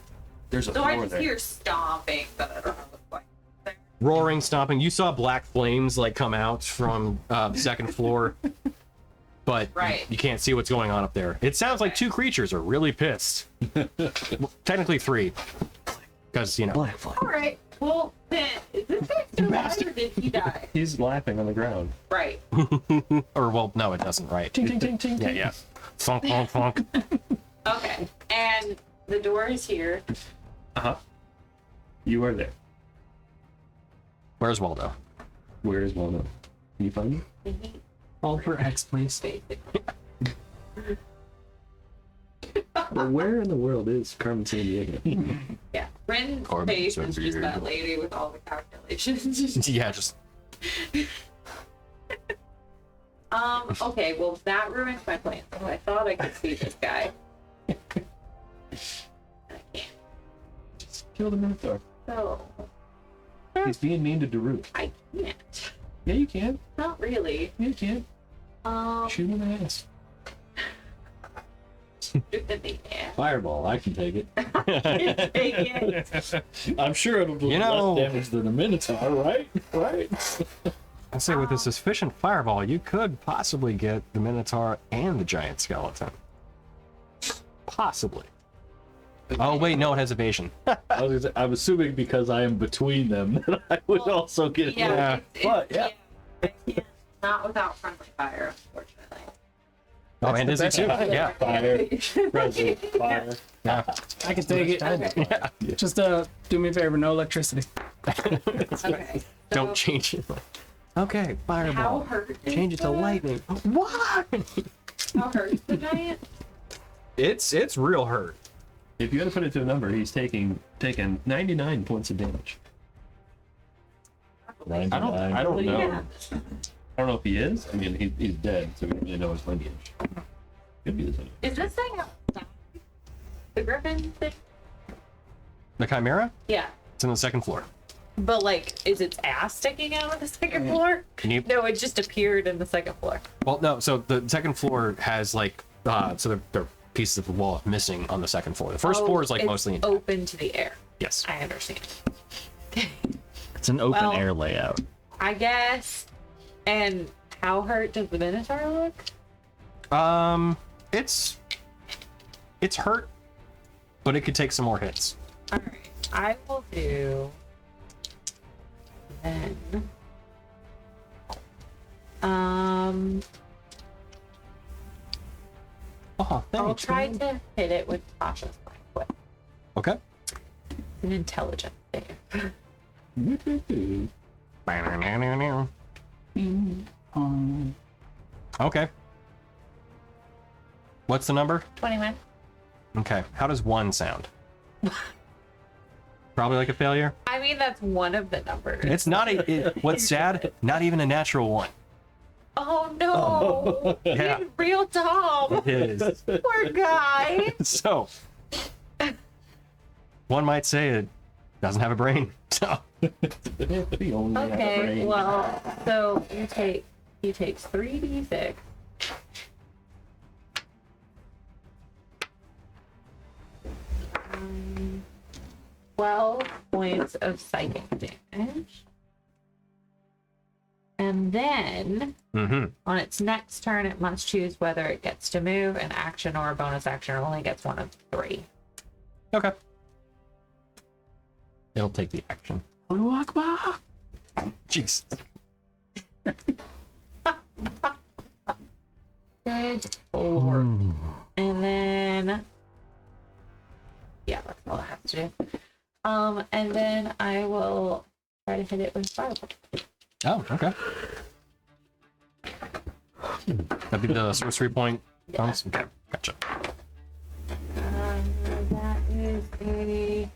There's a So I floor just there. hear stomping, but I don't know what's like. Roaring, stomping. You saw black flames like come out from the second floor, but Right. you can't see what's going on up there. It sounds like 2 creatures are really pissed. Well, technically 3, because Black flag. All right. Well, then is this guy still alive or did he die? He's laughing on the ground. Right. or well, no, it doesn't. Right? Ting, ting, ting, ting, Yeah, ting. yeah. Funk, funk, funk. Okay. And the door is here. You are there. Where's Waldo? Where is Waldo? Can you find me? All for X, please. Basically. Well, where in the world is Carmen San Diego? Yeah. Bryn's Corbin, face so is just weird. that lady with all the calculations. Yeah, just Okay, well that ruins my plan. So I thought I could see this guy. And I can't. Just kill the Minotaur. So He's being mean to Daruk. I can't. Yeah, you can. Not really. Yeah, you can. Shoot him in the ass. Fireball, I can take it. Take it. I'm sure it'll do You know- less damage than a Minotaur, right? Right? I say with a sufficient fireball, you could possibly get the Minotaur and the giant skeleton. Possibly. Oh wait, no, it has evasion. I'm assuming because I am between them that I would Well, also get Yeah. it. But yeah, I can't. Not without friendly fire, unfortunately. Oh, and Izzy too. Yeah. Fire. Present. Fire. Yeah. I can take it. Okay. Just do me a favor, no electricity. Okay. Don't So, change it. Okay, how fireball. hurt is Change it to the- lightning. What? How hurt is the giant? It's real hurt. If you had to put it to a number, he's taking 99 points of damage. I don't know. Yeah. I don't know if he is. I mean, he's dead, so we don't really know his lineage. Could be the same. Is this thing outside? The griffin thing? The Chimera? Yeah. It's on the second floor. But like, is its ass sticking out of the second floor? Can you? No, it just appeared in the second floor. Well, no. So the second floor has like, so there are pieces of the wall missing on the second floor. The first Oh, floor is like it's mostly intact. open to the air. Yes. I understand. It's an open Well- air layout. I guess. And how hurt does the Minotaur look? It's hurt, but it could take some more hits. All right, I will do. Then. Oh, I'll try to hit it with cautious light. Okay. An intelligent thing. Okay. What's the number? 21. Okay. How does 1 sound? Probably like a failure. I mean, that's one of the numbers. It's not what's sad? Not even a natural 1. Oh no! Yeah. He's real dumb. It is. Poor guy. So, one might say it doesn't have a brain. So, He only had a Okay, brain. well, so he takes 3d6. Um, 12 points of psychic damage. And then on its next turn, it must choose whether it gets to move, an action, or a bonus action. It only gets one of 3. okay. It'll take the action. Jeez. Good Lord. And then, yeah, that's all I have to do. And then I will try to hit it with fireball. Oh, okay. That'd be the sorcery point. Bounce? Okay, gotcha. That is a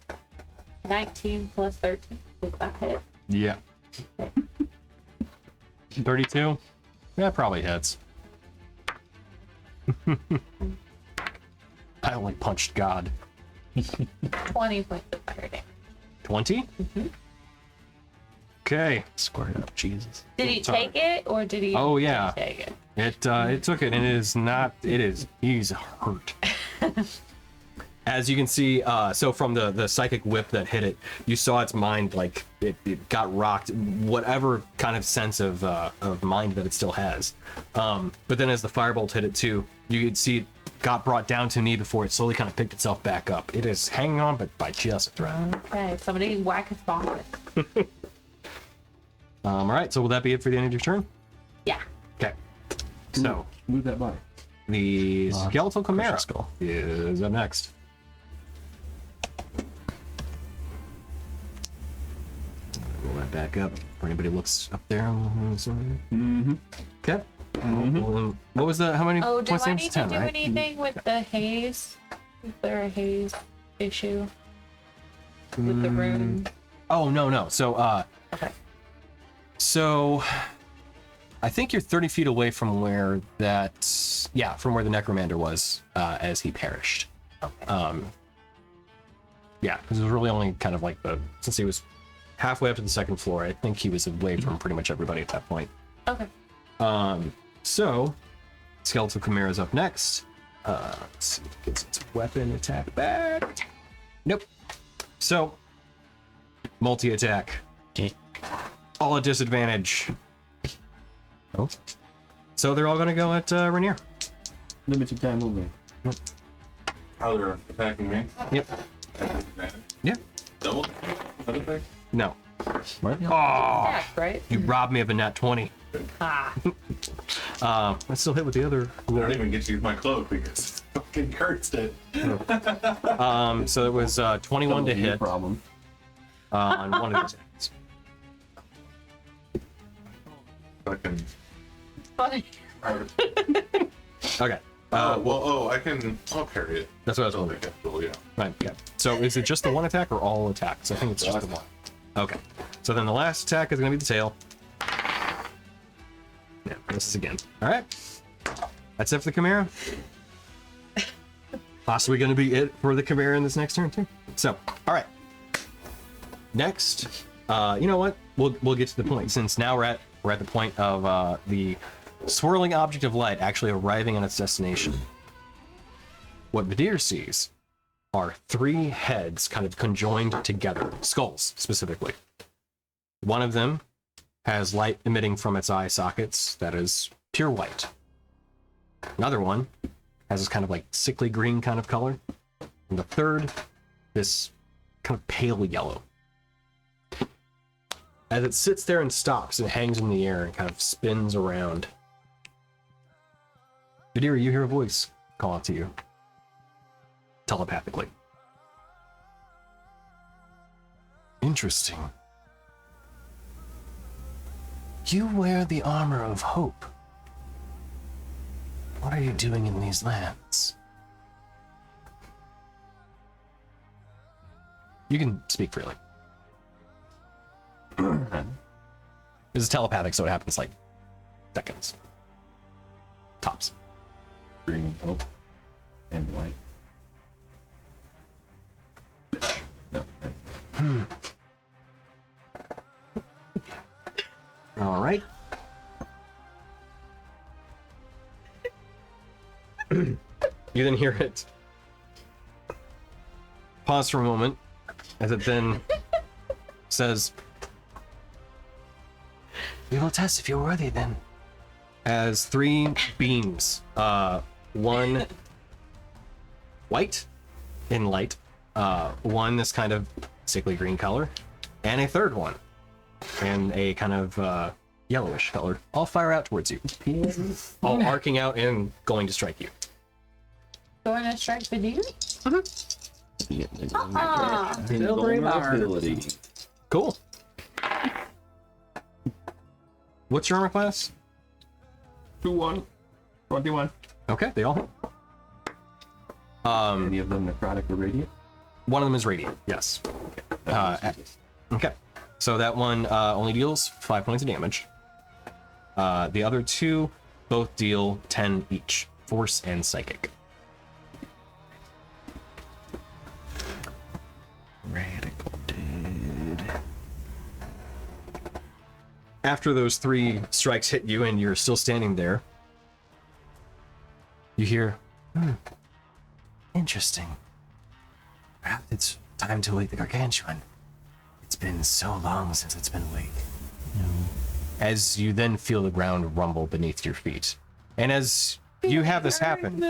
19 plus 13. Does that hit? Yeah. 32? Yeah, probably hits. I only punched God. 20 points of fire damage. 20? Okay. Square it up, Jesus. Did he Sorry. take it, or did he? Oh, yeah. Take it. It took it, and it is not. It is. He's hurt. As you can see, so from the psychic whip that hit it, you saw its mind like it got rocked. Whatever kind of sense of mind that it still has. But then as the firebolt hit it too, you could see it got brought down to a knee before it slowly kind of picked itself back up. It is hanging on, but by just a thread. Okay, somebody whack his bonnet. All right. So will that be it for the end of your turn? Yeah. Okay. So Move that body. the skeletal chimera skull. is up next. Roll that back up for anybody who looks up there. Okay. What was the? How many Oh, do points? I Names? need to 10, do right? anything with the haze? Is there a haze issue with the rune? Oh no. So Okay. so I think you're 30 feet away from where that. Yeah, from where the Necrommander was as he perished. Okay. Yeah, because it was really only kind of like since he was halfway up to the second floor, I think he was away from pretty much everybody at that point. Okay. So Skeletal Chimera's up next. Let's see if it gets its weapon attack back. Nope. So multi-attack. Okay. All at disadvantage. Oh. So they're all gonna go at Rainier. Limited time only. How they're attacking me? Yep. Advantage? Yeah. Double? Other thing? No. What? Oh, Yeah, right? you robbed me of a nat 20. Ah. I still hit with the other. I don't even get to use my cloak because fucking cursed it. So it was 21 to hit Problem. on one of these attacks. Fucking. Funny. Okay. I can. I'll carry it. That's what I was Oh, wondering. okay, cool, yeah. Right. Yeah. So is it just the one attack or all attacks? I think it's just the one. Okay. So then the last attack is going to be the tail. Yeah, this is again. All right. That's it for the Chimera. Possibly going to be it for the Chimera in this next turn too. So, all right. Next, you know what? We'll get to the point since now we're at the point of the swirling object of light actually arriving at its destination. What Vidir sees are three heads kind of conjoined together, skulls specifically. One of them has light emitting from its eye sockets that is pure white. Another one has this kind of like sickly green kind of color. And the third, this kind of pale yellow. As it sits there and stops, it hangs in the air and kind of spins around. Vidir, you hear a voice call out to you. Telepathically. Interesting. You wear the armor of hope. What are you doing in these lands? You can speak freely. This is telepathic, so it happens like seconds. Tops. Green, hope, and white. No. All right. You then hear it pause for a moment as it then says, "We will test if you're worthy then." As three beams, one white in light, one this kind of sickly green color, and a third one in a kind of yellowish color, all fire out towards you, all arcing out and going to strike you. Going to strike Vidir? Invulnerability. Cool. What's your armor class? 2-1. 21. Okay, they all hit. Any of them necrotic or radiant? One of them is radiant, yes. Okay, so that one only deals 5 points of damage. The other two both deal 10 each, force and psychic. Radical dude. After those three strikes hit you and you're still standing there, you hear, interesting. Perhaps it's time to wake the gargantuan. It's been so long since it's been awake. As you then feel the ground rumble beneath your feet. And as you have this happen,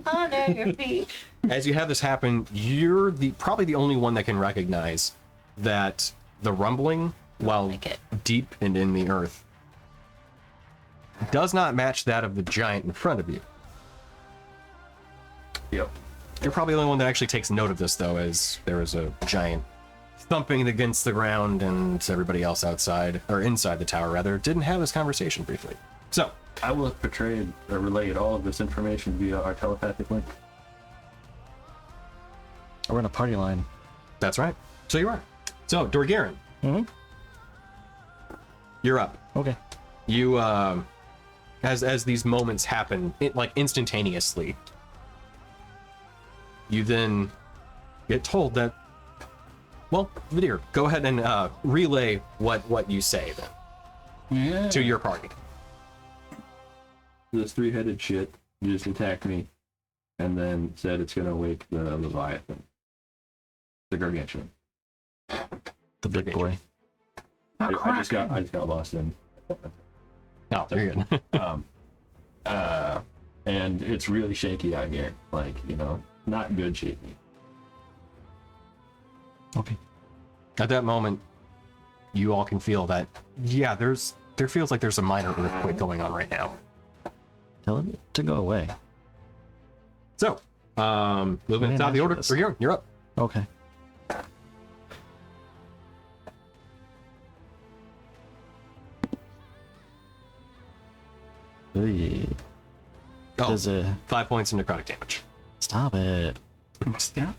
Honor your feet. as you have this happen, you're probably the only one that can recognize that the rumbling, while Like it. deep and in the earth, does not match that of the giant in front of you. Yep. You're probably the only one that actually takes note of this, though, as there is a giant thumping against the ground, and everybody else outside, or inside the tower, rather, didn't have this conversation briefly. So, I will have portrayed or relayed all of this information via our telepathic link. We're in a party line. that's right. So you are. So, Dorgaren, you're up. Okay. You, as these moments happen, like instantaneously, you then get told that, well, Vidir, go ahead and relay what you say then Yeah. to your party. This three-headed shit just attacked me and then said it's gonna wake the Leviathan. The Gargantuan. The big boy. I just got lost in. Oh, you're good. And it's really shaky out here. Like, not good shaky. Okay. At that moment, you all can feel that, yeah, there's There feels like there's a minor earthquake going on right now. Tell it to go away. So, moving Man, top of the order. this. Here, you're up. Okay. Ooh, Oh, does it 5 points of necrotic damage. stop it? Yeah.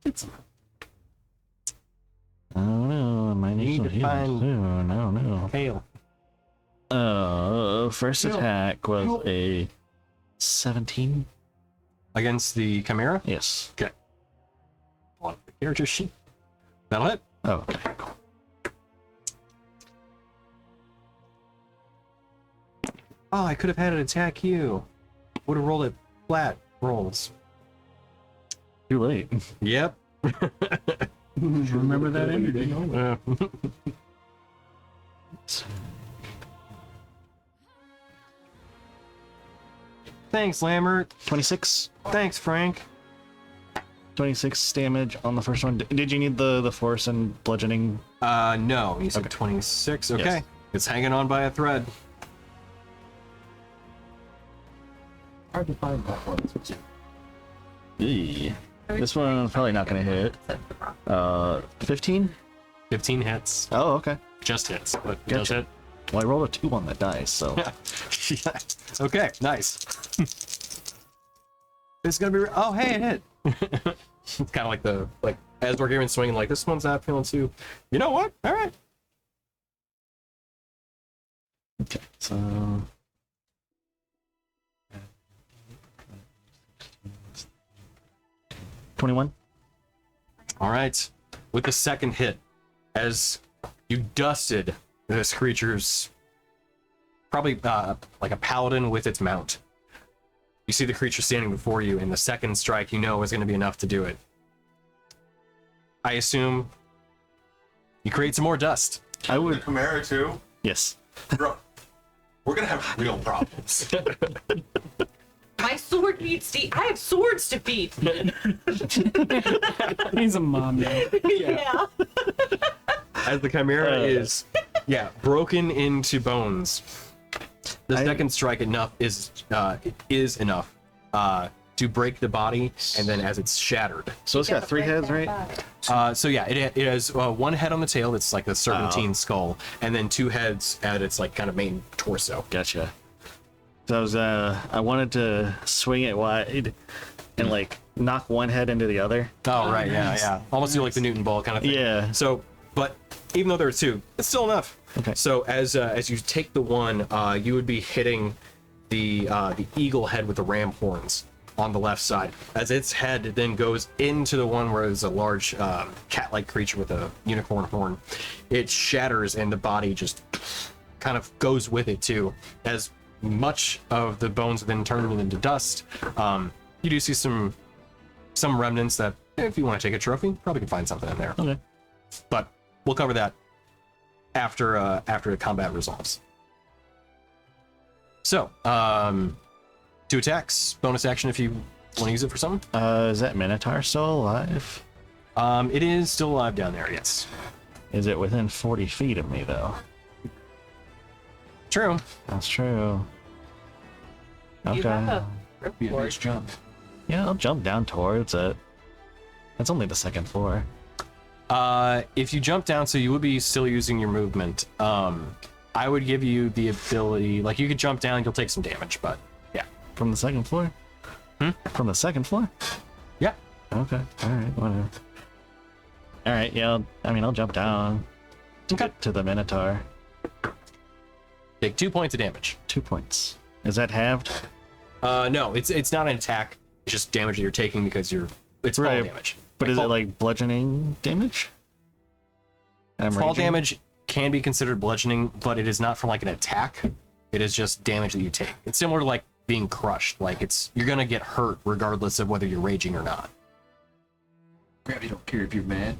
It's I don't know. I might need Need some to healing find- soon. I don't know. Hail. First attack was a 17. Against the Chimera? Yes. On the character sheet. That'll hit. Oh, okay. Cool. Oh, I could have had it attack you. Would have rolled it flat rolls. Too late. Yep. remember that ending. Thanks, Lambert. 26. Thanks, Frank. 26 damage on the first one. Did you need the force and bludgeoning? No, you said Okay. 26. Okay. Yes. It's hanging on by a thread. Hard to find that one. Eee. This one's probably not going to hit. 15? 15 hits. Oh, okay. Just hits, but Gotcha. does hit. Well, I rolled a 2 on that dice, so. Yeah. Okay, nice. It's gonna be. Oh, hey, it hit. It's kind of like as we're hearing swinging, like this one's not feeling too. You know what? All right. Okay, so. $21. All right. With the second hit, as you dusted this creature's probably like a paladin with its mount. You see the creature standing before you, and the second strike you know is going to be enough to do it. I assume you create some more dust. I The would. Chimera too? Yes. Bro, we're gonna have real problems. My sword needs to. I have swords to beat. He's a mom now. Yeah. As the chimera is, broken into bones. The second strike is enough to break the body, and then as it's shattered. So it's got 3 heads, right? It has one head on the tail that's like the serpentine skull, and then 2 heads at its like kind of main torso. Gotcha. So I wanted to swing it wide and like knock one head into the other. Oh, right, yeah. Almost do like the Newton ball kind of thing. Yeah. So, but even though there are 2, it's still enough. Okay. So as you take the one, you would be hitting the eagle head with the ram horns on the left side. As its head then goes into the one where there's a large cat-like creature with a unicorn horn, it shatters and the body just kind of goes with it too. As much of the bones have been turned into dust, you do see some remnants that, if you want to take a trophy, probably can find something in there. Okay. But we'll cover that after the combat resolves. So, 2 attacks, bonus action if you want to use it for something. Is that Minotaur still alive? It is still alive down there, yes. Is it within 40 feet of me though? True. That's true. You have Okay. a Be a nice jump. Yeah, I'll jump down towards it. That's only the 2nd floor. If you jump down, so you would be still using your movement. I would give you the ability, like you could jump down, you'll take some damage, but yeah. From the 2nd floor? From the 2nd floor? Yeah. Okay. Alright, whatever. Alright, yeah, I'll jump down to Okay. get to the Minotaur. Take 2 points of damage. 2 points. Is that halved? No, it's not an attack. It's just damage that you're taking because it's fall Right. damage. But is it fall- like bludgeoning damage? I'm fall raging? damage can be considered bludgeoning, but it is not from like an attack. It is just damage that you take. It's similar to like being crushed. Like you're gonna get hurt regardless of whether you're raging or not. Gravity don't care if you're mad.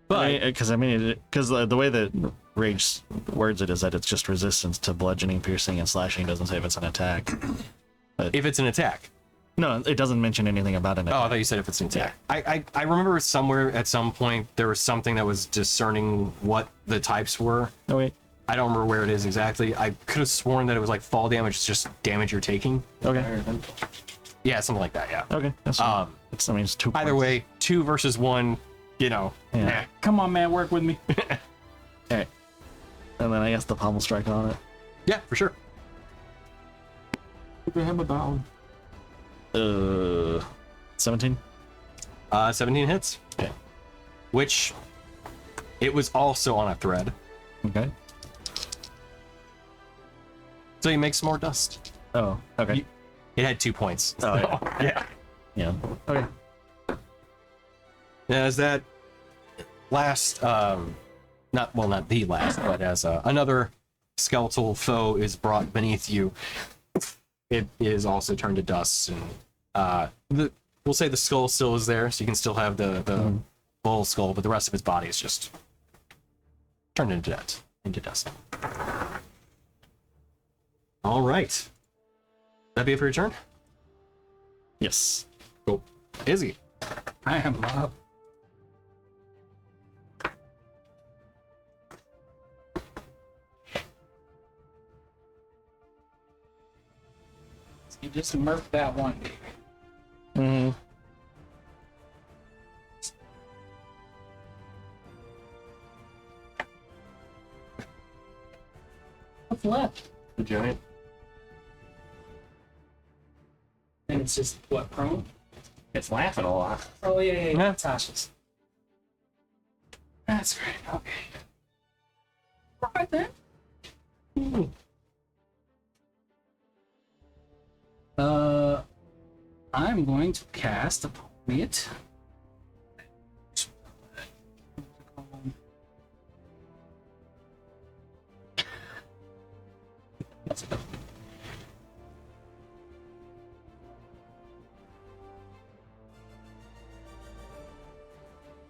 But Because the way that Rage words it is that it's just resistance to bludgeoning, piercing, and slashing. It doesn't say if it's an attack. if it's an attack, No, it doesn't mention anything about it. Oh, I thought you said if it's an attack. I remember somewhere at some point there was something that was discerning what the types were. Oh wait. I don't remember where it is exactly. I could have sworn that it was like fall damage, it's just damage you're taking. Okay. Yeah, something like that. Yeah. Okay. That's fine. I mean, it's 2 Either points. way, 2 versus 1. You know. Yeah. Come on, man, work with me. Alright. And then I guess the pommel strike on it. Yeah, for sure. Look at him about. 17. 17 hits. Okay. Which it was also on a thread, Okay. so you make some more dust. Oh, okay. It had 2 points. Oh, yeah. Yeah. Yeah. Okay. As that last, not the last, but as another skeletal foe is brought beneath you, it is also turned to dust, and we'll say the skull still is there, so you can still have the bull skull, but the rest of its body is just turned into dust. All right, that be it for your turn. Yes. Cool. Izzy. I am up. You just murked that one. Mm-hmm. What's left? The giant. And it's just what, prone? It's laughing a lot. Oh yeah, Yeah. Tasha's. That's right. Okay. Right then. I'm going to cast upon it.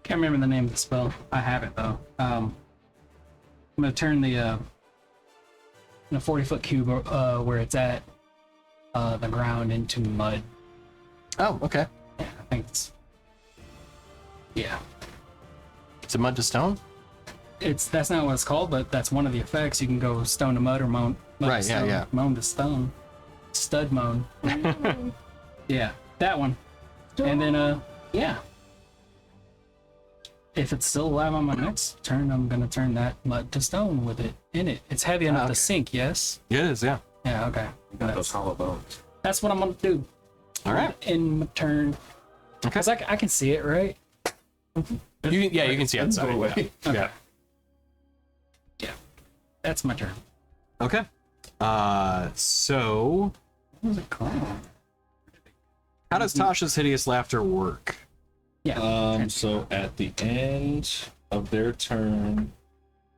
Can't remember the name of the spell. I have it though. I'm gonna turn the in a 40-foot cube where it's at the ground into mud. Oh, okay. Yeah, I think it's. Yeah, It's a mud to stone. that's not what it's called, but that's one of the effects. You can go stone to mud or mud Right, to yeah, stone, yeah. moan to stone, stud moan. Yeah, that one. And then yeah. If it's still alive on my next turn, I'm gonna turn that mud to stone with it in it. It's heavy enough okay. to sink. Yes. It is, yeah. Yeah. Okay. You got those hollow bones. That's what I'm gonna do. All right. In my turn. Okay. Cause I can see it, right? You can see outside. Go away. Yeah. Okay. Yeah. That's my turn. Okay. So What was it called? how does Tasha's hideous laughter work? Yeah. So at the end of their turn,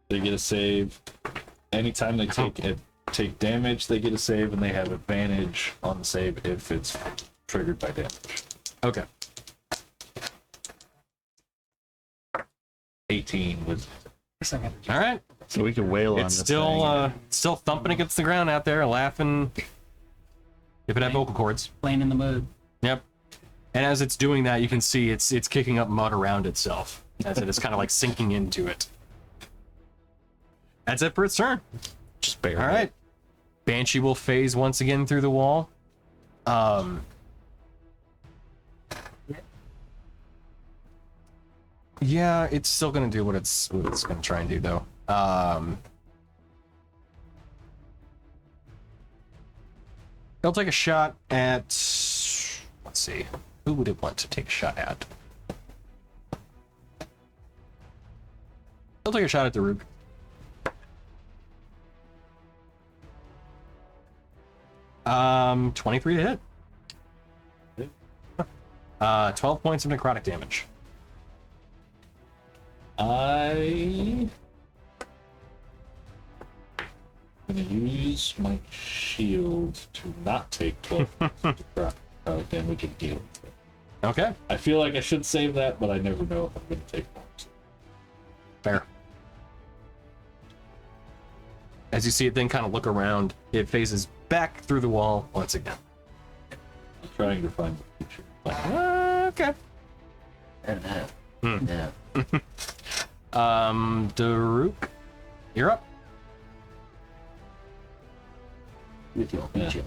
they get a save. Anytime they take damage, they get a save, and they have advantage on the save if it's triggered by damage. Okay. 18 was A second. All right. So we could wail on It's this still thing. still thumping against the ground out there, laughing. If it had vocal cords. Playing in the mud. Yep. And as it's doing that, you can see it's kicking up mud around itself as it is kind of like sinking into it. That's it for its turn. Just barely. All right. Banshee will phase once again through the wall. Yeah, it's still gonna do what it's gonna try and do though. He'll take a shot at. Let's see. Who would it want to take a shot at? He'll take a shot at Daruk. 23 to hit. 12 points of necrotic damage. I'm gonna use my shield to not take 12 oh, then we can deal with it. Okay, I feel like I should save that, but I never know if I'm gonna take more. fair. As you see it then kind of look around, it phases back through the wall once again. trying to find the creature. Like, Okay. And that. Yeah. Daruk, you're up. With your yeah. feature.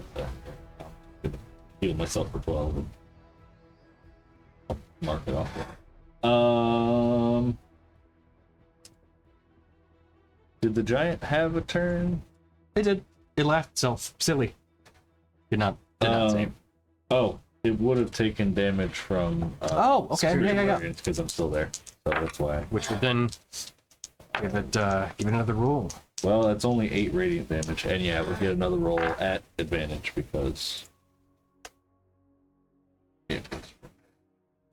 Heal myself for 12. And I'll mark it off. Did the giant have a turn? It did. It laughed itself. Silly. Did not save. Oh, it would have taken damage from. Oh, okay. Yeah. Because I'm still there, so that's why. Which would then give it another roll. Well, that's only 8 radiant damage, and yeah, we'll get another roll at advantage because. Yeah.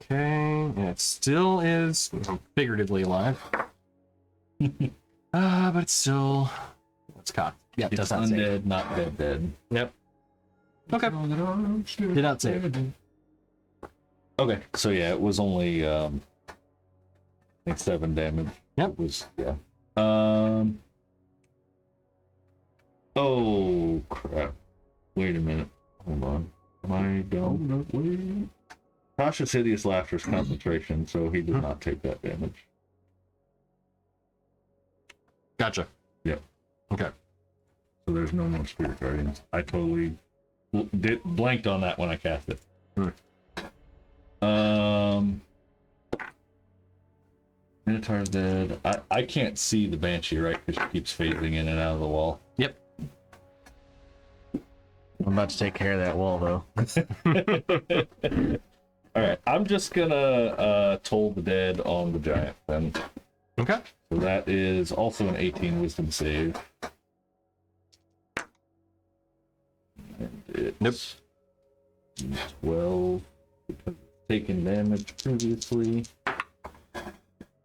Okay, and it still is figuratively alive. But it's still. It's cocked. Yeah, it It's does not save. undead, not dead. Yep. Okay. Did not save. Okay, so yeah, it was only I think 7 damage. Yep. It was yeah. Oh crap! Wait a minute. Hold on. Am I down? Wait. Tasha's hideous laughter is concentration, so he did not take that damage. Gotcha. Yep. Okay. So there's no more spirit guardians. I totally blanked on that when I cast it. Minotaur's dead. I can't see the banshee, right? Because she keeps phasing in and out of the wall. Yep. I'm about to take care of that wall though. All right, I'm just gonna toll the dead on the giant then. Okay. So that is also an 18 wisdom save. And it's 12 because it's taken damage previously.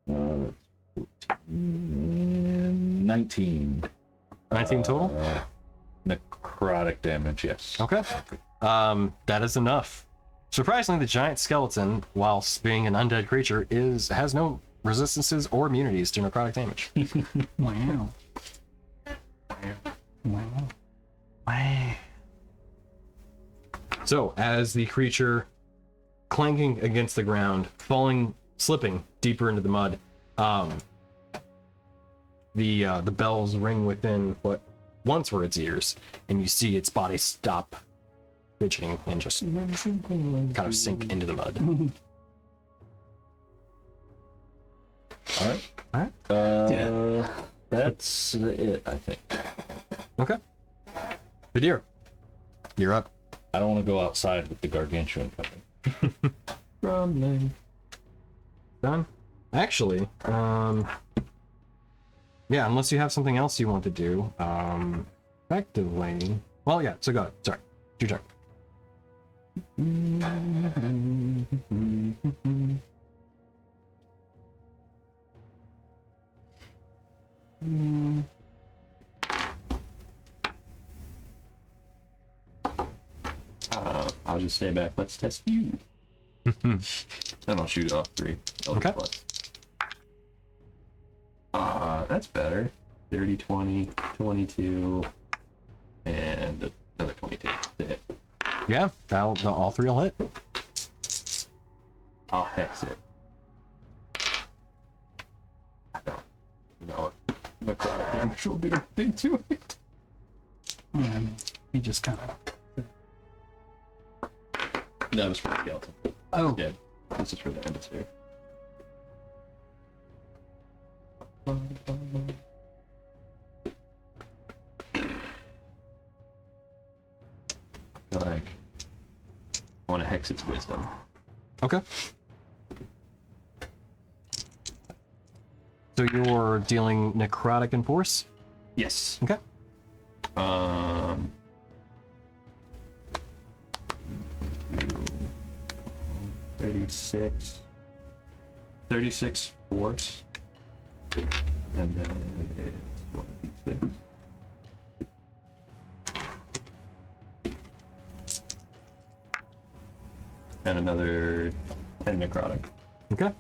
19. 19 total? Necrotic damage, yes. Okay. That is enough. Surprisingly, the giant skeleton, whilst being an undead creature, has no resistances or immunities to necrotic damage. Wow. Wow. So, as the creature clanking against the ground, slipping deeper into the mud, the bells ring within what once were its ears, and you see its body stop fidgeting and just kind of sink into the mud. All right. All right. That's it, I think. Okay. Vidir, you're up. I don't want to go outside with the gargantuan coming. Rumbling. Done. Actually, yeah, unless you have something else you want to do, effectively. Well, yeah. So go ahead. Sorry, your turn. I'll just stay back. Let's test you. And I'll shoot off 3. Okay. That's better. 30, 20, 22, and another 22 to hit. Yeah, all 3 will hit. I'll hex it. I don't know if necrotic damage will do anything to it. He just kind of. That was for the skeleton. Oh. Yeah, this is for the emissary. Like, I want to hex its wisdom. Okay. So you're dealing necrotic and force? Yes. Okay. 36 force. And then it's 1d6. And another 10 necrotic. Okay.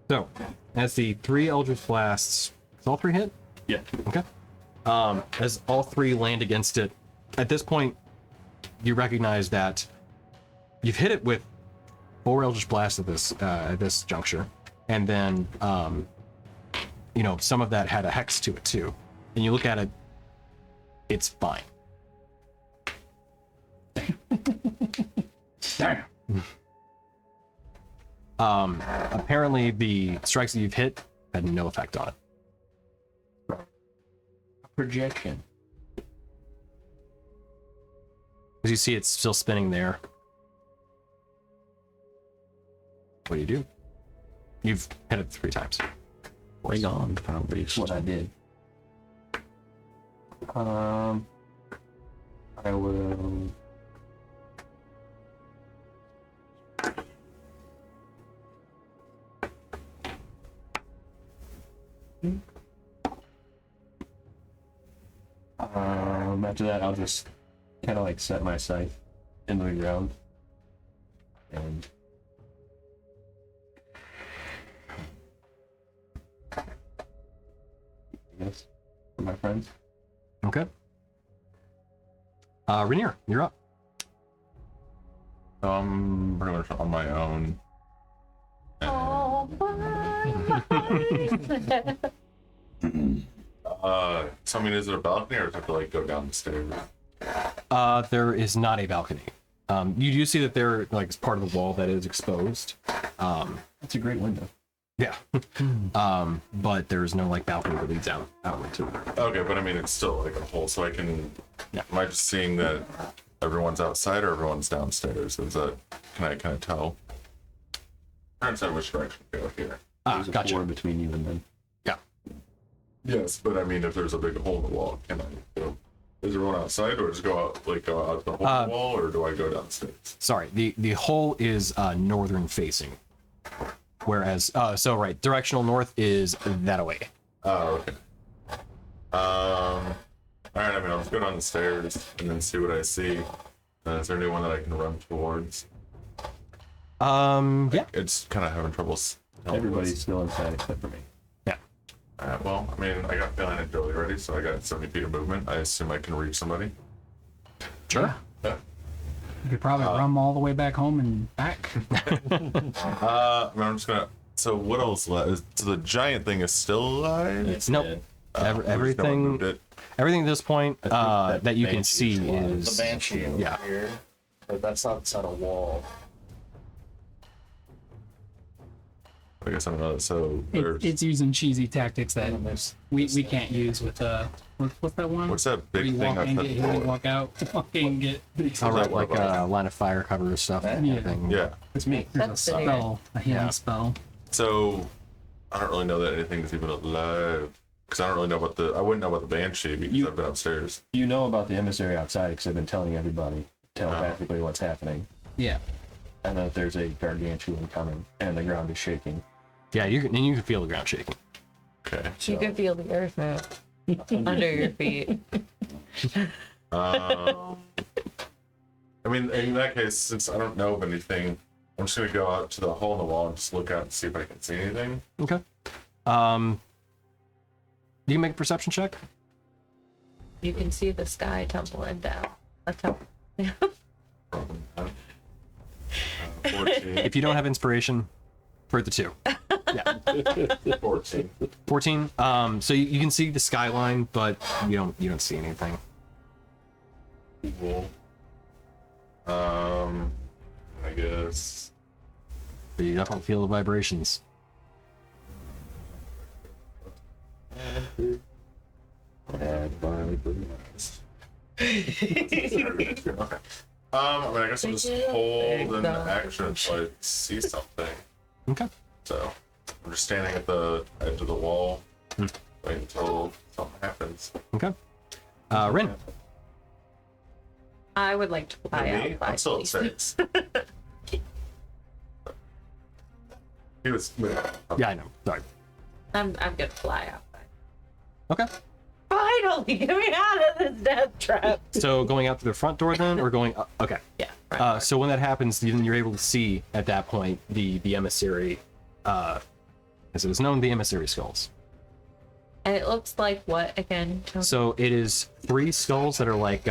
So, as the 3 Eldritch Blasts, does all 3 hit? Yeah. Okay. As all 3 land against it, at this point, you recognize that you've hit it with full Eldritch Blast at this juncture, and then some of that had a hex to it too. And you look at it, it's fine. Damn. Apparently the strikes that you've hit had no effect on it. Projection. As you see, it's still spinning there. What do you do? You've hit it 3 times. Bring on, Found Beast. What I did. I will. After that, I'll just kind of like set my sight into the ground and yes, for my friends. Okay. Rainier, you're up. I'm pretty much on my own. So I mean, is it a balcony or do I have to like go down the stairs? There is not a balcony. You do see that there, like, is part of the wall that is exposed. That's a great window. Yeah. But there's no like balcony that leads outward to it. Okay, but I mean, it's still like a hole, so I can. Yeah. Am I just seeing that everyone's outside or everyone's downstairs? Is that can I kind of tell? I'm trying to decide which direction to go here. There's a Gotcha. floor between you and them. Yeah. Yes, but I mean, if there's a big hole in the wall, can I go? Is everyone outside, or just go out the hole in the wall, or do I go downstairs? Sorry, the hole is northern facing, whereas directional north is that away. Oh, okay. All right. I mean, I'll just go down the stairs and then see what I see. Is there anyone that I can run towards? Yeah. It's kind of having trouble. Everybody's still inside except for me. Yeah. Well, I mean, I got feeling it Billy already, so I got 70 feet of movement. I assume I can reach somebody. Sure. Yeah. You could probably run 'em all the way back home and back. I mean, I'm just gonna. So what else left? So the giant thing is still alive. Nope. No one Everything. moved it. Everything at this point that you can see is The Banshee over yeah. here, but that's outside a wall. I guess I don't know. So there's It's using cheesy tactics that we can't use with what's that one? what's that Where big you thing walk I've in, heard get hit, and before? walk out, walk in, get. all right, what like about line of fire cover stuff. Yeah. Thing. Yeah. It's me. There's a That's the spell, a healing Yeah. spell. So I don't really know that anything's even alive because I don't really know about the. I wouldn't know about the banshee because I've been upstairs. You know about the emissary outside because I've been telling everybody telepathically what's happening, Yeah. and that there's a gargantuan coming, and the ground is shaking. Yeah, you can feel the ground shaking. Okay. You can feel the earth move under your feet. I mean, in that case, since I don't know of anything, I'm just gonna go out to the hole in the wall and just look out and see if I can see anything. Okay. You can make a perception check. You can see the sky tumbling down. A temple. 14. If you don't have inspiration, for the 2. Yeah. 14. 14. So you can see the skyline, but you don't see anything. Cool. I guess. But you definitely feel the vibrations. Okay. I mean, I guess I'll just hold an action until I see something. Okay. So, I'm just standing at the edge of the wall, wait until something happens. Okay. Rin. I would like to fly Me? outside. I'm still at please. 6. He was. Yeah, I know. Sorry. I'm gonna fly outside. Okay. Finally, get me out of this death trap. So going out through the front door then, or going up? Okay. Yeah. So when that happens, then you're able to see at that point the emissary, as it is known, the emissary skulls. And it looks like what again? So it is 3 skulls that are like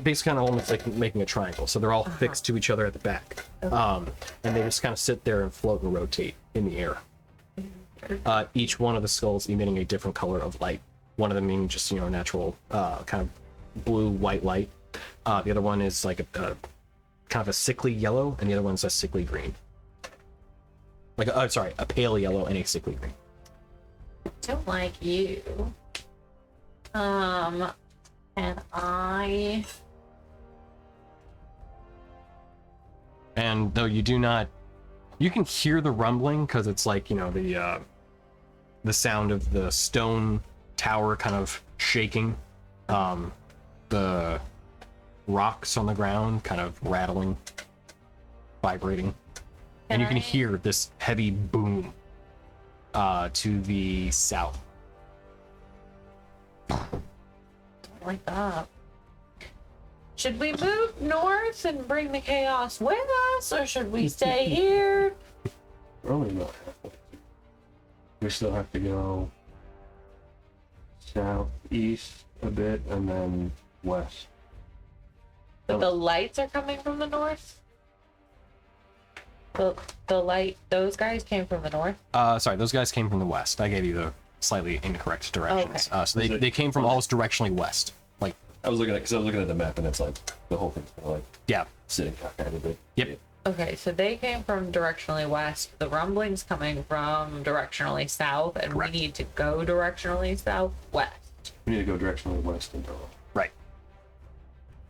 basically kind of almost like making a triangle. So they're all fixed to each other at the back, and they just kind of sit there and float and rotate in the air. Each one of the skulls emitting a different color of light. One of them being just natural kind of blue white light. The other one is like a kind of a sickly yellow, and the other one's a sickly green. Like a pale yellow and a sickly green. Don't like you. And though you do not, you can hear the rumbling because it's like the sound of the stone tower kind of shaking, the rocks on the ground kind of rattling, vibrating, and you can hear this heavy boom to the south. like that. Should we move north and bring the chaos with us, or should we stay here? We're only about halfway. We still have to go southeast a bit and then west. But the lights are coming from the north? The light, those guys came from the north? Sorry, those guys came from the west. I gave you the slightly incorrect directions. Okay. So they came from almost directionally west. Like, I was looking at the map and it's like the whole thing's kind of like yeah. sitting kind of bit. Yep. Okay, so they came from directionally west. The rumbling's coming from directionally south, and Correct. we need to go directionally southwest. We need to go directionally west and go. Right.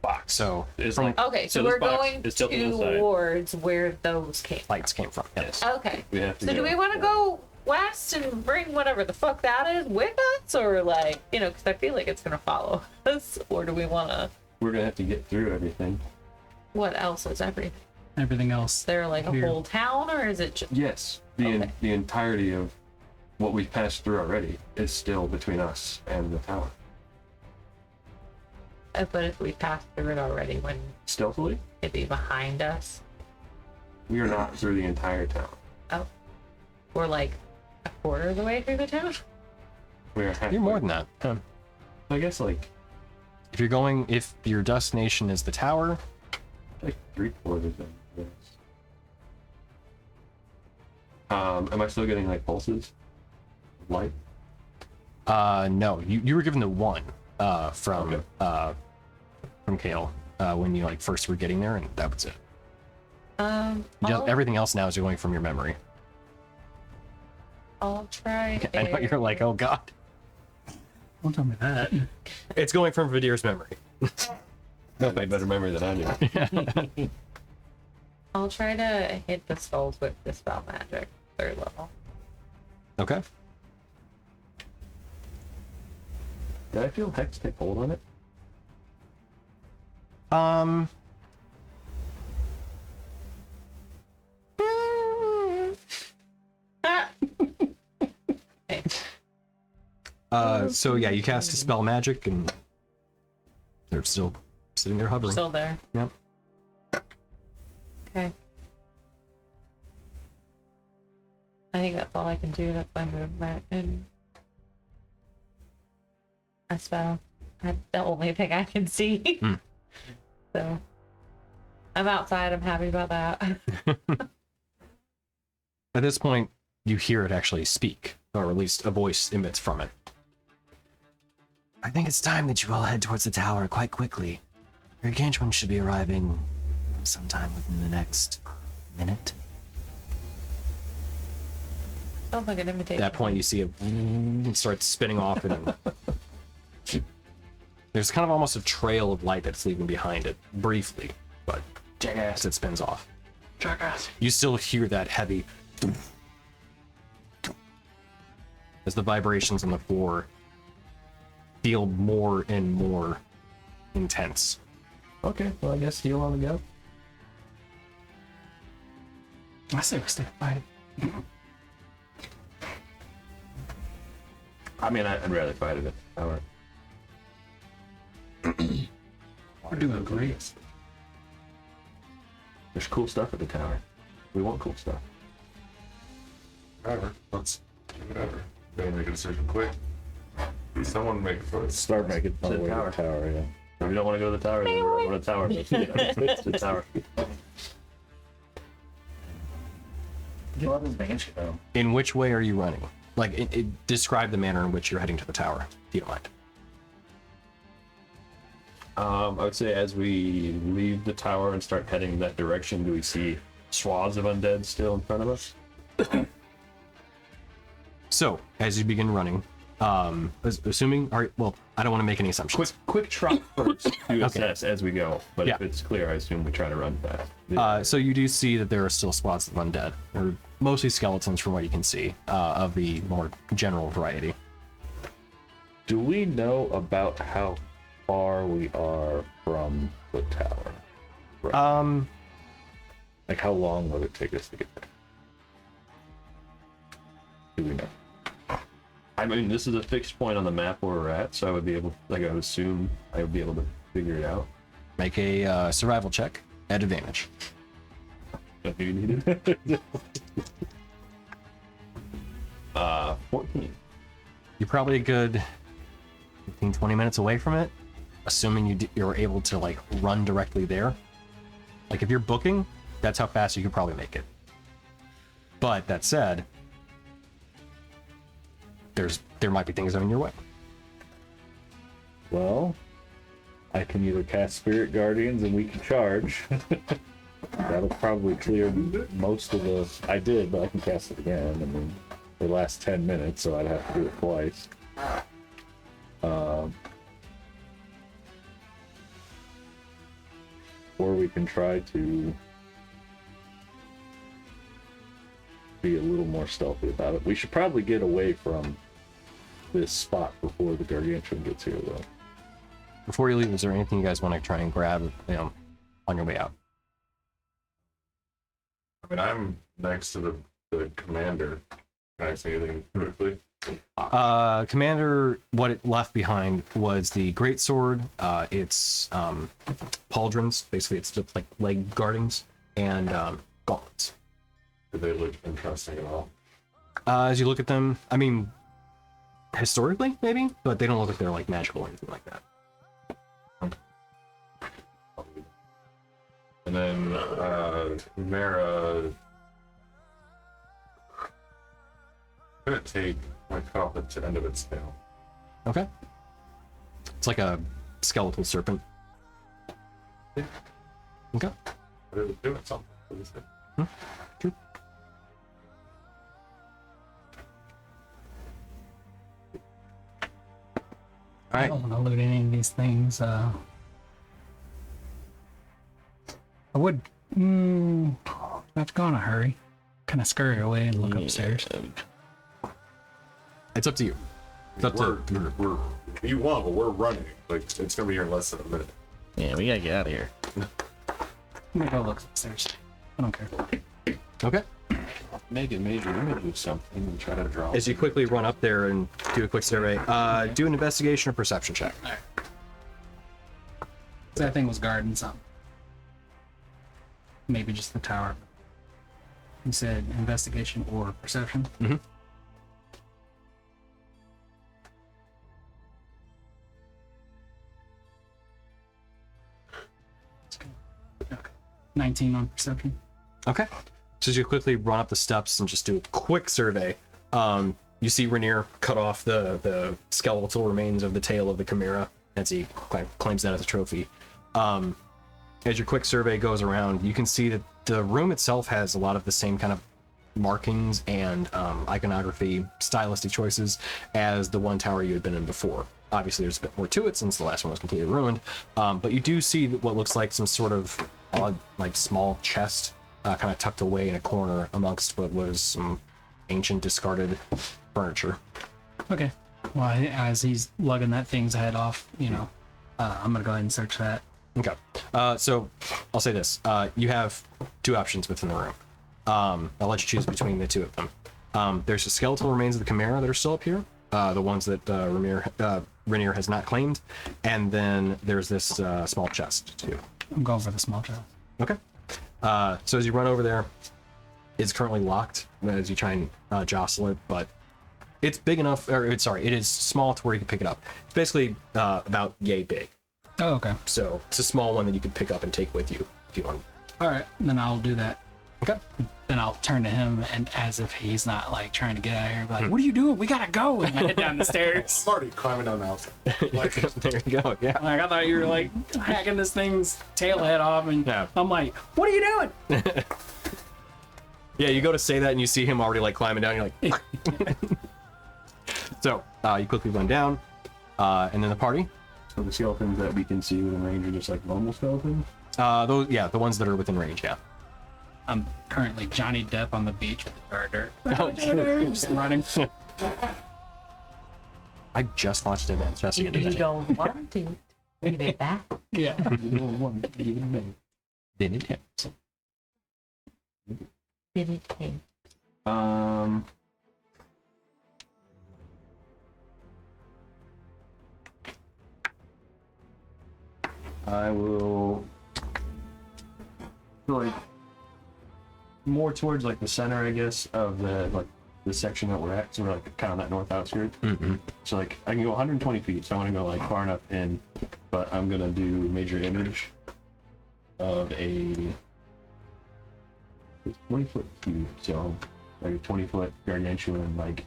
Box. So It's from like Okay, so this we're box going is tilted to the side. towards where those came from. lights came from. Yes. Okay. We have to So do go- we want to go west and bring whatever the fuck that is with us, or like, because I feel like it's gonna follow us, or do we want to? We're gonna have to get through everything. What else is everything? Everything else. Is there like a Here. whole town, or is it just? Yes, Okay. the entirety of what we've passed through already is still between us and the tower. But if we passed through it already, wouldn't Stealthily, it be behind us? we are not through the entire town. Oh, we're like a quarter of the way through the town. We are halfway. You're more than that. I guess like If your destination is the tower, 3/4 of this. Am I still getting like pulses? of Light? no, you were given the one from Okay. from Kale when you first were getting there, and that was it. I'll, Everything else now is going from your memory. I'll try. I know you're like, oh god, Don't tell me that. it's going from Vidir's memory. No, I better memory than I do. I'll try to hit the skulls with Dispel Magic, 3rd level. Okay. Did I feel Hex take hold on it? Okay. So yeah, you cast a spell magic, and they're still sitting there hovering. Still there. Yep. Okay. I think that's all I can do. That's my movement and a spell. That's the only thing I can see. Hmm. So I'm outside. I'm happy about that. At this point, you hear it actually speak, or at least a voice emits from it. I think it's time that you all head towards the tower quite quickly. Your engagement should be arriving sometime within the next minute. Sounds like an invitation. At that point, you see it starts spinning off, and there's kind of almost a trail of light that's leaving behind it, briefly, but as it spins off. Jackass. You still hear that heavy as the vibrations on the floor feel more and more intense. Okay, well I guess heal on the go. I say we stay fighting. I mean, I'd rather fight it at the tower. We're doing great. There's cool stuff at the tower. We want cool stuff. Whatever. Let's do whatever. Better make a decision quick. Someone make a choice. Start making fun The of the tower. tower, yeah. If we don't want to go to the tower, then we're going to the tower. It's the tower. Get a lot of banshee though. In which way are you running? Like, describe the manner in which you're heading to the tower, if you don't mind. I would say as we leave the tower and start heading in that direction, do we see swaths of undead still in front of us? So, as you begin running, assuming, all right, well, I don't want to make any assumptions. Quick trot first to assess as we go. But if Yeah. it's clear, I assume we try to run fast. So you do see that there are still swaths of undead, or mostly skeletons from what you can see, of the more general variety. Do we know about how far we are from the tower? Like, how long will it take us to get there? Do we know? I mean, this is a fixed point on the map where we're at, so I would be able, like, I would assume I would be able to figure it out. Make a survival check at advantage. If you need it. 14. You're probably a good 15, 20 minutes away from it, assuming you're able to, like, run directly there. Like, if you're booking, that's how fast you could probably make it. But that said, there might be things in your way. Well, I can either cast Spirit Guardians and we can charge. That'll probably clear most of the... I did, but I can cast it again. I mean, it lasts 10 minutes, so I'd have to do it twice. Or we can try to be a little more stealthy about it. We should probably get away from this spot before the Gargantuan gets here, though. Before you leave, is there anything you guys want to try and grab, on your way out? I mean, I'm next to the commander. Can I say anything quickly? Commander, what it left behind was the greatsword, its pauldrons, basically it's just like leg guardings, and gauntlets. Do they look interesting at all? As you look at them, I mean, historically, maybe, but they don't look like they're like magical or anything like that. And then Mara, I'm gonna take my cut off the end of its tail. Okay. It's like a skeletal serpent. Yeah. Okay. But it was doing something. What is it? True. All I right. don't want to loot any of these things. I would have to go in a hurry. Kind of scurry away and look upstairs. It's up to you. It's up to We're you want, but we're running. Like it's gonna be here in less than a minute. Yeah, we gotta get out of here. I'm gonna go look upstairs. I don't care. Okay. Make a major image of something and try to draw. As you quickly run up there and do a quick survey, do an investigation or perception check. That thing was guarding something. Maybe just the tower. You said investigation or perception? Mm-hmm. Okay. 19 on perception. Okay. So as you quickly run up the steps and just do a quick survey, you see Rainier cut off the skeletal remains of the tail of the chimera as he claims that as a trophy. As your quick survey goes around, you can see that the room itself has a lot of the same kind of markings and iconography, stylistic choices as the one tower you had been in before. Obviously, there's a bit more to it since the last one was completely ruined, but you do see what looks like some sort of odd, like small chest, kind of tucked away in a corner amongst what was some ancient discarded furniture. Okay. Well, as he's lugging that thing's head off, I'm gonna go ahead and search that. Okay. So I'll say this. You have two options within the room. I'll let you choose between the two of them. There's the skeletal remains of the chimera that are still up here, the ones that Rainier has not claimed, and then there's this small chest too. I'm going for the small chest. Okay. So as you run over there, it's currently locked as you try and jostle it, but It's big enough, or it is small to where you can pick it up. It's basically about yay big. Oh, okay. So it's a small one that you can pick up and take with you if you want. All right, then I'll do that. Okay. Then I'll turn to him and as if he's not like trying to get out of here, be like, "What are you doing? We gotta go!" And I head down the stairs. I'm already climbing down the outside. Like, There you go. Yeah. Like I thought you were like hacking this thing's tail head off, and Yeah. I'm like, "What are you doing?" Yeah, you go to say that and you see him already like climbing down. You're like, so you quickly run down, and then the party. So the skeletons that we can see within range are just like normal skeletons. Those, yeah, the ones that are within range. Yeah. I'm currently Johnny Depp on the beach with the dirt. Just running. I just watched it. Just You don't want to give it back. Yeah. Then it hits. Did it take? I will like more towards like the center, I guess, of the section that we're at. So we're like kind of that north outskirts. Mm-hmm. So like I can go 120 feet. So I want to go like far enough in, but I'm gonna do major image of a 20-foot cube. So like a 20-foot gargantuan like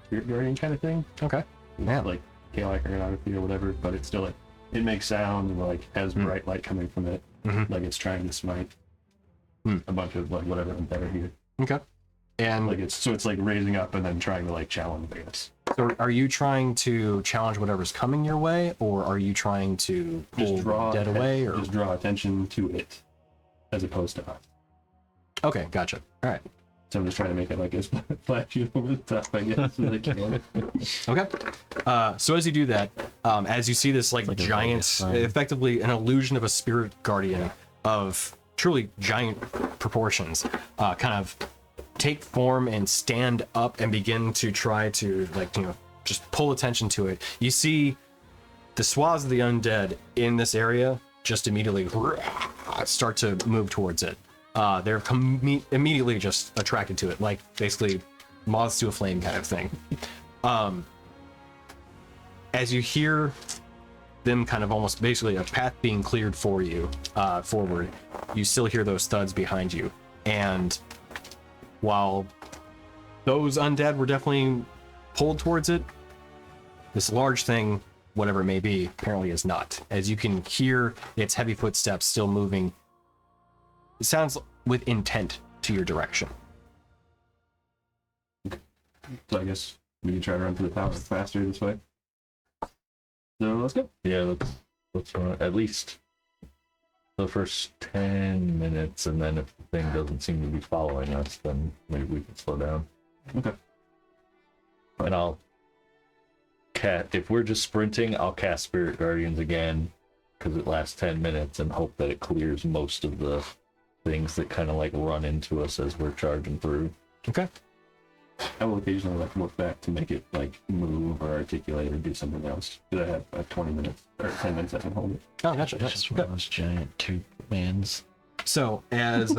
spirit guardian kind of thing. Okay. Yeah. Like chaotic iconography or whatever, but it's still like it makes sound and like has bright light coming from it, like it's trying to smite a bunch of like whatever undead are here. Okay. And Like it's like raising up and then trying to like challenge, I guess. so are you trying to challenge whatever's coming your way, or are you trying to pull Just draw dead away? Or just draw attention to it as opposed to us. okay, gotcha. All right. So I'm just trying to make it like as flashy over the top, I guess, as I can. Okay. So as you do that, as you see this like a giant, sign. effectively an illusion of a spirit guardian of truly giant proportions, kind of take form and stand up and begin to try to just pull attention to it. You see the swaths of the undead in this area just immediately start to move towards it. They're immediately just attracted to it, like basically moths to a flame kind of thing. As you hear them kind of almost basically a path being cleared for you forward, you still hear those thuds behind you. And while those undead were definitely pulled towards it, this large thing, whatever it may be, apparently is not. As you can hear its heavy footsteps still moving. It sounds with intent to your direction. So I guess we can try to run to the tower faster this way. So let's go. Yeah, let's run at least the first 10 minutes, and then if the thing doesn't seem to be following us, then maybe we can slow down. Okay. And I'll if we're just sprinting, I'll cast Spirit Guardians again, because it lasts 10 minutes, and hope that it clears most of the things that kind of like run into us as we're charging through. Okay. I will occasionally like look back to make it like move or articulate or do something else. Because I have 20 minutes or 10 minutes I can hold it. Oh, gotcha. Just one of those giant tube mans. So as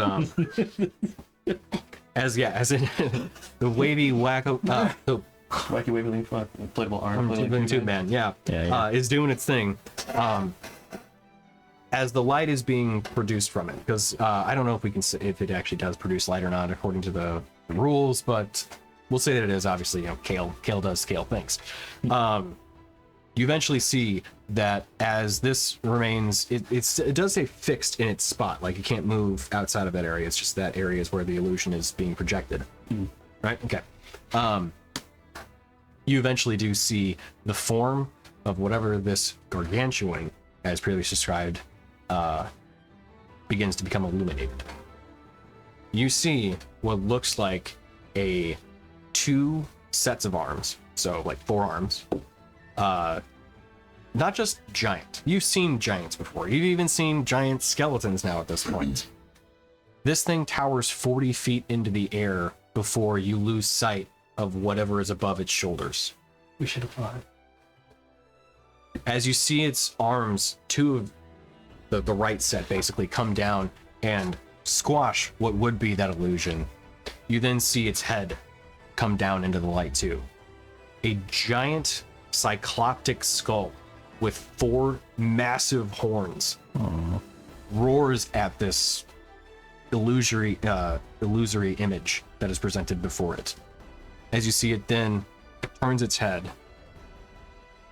as in the wavy wacko the Wacky Waving inflatable arm. Flailing Tube Man, yeah, Yeah. is doing its thing. As the light is being produced from it, because I don't know if we can say if it actually does produce light or not according to the rules, but we'll say that it is. Obviously, Kale does Kale things. You eventually see that as this remains, it does say fixed in its spot, like you can't move outside of that area. It's just that area is where the illusion is being projected. Right? Okay. You eventually do see the form of whatever this gargantuan, as previously described, begins to become illuminated. You see what looks like two sets of arms, so like 4 arms. Not just giant. You've seen giants before. You've even seen giant skeletons now at this point. This thing towers 40 feet into the air before you lose sight of whatever is above its shoulders. We should have fought. As you see its arms, 2 of the right set basically come down and squash what would be that illusion. You then see its head come down into the light too. A giant cycloptic skull with 4 massive horns roars at this illusory image that is presented before it. As you see it then turns its head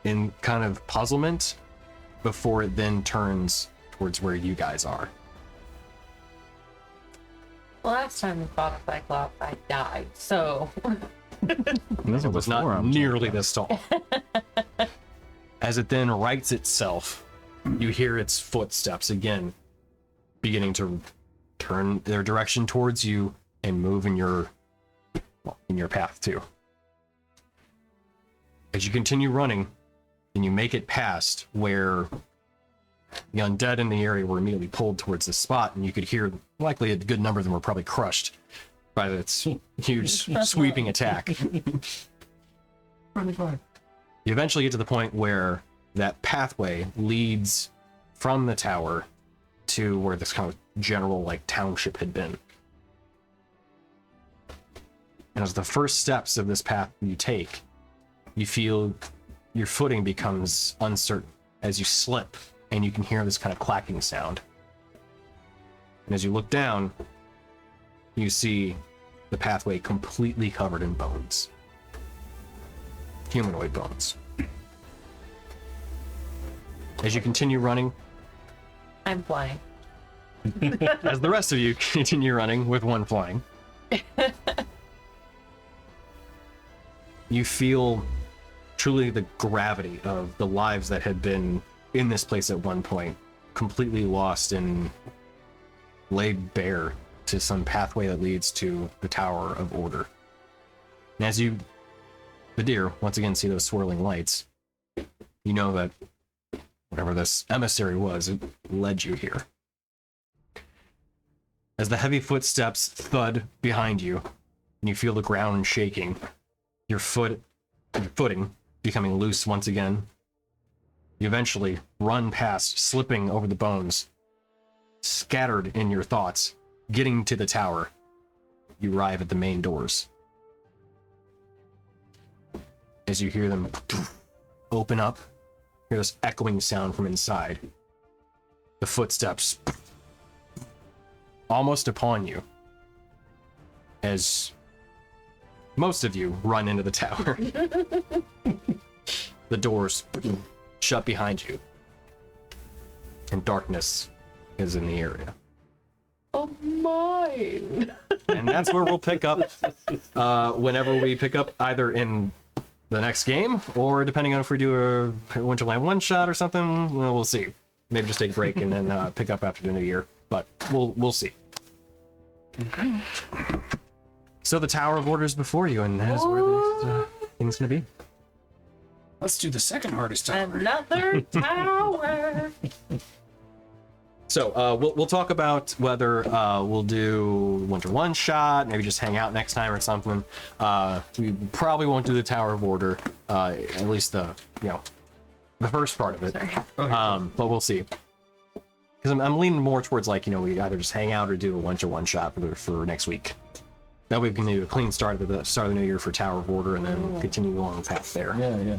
in kind of puzzlement before it then turns towards where you guys are. Well, last time we fought a Cyclops, I died, so. This It was not nearly this tall. As it then rights itself, you hear its footsteps again beginning to turn their direction towards you and move in your path too. As you continue running, and you make it past where the undead in the area were immediately pulled towards the spot, and you could hear likely a good number of them were probably crushed by its huge sweeping attack. 25. You eventually get to the point where that pathway leads from the tower to where this kind of general like township had been. And as the first steps of this path you take, you feel your footing becomes uncertain as you slip, and you can hear this kind of clacking sound. And as you look down, you see the pathway completely covered in bones. Humanoid bones. As you continue running, I'm flying. as the rest of you continue running with one flying, you feel truly the gravity of the lives that had been in this place at one point, completely lost and laid bare to some pathway that leads to the Tower of Order. And as you, the deer, once again see those swirling lights, you know that whatever this emissary was, it led you here. As the heavy footsteps thud behind you, and you feel the ground shaking, your footing becoming loose once again, you eventually run past, slipping over the bones, scattered in your thoughts, getting to the tower. You arrive at the main doors. As you hear them open up, hear this echoing sound from inside. The footsteps almost upon you as most of you run into the tower. The doors shut behind you, and darkness is in the area. Oh, mine. And that's where we'll pick up whenever we pick up, either in the next game, or depending on if we do a Winterland one-shot or something, well, we'll see. Maybe just take a break and then pick up after the new year, but we'll see. Okay. So the Tower of Order is before you, and that is where the next thing's gonna be. Let's do the second hardest tower. Another tower. So we'll talk about whether we'll do Winter one shot, maybe just hang out next time or something. We probably won't do the Tower of Order, at least the first part of it. But we'll see. Because I'm leaning more towards we either just hang out or do a Winter one shot for next week. That way we can do a clean start at the start of the new year for Tower of Order, and then continue along the path there. Yeah.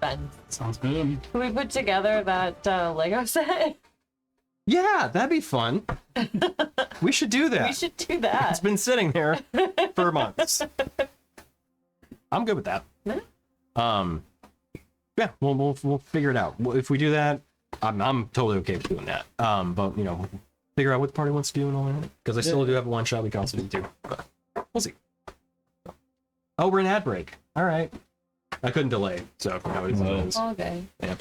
Fun. Sounds good. Can we put together that Lego set? Yeah, that'd be fun. We should do that. We should do that. It's been sitting there for months. I'm good with that. Yeah, we'll figure it out. If we do that, I'm totally okay with doing that. But figure out what the party wants to do and all that. Because I still do have a one shot we can also do too. But we'll see. Oh, we're in ad break. All right. I couldn't delay, so it is. Okay. Yeah.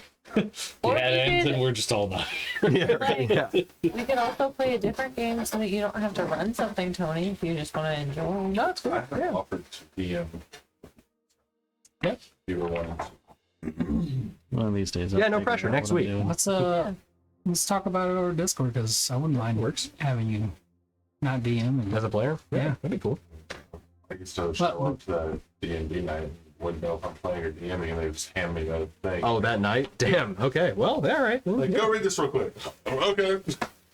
Or Yeah, we and could, then we're just all done. Yeah, right, like, yeah. we could also play a different game so that you don't have to run something, Tony, if you just want to enjoy. No, it's cool. I have offered to DM. Yep. You were one. One of these days. Yeah, I'll no figure pressure. out Next what I'm week. doing. Let's talk about it over Discord, because I wouldn't mind having you not DM. And, As a player? Yeah. That'd be cool. I used to show up to the D&D night. Wouldn't know if I'm playing or DMing, and they just hand me a thing. Oh, that night? Damn. Okay. Well, all right. Like, go read this real quick. Okay.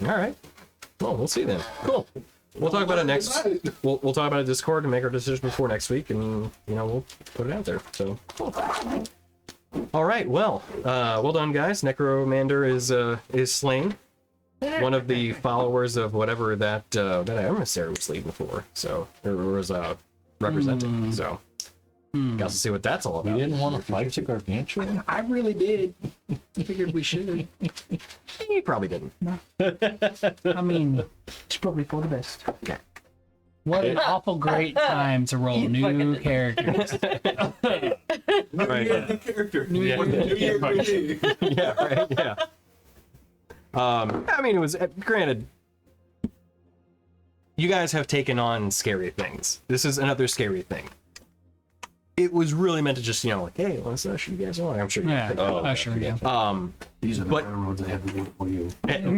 All right. Well, we'll see then. Cool. we'll talk about it next. We'll talk about it Discord and make our decision before next week, and we'll put it out there. So cool. All right, well done, guys. Necrommander is slain. One of the followers of whatever that emissary was leading for. So or was representing. So got to see what that's all about. You didn't want to fight the gargantuan? I really did. Figured we should. He probably didn't. I mean, it's probably for the best. What an awful great time to roll new characters. Right. Character. Yeah. Yeah. Right. Yeah. I mean, it was granted. You guys have taken on scary things. This is another scary thing. It was really meant to just, like, hey, let's show you guys along. I'm sure you Yeah, sure, yeah. These are the But- railroads I have to do for you.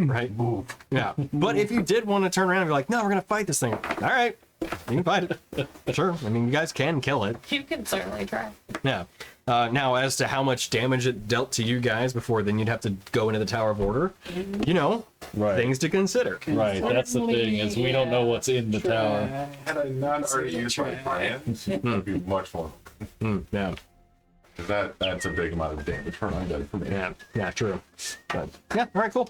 right? Yeah. But if you did want to turn around and be like, no, we're gonna fight this thing. All right, you can fight it. Sure. I mean, you guys can kill it. You can certainly try. Yeah. Now, as to how much damage it dealt to you guys before, then you'd have to go into the Tower of Order. Right. Things to consider. Right, that's the thing, is we don't know what's in the tower. Had I not already used my hands, it would be much more. Yeah. Because that's a big amount of damage for an undead for me. Yeah, true. But yeah, all right, cool.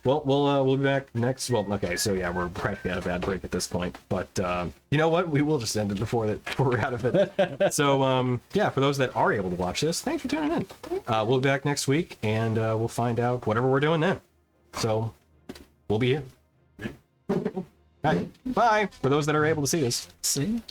Well, we'll be back next. Well, okay, so yeah, we're practically at a bad break at this point. But you know what? We will just end it before we're out of it. So yeah, for those that are able to watch this, thanks for tuning in. We'll be back next week, and we'll find out whatever we're doing then. So we'll be here. All right, bye. For those that are able to see this. See?